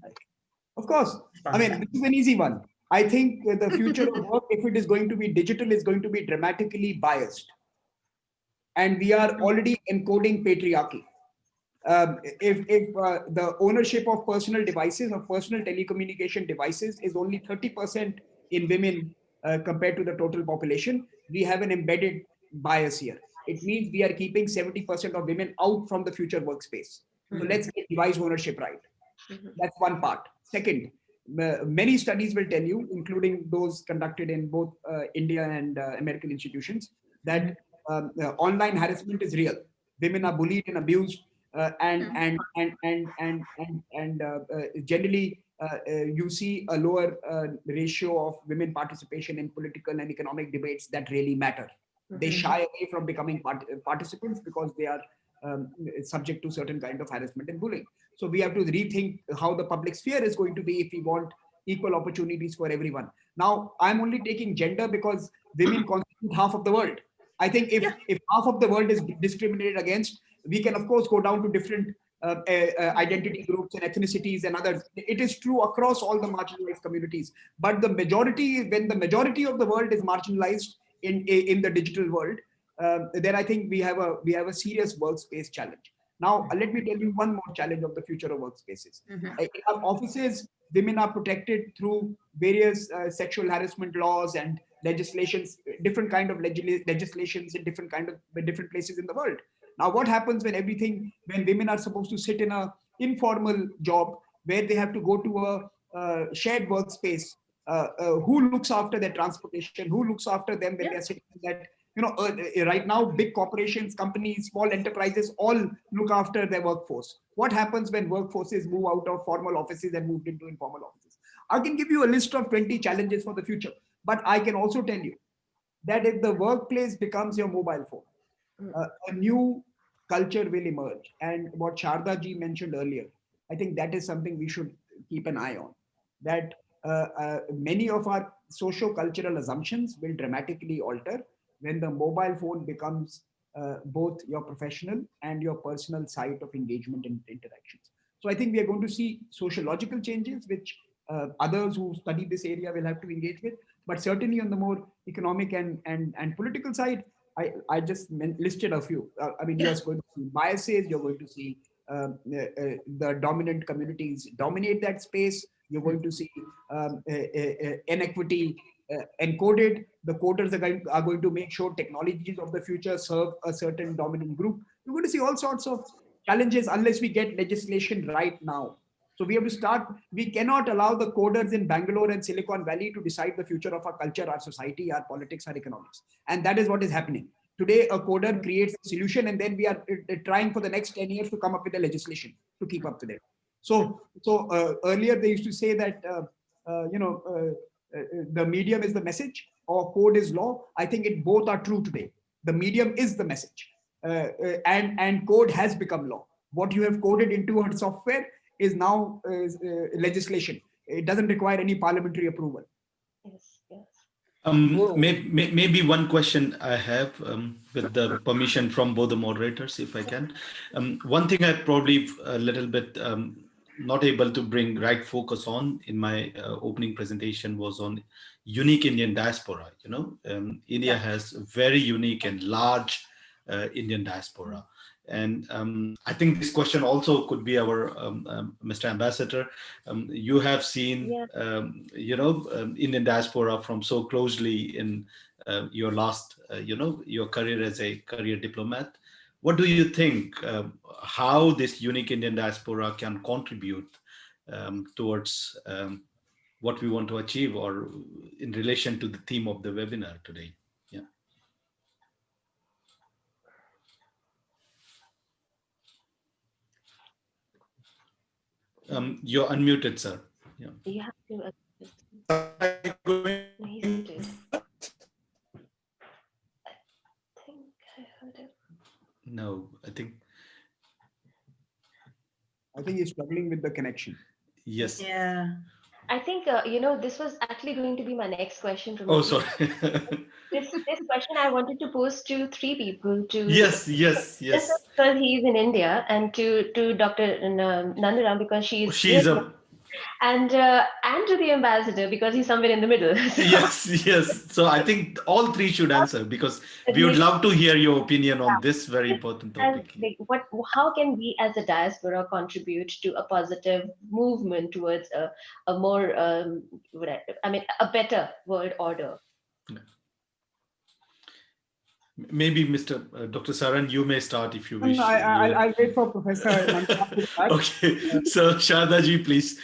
Of course. I mean, this is an easy one. I think the future of work, if it is going to be digital, is going to be dramatically biased. And we are already encoding patriarchy. If the ownership of personal devices, of personal telecommunication devices is only 30% in women compared to the total population, we have an embedded bias here. It means we are keeping 70% of women out from the future workspace. So let's get device ownership right. That's one part. Second, many studies will tell you, including those conducted in both India and American institutions, that online harassment is real. Women are bullied and abused, and generally you see a lower ratio of women participation in political and economic debates that really matter. They shy away from becoming participants because they are subject to certain kind of harassment and bullying. So we have to rethink how the public sphere is going to be if we want equal opportunities for everyone. Now, I'm only taking gender because women constitute half of the world. I think if half of the world is discriminated against, we can of course go down to different identity groups and ethnicities and others. It is true across all the marginalized communities. But the majority, when the majority of the world is marginalized in the digital world, then I think we have a serious workspace challenge. Now, let me tell you one more challenge of the future of workspaces. In our offices, women are protected through various sexual harassment laws and legislations, different kind of legislations in different places in the world. Now, what happens when women are supposed to sit in a informal job where they have to go to a shared workspace? Who looks after their transportation? Who looks after them when they're sitting in that? Right now, big corporations, companies, small enterprises all look after their workforce. What happens when workforces move out of formal offices and moved into informal offices? I can give you a list of 20 challenges for the future, but I can also tell you that if the workplace becomes your mobile phone, a new culture will emerge. And what Sharda ji mentioned earlier, I think that is something we should keep an eye on. That many of our socio-cultural assumptions will dramatically alter when the mobile phone becomes both your professional and your personal site of engagement and interactions. So I think we are going to see sociological changes, which others who study this area will have to engage with. But certainly on the more economic and political side, I just listed a few. I mean, you're going to see biases, you're going to see the dominant communities dominate that space. You're going to see inequity encoded. The coders are going to make sure technologies of the future serve a certain dominant group. You're going to see all sorts of challenges unless we get legislation right now. So we have to start. We cannot allow the coders in Bangalore and Silicon Valley to decide the future of our culture, our society, our politics, our economics. And that is what is happening. Today, a coder creates a solution, and then we are trying for the next 10 years to come up with a legislation to keep up with it. So earlier they used to say that, the medium is the message or code is law. I think it both are true today. The medium is the message, and code has become law. What you have coded into a software is now legislation. It doesn't require any parliamentary approval. Yes, yes. Maybe one question I have, with the permission from both the moderators, if I can. One thing I probably a little bit not able to bring right focus on in my opening presentation was on unique Indian diaspora. India has very unique and large Indian diaspora. And I think this question also could be our Mr. Ambassador. You have seen, Indian diaspora from so closely in your last, your career as a career diplomat. What do you think how this unique Indian diaspora can contribute towards what we want to achieve, or in relation to the theme of the webinar today? Yeah. You're unmuted, sir. Yeah. You have to adjust. He's muted. I think I heard it. No, I think he's struggling with the connection. Yes. Yeah. I think, this was actually going to be my next question. Oh, sorry. This question I wanted to pose to three people. Yes. Just because he's in India, and to Dr. Nandaram because she's and to the ambassador because he's somewhere in the middle. So. Yes. So I think all three should answer, because we would love to hear your opinion on this very important topic. And how can we as a diaspora contribute to a positive movement towards a more, a better world order? Maybe Dr. Saran, you may start if you wish. I'll wait for Professor Nandaram. Okay, so Shardaji, please.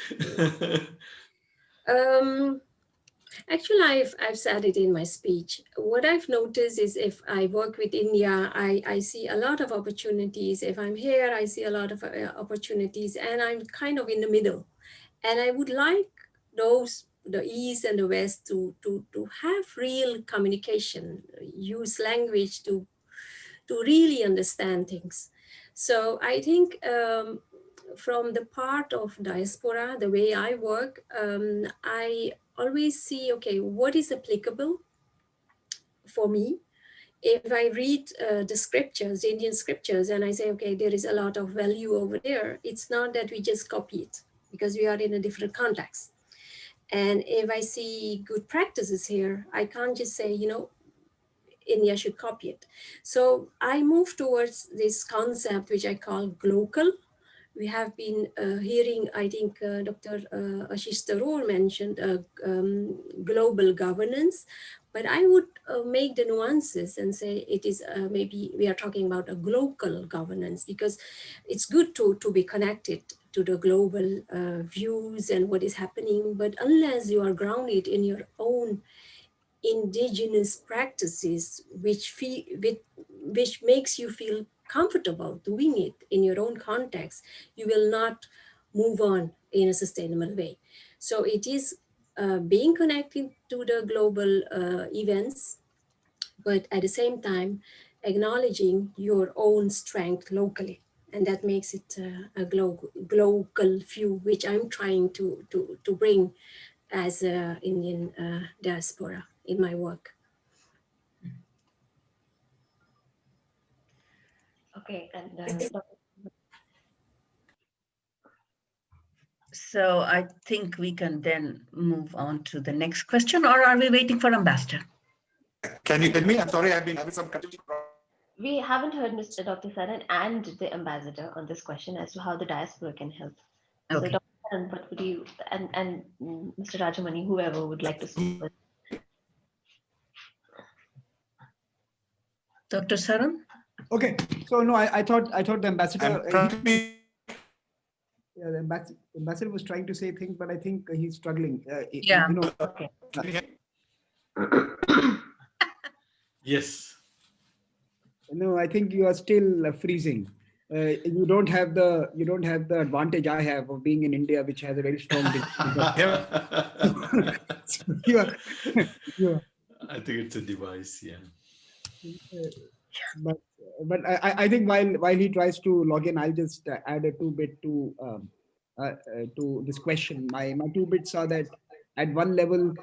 Actually, I've said it in my speech. What I've noticed is if I work with India, I see a lot of opportunities. If I'm here, I see a lot of opportunities, and I'm kind of in the middle. And I would like the East and the West to have real communication, use language to really understand things. So I think from the part of diaspora, the way I work, I always see, okay, what is applicable for me? If I read the scriptures, the Indian scriptures, and I say, okay, there is a lot of value over there, it's not that we just copy it because we are in a different context. And if I see good practices here, I can't just say, India should copy it. So I move towards this concept, which I call glocal. We have been hearing, I think Dr. Ashish Tharoor mentioned global governance, but I would make the nuances and say it is maybe we are talking about a global governance, because it's good to be connected to the global views and what is happening, but unless you are grounded in your own indigenous practices, which makes you feel comfortable doing it in your own context, you will not move on in a sustainable way. So it is being connected to the global events, but at the same time, acknowledging your own strength locally. And that makes it a global view, which I'm trying to bring as an Indian diaspora in my work. Okay, and So I think we can then move on to the next question, or are we waiting for Ambassador? Can you hear me? I'm sorry, I've been having some connectivity we haven't heard Mr. Dr. Saran and the ambassador on this question as to how the diaspora can help. So, Okay. Dr. Saran, what would you and Mr. Rajamani, whoever would like to speak first? Dr. Saran? Okay, so no, I thought the ambassador, I'm yeah, the ambassador was trying to say things, but I think he's struggling. Yeah. You know, Okay. Yes. no, I think you are still freezing. You don't have the advantage I have of being in India, which has a very strong. So you are, you are, I think it's a device, yeah. but I think while he tries to log in, I'll just add a two bit to this question. My two bits are that at one level,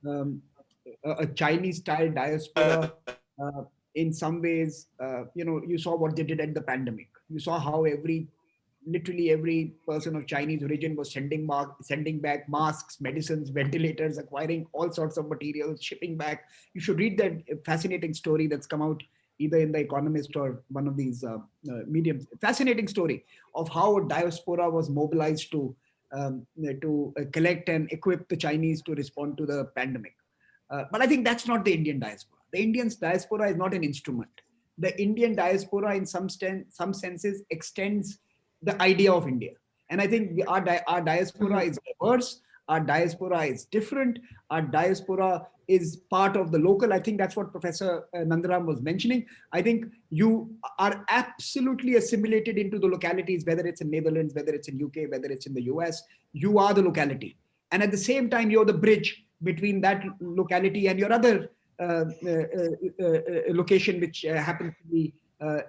um, a Chinese style diaspora, uh, in some ways, you saw what they did at the pandemic. You saw how literally every person of Chinese origin was sending back masks, medicines, ventilators, acquiring all sorts of materials, shipping back. You should read that fascinating story that's come out either in The Economist or one of these mediums. Fascinating story of how a diaspora was mobilized to collect and equip the Chinese to respond to the pandemic. But I think that's not the Indian diaspora. The Indian diaspora is not an instrument. The Indian diaspora, in some senses, extends the idea of India. And I think our diaspora is diverse. Our diaspora is different. Our diaspora is part of the local. I think that's what Professor Nandaram was mentioning. I think you are absolutely assimilated into the localities, whether it's in Netherlands, whether it's in UK, whether it's in the US. You are the locality. And at the same time, you're the bridge between that locality and your other location, which happens to be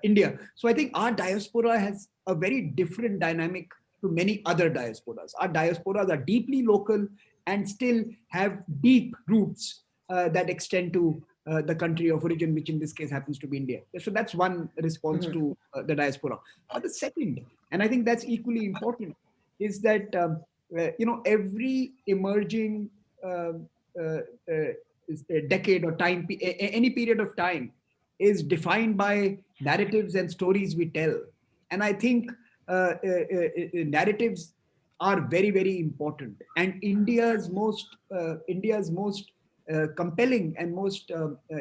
India. So I think our diaspora has a very different dynamic to many other diasporas. Our diasporas are deeply local and still have deep roots that extend to the country of origin, which in this case happens to be India. So that's one response to the diaspora. But the second, and I think that's equally important, is that every emerging uh, uh, uh, decade or time, any period of time, is defined by narratives and stories we tell. And I think narratives are very, very important. And India's most compelling and most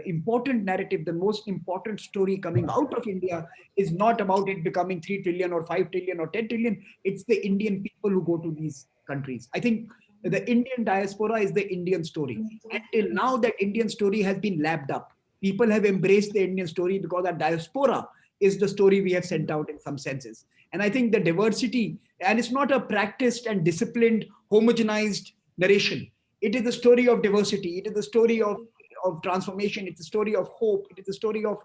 important narrative, the most important story coming out of India is not about it becoming 3 trillion or 5 trillion or 10 trillion. It's the Indian people who go to these countries. I think the Indian diaspora is the Indian story. Until now, that Indian story has been lapped up. People have embraced the Indian story because our diaspora is the story we have sent out in some senses. And I think the diversity, and it's not a practiced and disciplined, homogenized narration. It is the story of diversity. It is the story of transformation. It's a story of hope. It is a story of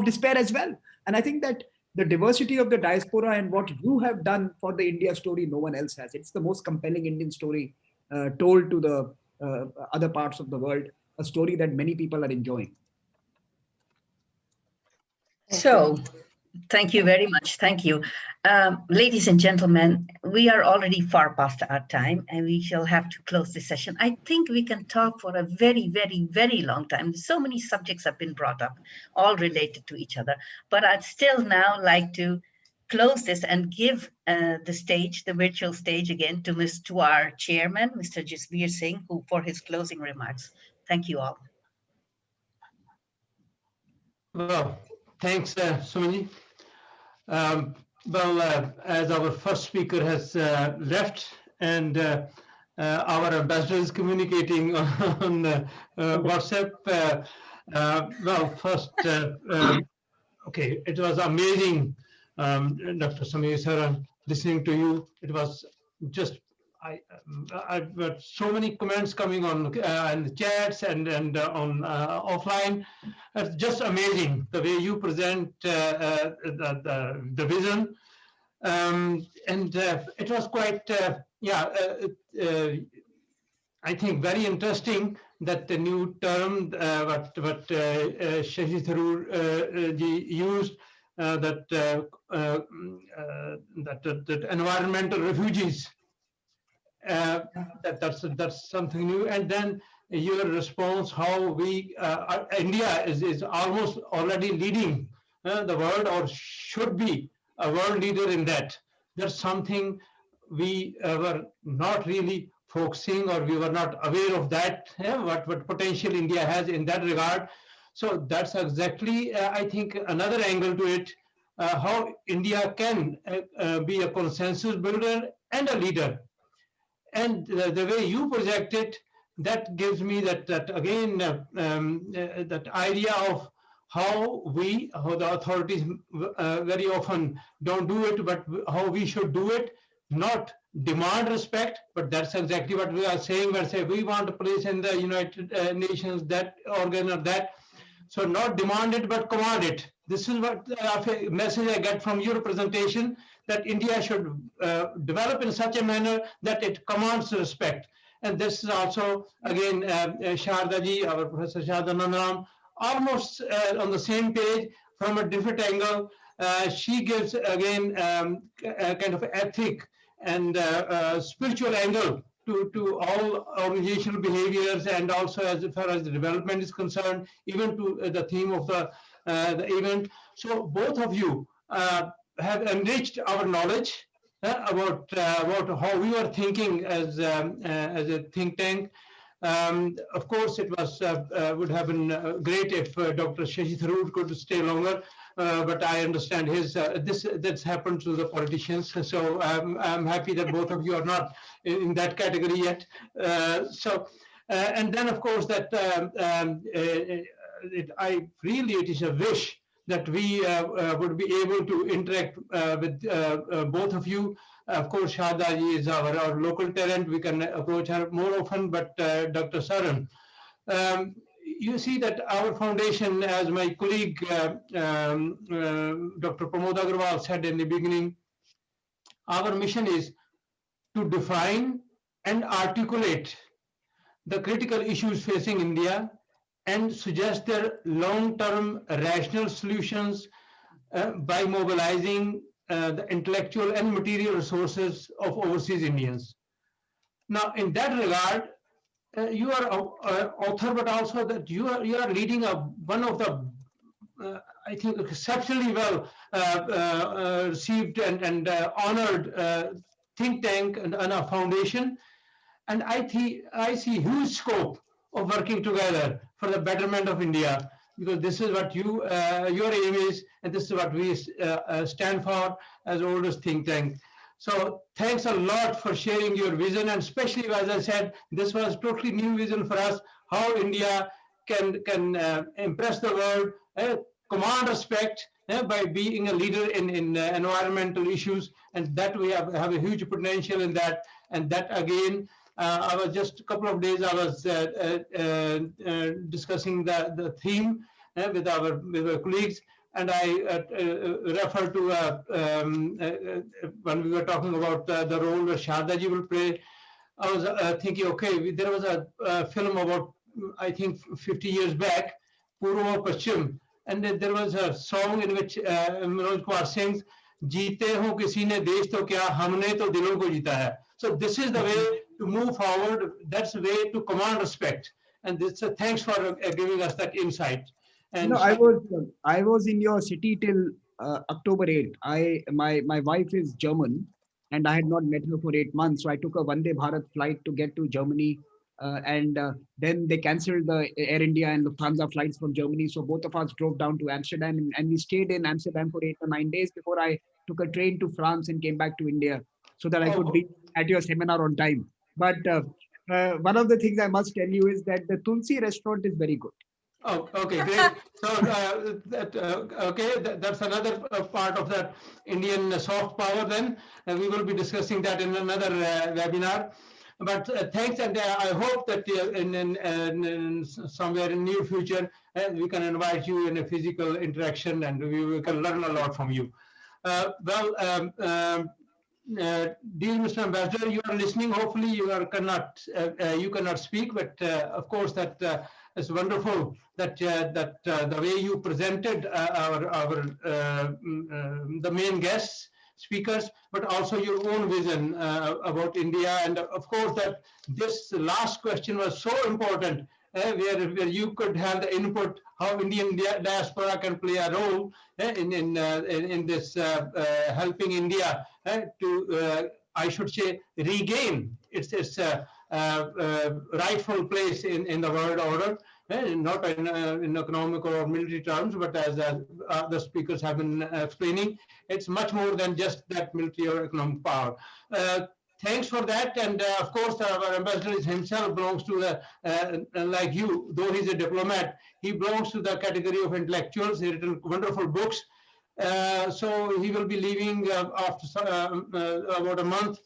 despair as well. And I think that the diversity of the diaspora and what you have done for the India story, no one else has. It's the most compelling Indian story told to the other parts of the world, a story that many people are enjoying. So, thank you very much. Thank you. Ladies and gentlemen, we are already far past our time and we shall have to close this session. I think we can talk for a very, very, very long time. So many subjects have been brought up, all related to each other. But I'd still now like to close this and give the stage, the virtual stage again to our chairman, Mr. Jasbir Singh, who for his closing remarks. Thank you all. Well, thanks, Sumini. As our first speaker has left and our ambassador is communicating on WhatsApp, first, okay, it was amazing, Dr. Samir Saran, listening to you. It was just, I've got so many comments coming on in the chats and on offline. It's just amazing the way you present the vision. And it was quite, I think very interesting that the new term, what Shashi Tharoor ji used, that environmental refugees. That's something new. And then your response, how we India is almost already leading the world or should be a world leader in that. That's something we were not really focusing, or we were not aware of that, what potential India has in that regard. So that's exactly, I think, another angle to it, how India can be a consensus builder and a leader. And the way you project it, that gives me that again, that idea of how the authorities very often don't do it, but how we should do it, not demand respect, but that's exactly what we are saying. We're saying we want a place in the United Nations, that organ or that. So not demand it, but command it. This is what message I get from your presentation, that India should develop in such a manner that it commands respect. And this is also, again, Sharda ji, our Professor Sharda Nandaram, almost on the same page from a different angle. She gives, again, a kind of ethic and spiritual angle to all organizational behaviors, and also as far as the development is concerned, even to the theme of the event. So both of you have enriched our knowledge about how we were thinking as a think tank. Of course, it was would have been great if Dr. Shashi Tharoor could stay longer, but I understand his that's happened to the politicians. So I'm happy that both of you are not in that category yet. And then of course that it is a wish that we would be able to interact with both of you. Of course, Sharda ji is our local talent. We can approach her more often, but Dr. Saran, you see that our foundation, as my colleague Dr. Pramod Agarwal said in the beginning, our mission is to define and articulate the critical issues facing India and suggest their long-term rational solutions by mobilizing the intellectual and material resources of overseas Indians. Now, in that regard, you are an author, but also that you are leading one of the I think exceptionally well received and honored think tank and a foundation. And I see huge scope of working together for the betterment of India, because this is what your aim is, and this is what we stand for as oldest think tank. So thanks a lot for sharing your vision, and especially, as I said, this was totally new vision for us, how India can impress the world, command respect by being a leader in environmental issues, and that we have a huge potential in that. And that again, I was just a couple of days, I was discussing the theme with our colleagues, and I referred to when we were talking about the role that Sharda ji will play. I was thinking, okay, there was a film about, I think, 50 years back, Purva Paschim, and there was a song in which Manoj Kumar sings, "Jeete ho kisi ne desh to kya, humne to dilon ko jeeta hai." So this is the way to move forward. That's the way to command respect. And this, thanks for giving us that insight. And no, I was in your city till October 8th. My wife is German, and I had not met her for 8 months. So I took a Vande Bharat flight to get to Germany, and then they cancelled the Air India and Lufthansa flights from Germany. So both of us drove down to Amsterdam, and we stayed in Amsterdam for 8 or 9 days before I took a train to France and came back to India, so that I could be at your seminar on time. But one of the things I must tell you is that the Tulsi restaurant is very good. Oh, okay, great. So, that's another part of that Indian soft power then. We will be discussing that in another webinar. But thanks, and I hope that in somewhere in near future, we can invite you in a physical interaction, and we can learn a lot from you. Dear Mr. Ambassador, you are listening. Hopefully, you cannot speak, but of course that it's wonderful that the way you presented the main guests speakers, but also your own vision about India, and of course that this last question was so important. where you could have the input how Indian diaspora can play a role in this helping India to, I should say, regain its rightful place in the world order, not in economic or military terms, but as the speakers have been explaining, it's much more than just that military or economic power. Thanks for that, and of course our ambassador himself belongs to the, like you, though he's a diplomat, he belongs to the category of intellectuals. He written wonderful books. So he will be leaving after about a month.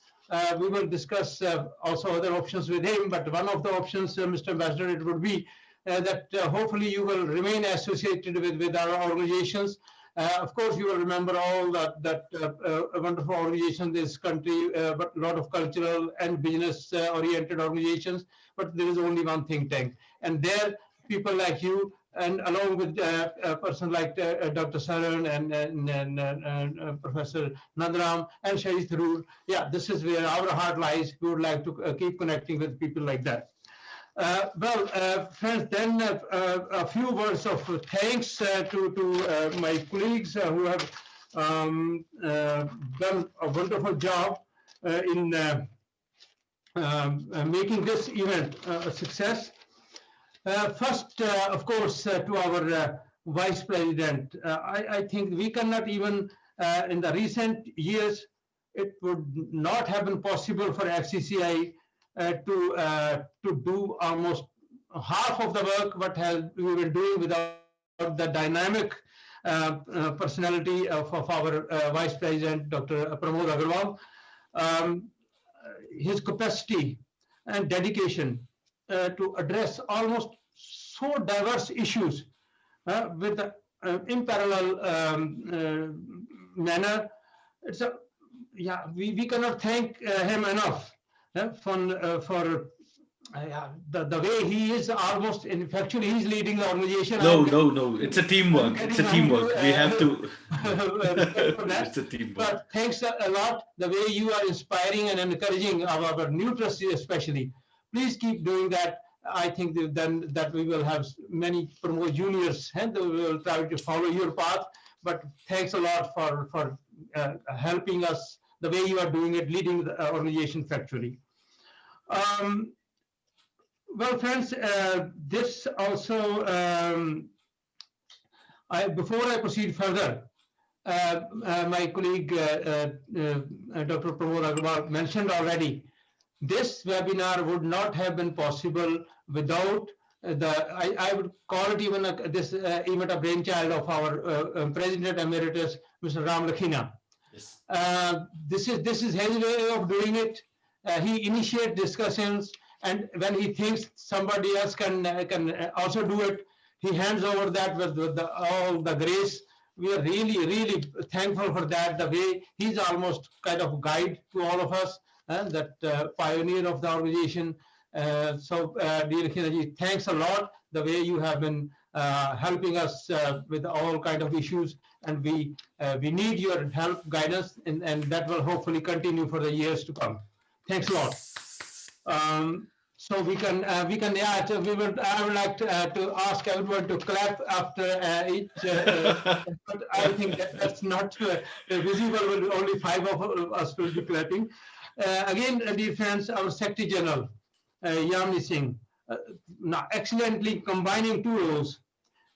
We will discuss also other options with him, but one of the options, Mr. Ambassador, it would be that hopefully you will remain associated with our organizations. Of course, you will remember all that wonderful organization in this country, but a lot of cultural and business-oriented organizations. But there is only one think tank, and there people like you, and along with a person like Dr. Saran and Professor Nandaram and Shahid Tharoor, yeah, this is where our heart lies. We would like to keep connecting with people like that. Friends, then a few words of thanks to my colleagues who have done a wonderful job in making this event a success. First, of course, to our Vice President, I think we cannot even, in the recent years, it would not have been possible for FCCI to do almost half of the work what we were doing without the dynamic personality of our Vice President, Dr. Pramod Agarwal. His capacity and dedication to address almost so diverse issues with in parallel manner. It's a, yeah, we cannot thank him enough for the way he is almost, in factually, he's leading the organization. No, it's a teamwork. It's a teamwork. We have to. It's a teamwork. But thanks a lot, the way you are inspiring and encouraging our new trustees especially. Please keep doing that. I think then that we will have many more juniors and we will try to follow your path. But thanks a lot for helping us the way you are doing it, leading the organization factually. Well, friends, this also, before I proceed further, my colleague, Dr. Pramod Agarwal mentioned already, this webinar would not have been possible without I would call it even this event a brainchild of our President Emeritus, Mr. Ram Lakhina. Yes. This is his way of doing it. He initiates discussions, and when he thinks somebody else can also do it, he hands over that with all the grace. We are really thankful for that. The way he's almost kind of guide to all of us, that pioneer of the organization. So, dear Lakhina, thanks a lot. The way you have been helping us with all kind of issues, and we need your help, guidance, and that will hopefully continue for the years to come. Thanks a lot. So we can yeah. So I would like to ask everyone to clap after each. But I think that's not visible. Only 5 of us will be clapping. Again, dear friends, our Secretary General, Yamini Singh, now excellently combining 2 roles.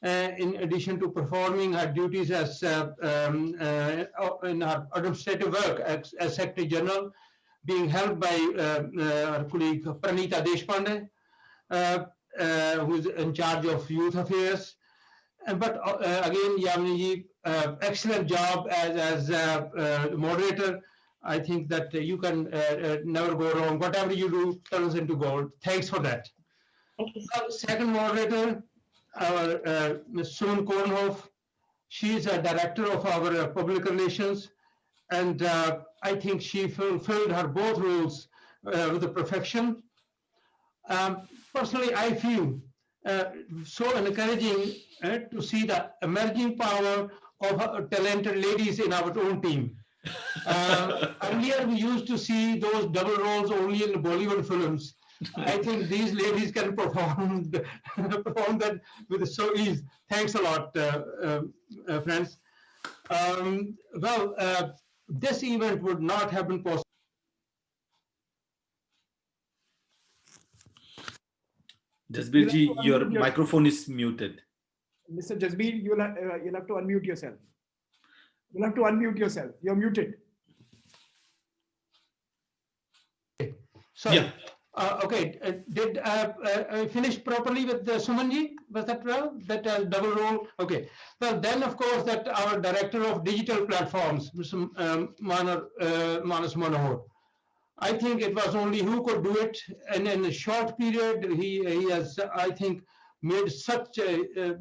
In addition to performing her duties as in her administrative work as Secretary General, being helped by our colleague Pranita Deshpande, who is in charge of youth affairs. But again, Yamini, excellent job as moderator. I think that you can never go wrong. Whatever you do turns into gold. Thanks for that. Thank you. Second moderator, our Ms. Soon Kornhoff. She is a director of our public relations, and I think she fulfilled her both roles with the perfection. Personally, I feel so encouraging to see the emerging power of talented ladies in our own team. Earlier, we used to see those double roles only in Bollywood films, I think these ladies can perform perform that with so ease. Thanks a lot, friends. This event would not have been possible. Jasbirji, your microphone is muted. Mr. Jasbir, you'll have to unmute yourself. You'll have to unmute yourself. You're muted. Sorry. Yeah. Okay. Did I finish properly with Sumanji? Was that well? That double role? Okay. Well, then, of course, that our director of digital platforms, Mr. Manas Manohar, I think it was only who could do it. And in a short period, he has, I think, made such a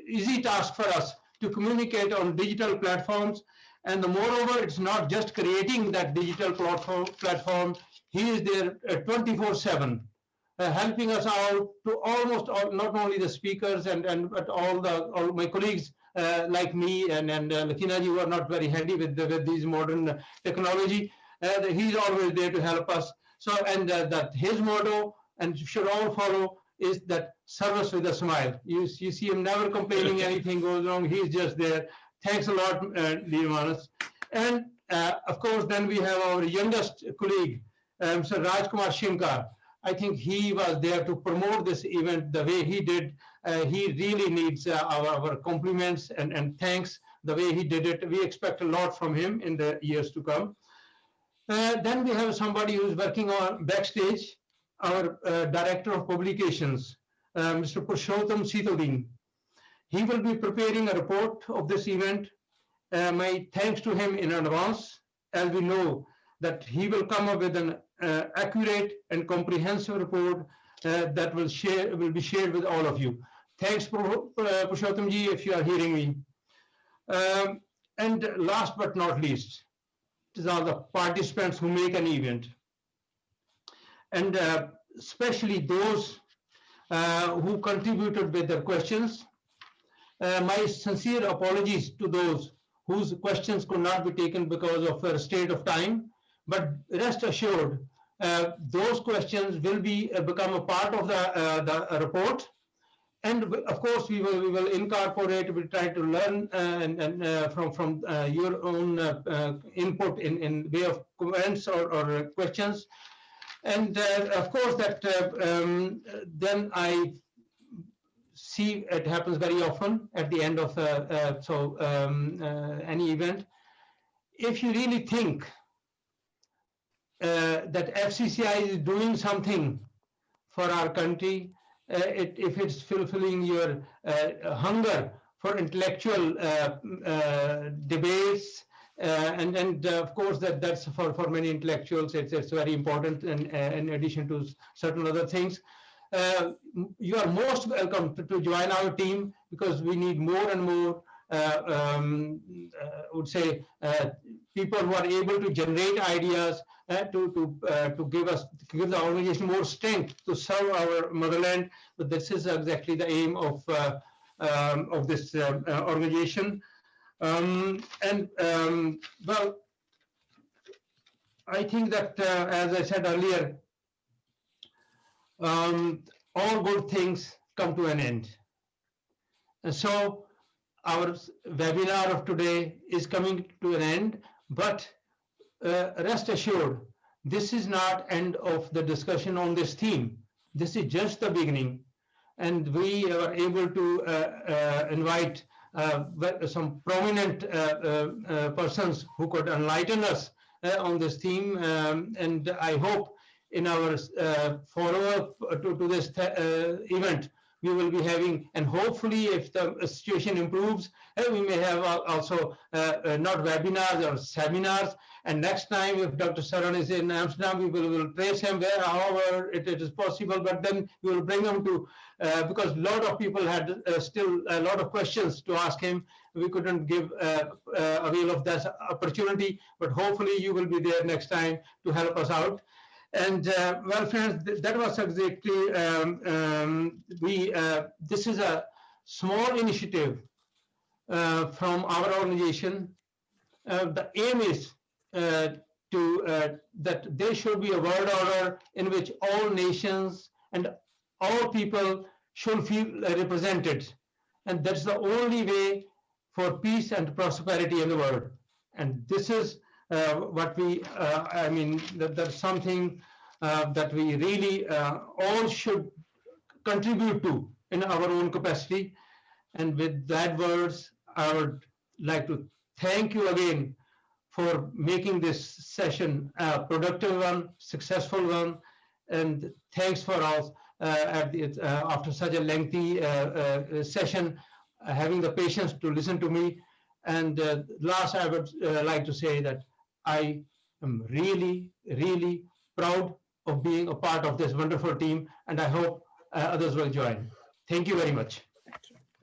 easy task for us to communicate on digital platforms. And moreover, it's not just creating that digital platform. He is there 24/7, helping us out to almost all, not only the speakers but all my colleagues like me and Lakina ji, who are not very handy with these modern technology. He's always there to help us. So, and that his motto, and should all follow, is that service with a smile. You see him never complaining anything goes wrong. He's just there. Thanks a lot, dear Manas. And of course, then we have our youngest colleague, Mr. Rajkumar Shinkar. I think he was there to promote this event the way he did. He really needs our compliments and thanks the way he did it. We expect a lot from him in the years to come. Then we have somebody who's working on backstage, our Director of Publications, Mr. Purushottam Sitodin. He will be preparing a report of this event. My thanks to him in advance, as we know that he will come up with an accurate and comprehensive report that will be shared with all of you. Thanks, Purushottam ji, if you are hearing me. And last but not least, these are the participants who make an event. And especially those who contributed with their questions. My sincere apologies to those whose questions could not be taken because of a state of time, but rest assured, those questions will become a part of the report. And of course, we will incorporate, we'll try to learn from your own input in way of comments or questions. And of course, that then I see it happens very often at the end of any event. If you really think that FCCI is doing something for our country, if it's fulfilling your hunger for intellectual debates, and of course that's for many intellectuals, it's very important, and in addition to certain other things. You are most welcome to join our team, because we need more and more, I would say, people who are able to generate ideas to give the organization more strength to serve our motherland. But this is exactly the aim of this organization. Well, I think that, as I said earlier, all good things come to an end. And so our webinar of today is coming to an end, but rest assured, this is not end of the discussion on this theme. This is just the beginning. And we are able to invite some prominent persons who could enlighten us on this theme. And I hope in our follow-up to this event, we will be having, and hopefully if the situation improves, we may have also not webinars or seminars. And next time, if Dr. Saran is in Amsterdam, we will place him there, however it is possible, but then we will bring him to, because a lot of people had still a lot of questions to ask him. We couldn't give avail of that opportunity, but hopefully you will be there next time to help us out. And well, friends, that was exactly, this is a small initiative from our organization. The aim is that there should be a world order in which all nations and all people should feel represented. And that's the only way for peace and prosperity in the world. And this is what we, I mean, that's something that we really all should contribute to in our own capacity. And with that words, I would like to thank you again for making this session a productive one, successful one, and thanks for all after such a lengthy session, having the patience to listen to me. And last, I would like to say that I am really, really proud of being a part of this wonderful team, and I hope others will join. Thank you very much.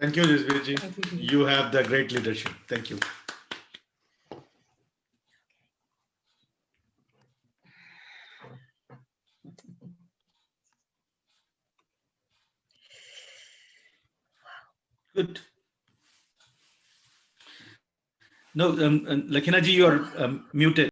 Thank you, Rizviji. You have the great leadership. Thank you. Good. No, Lakhinaji, you are muted.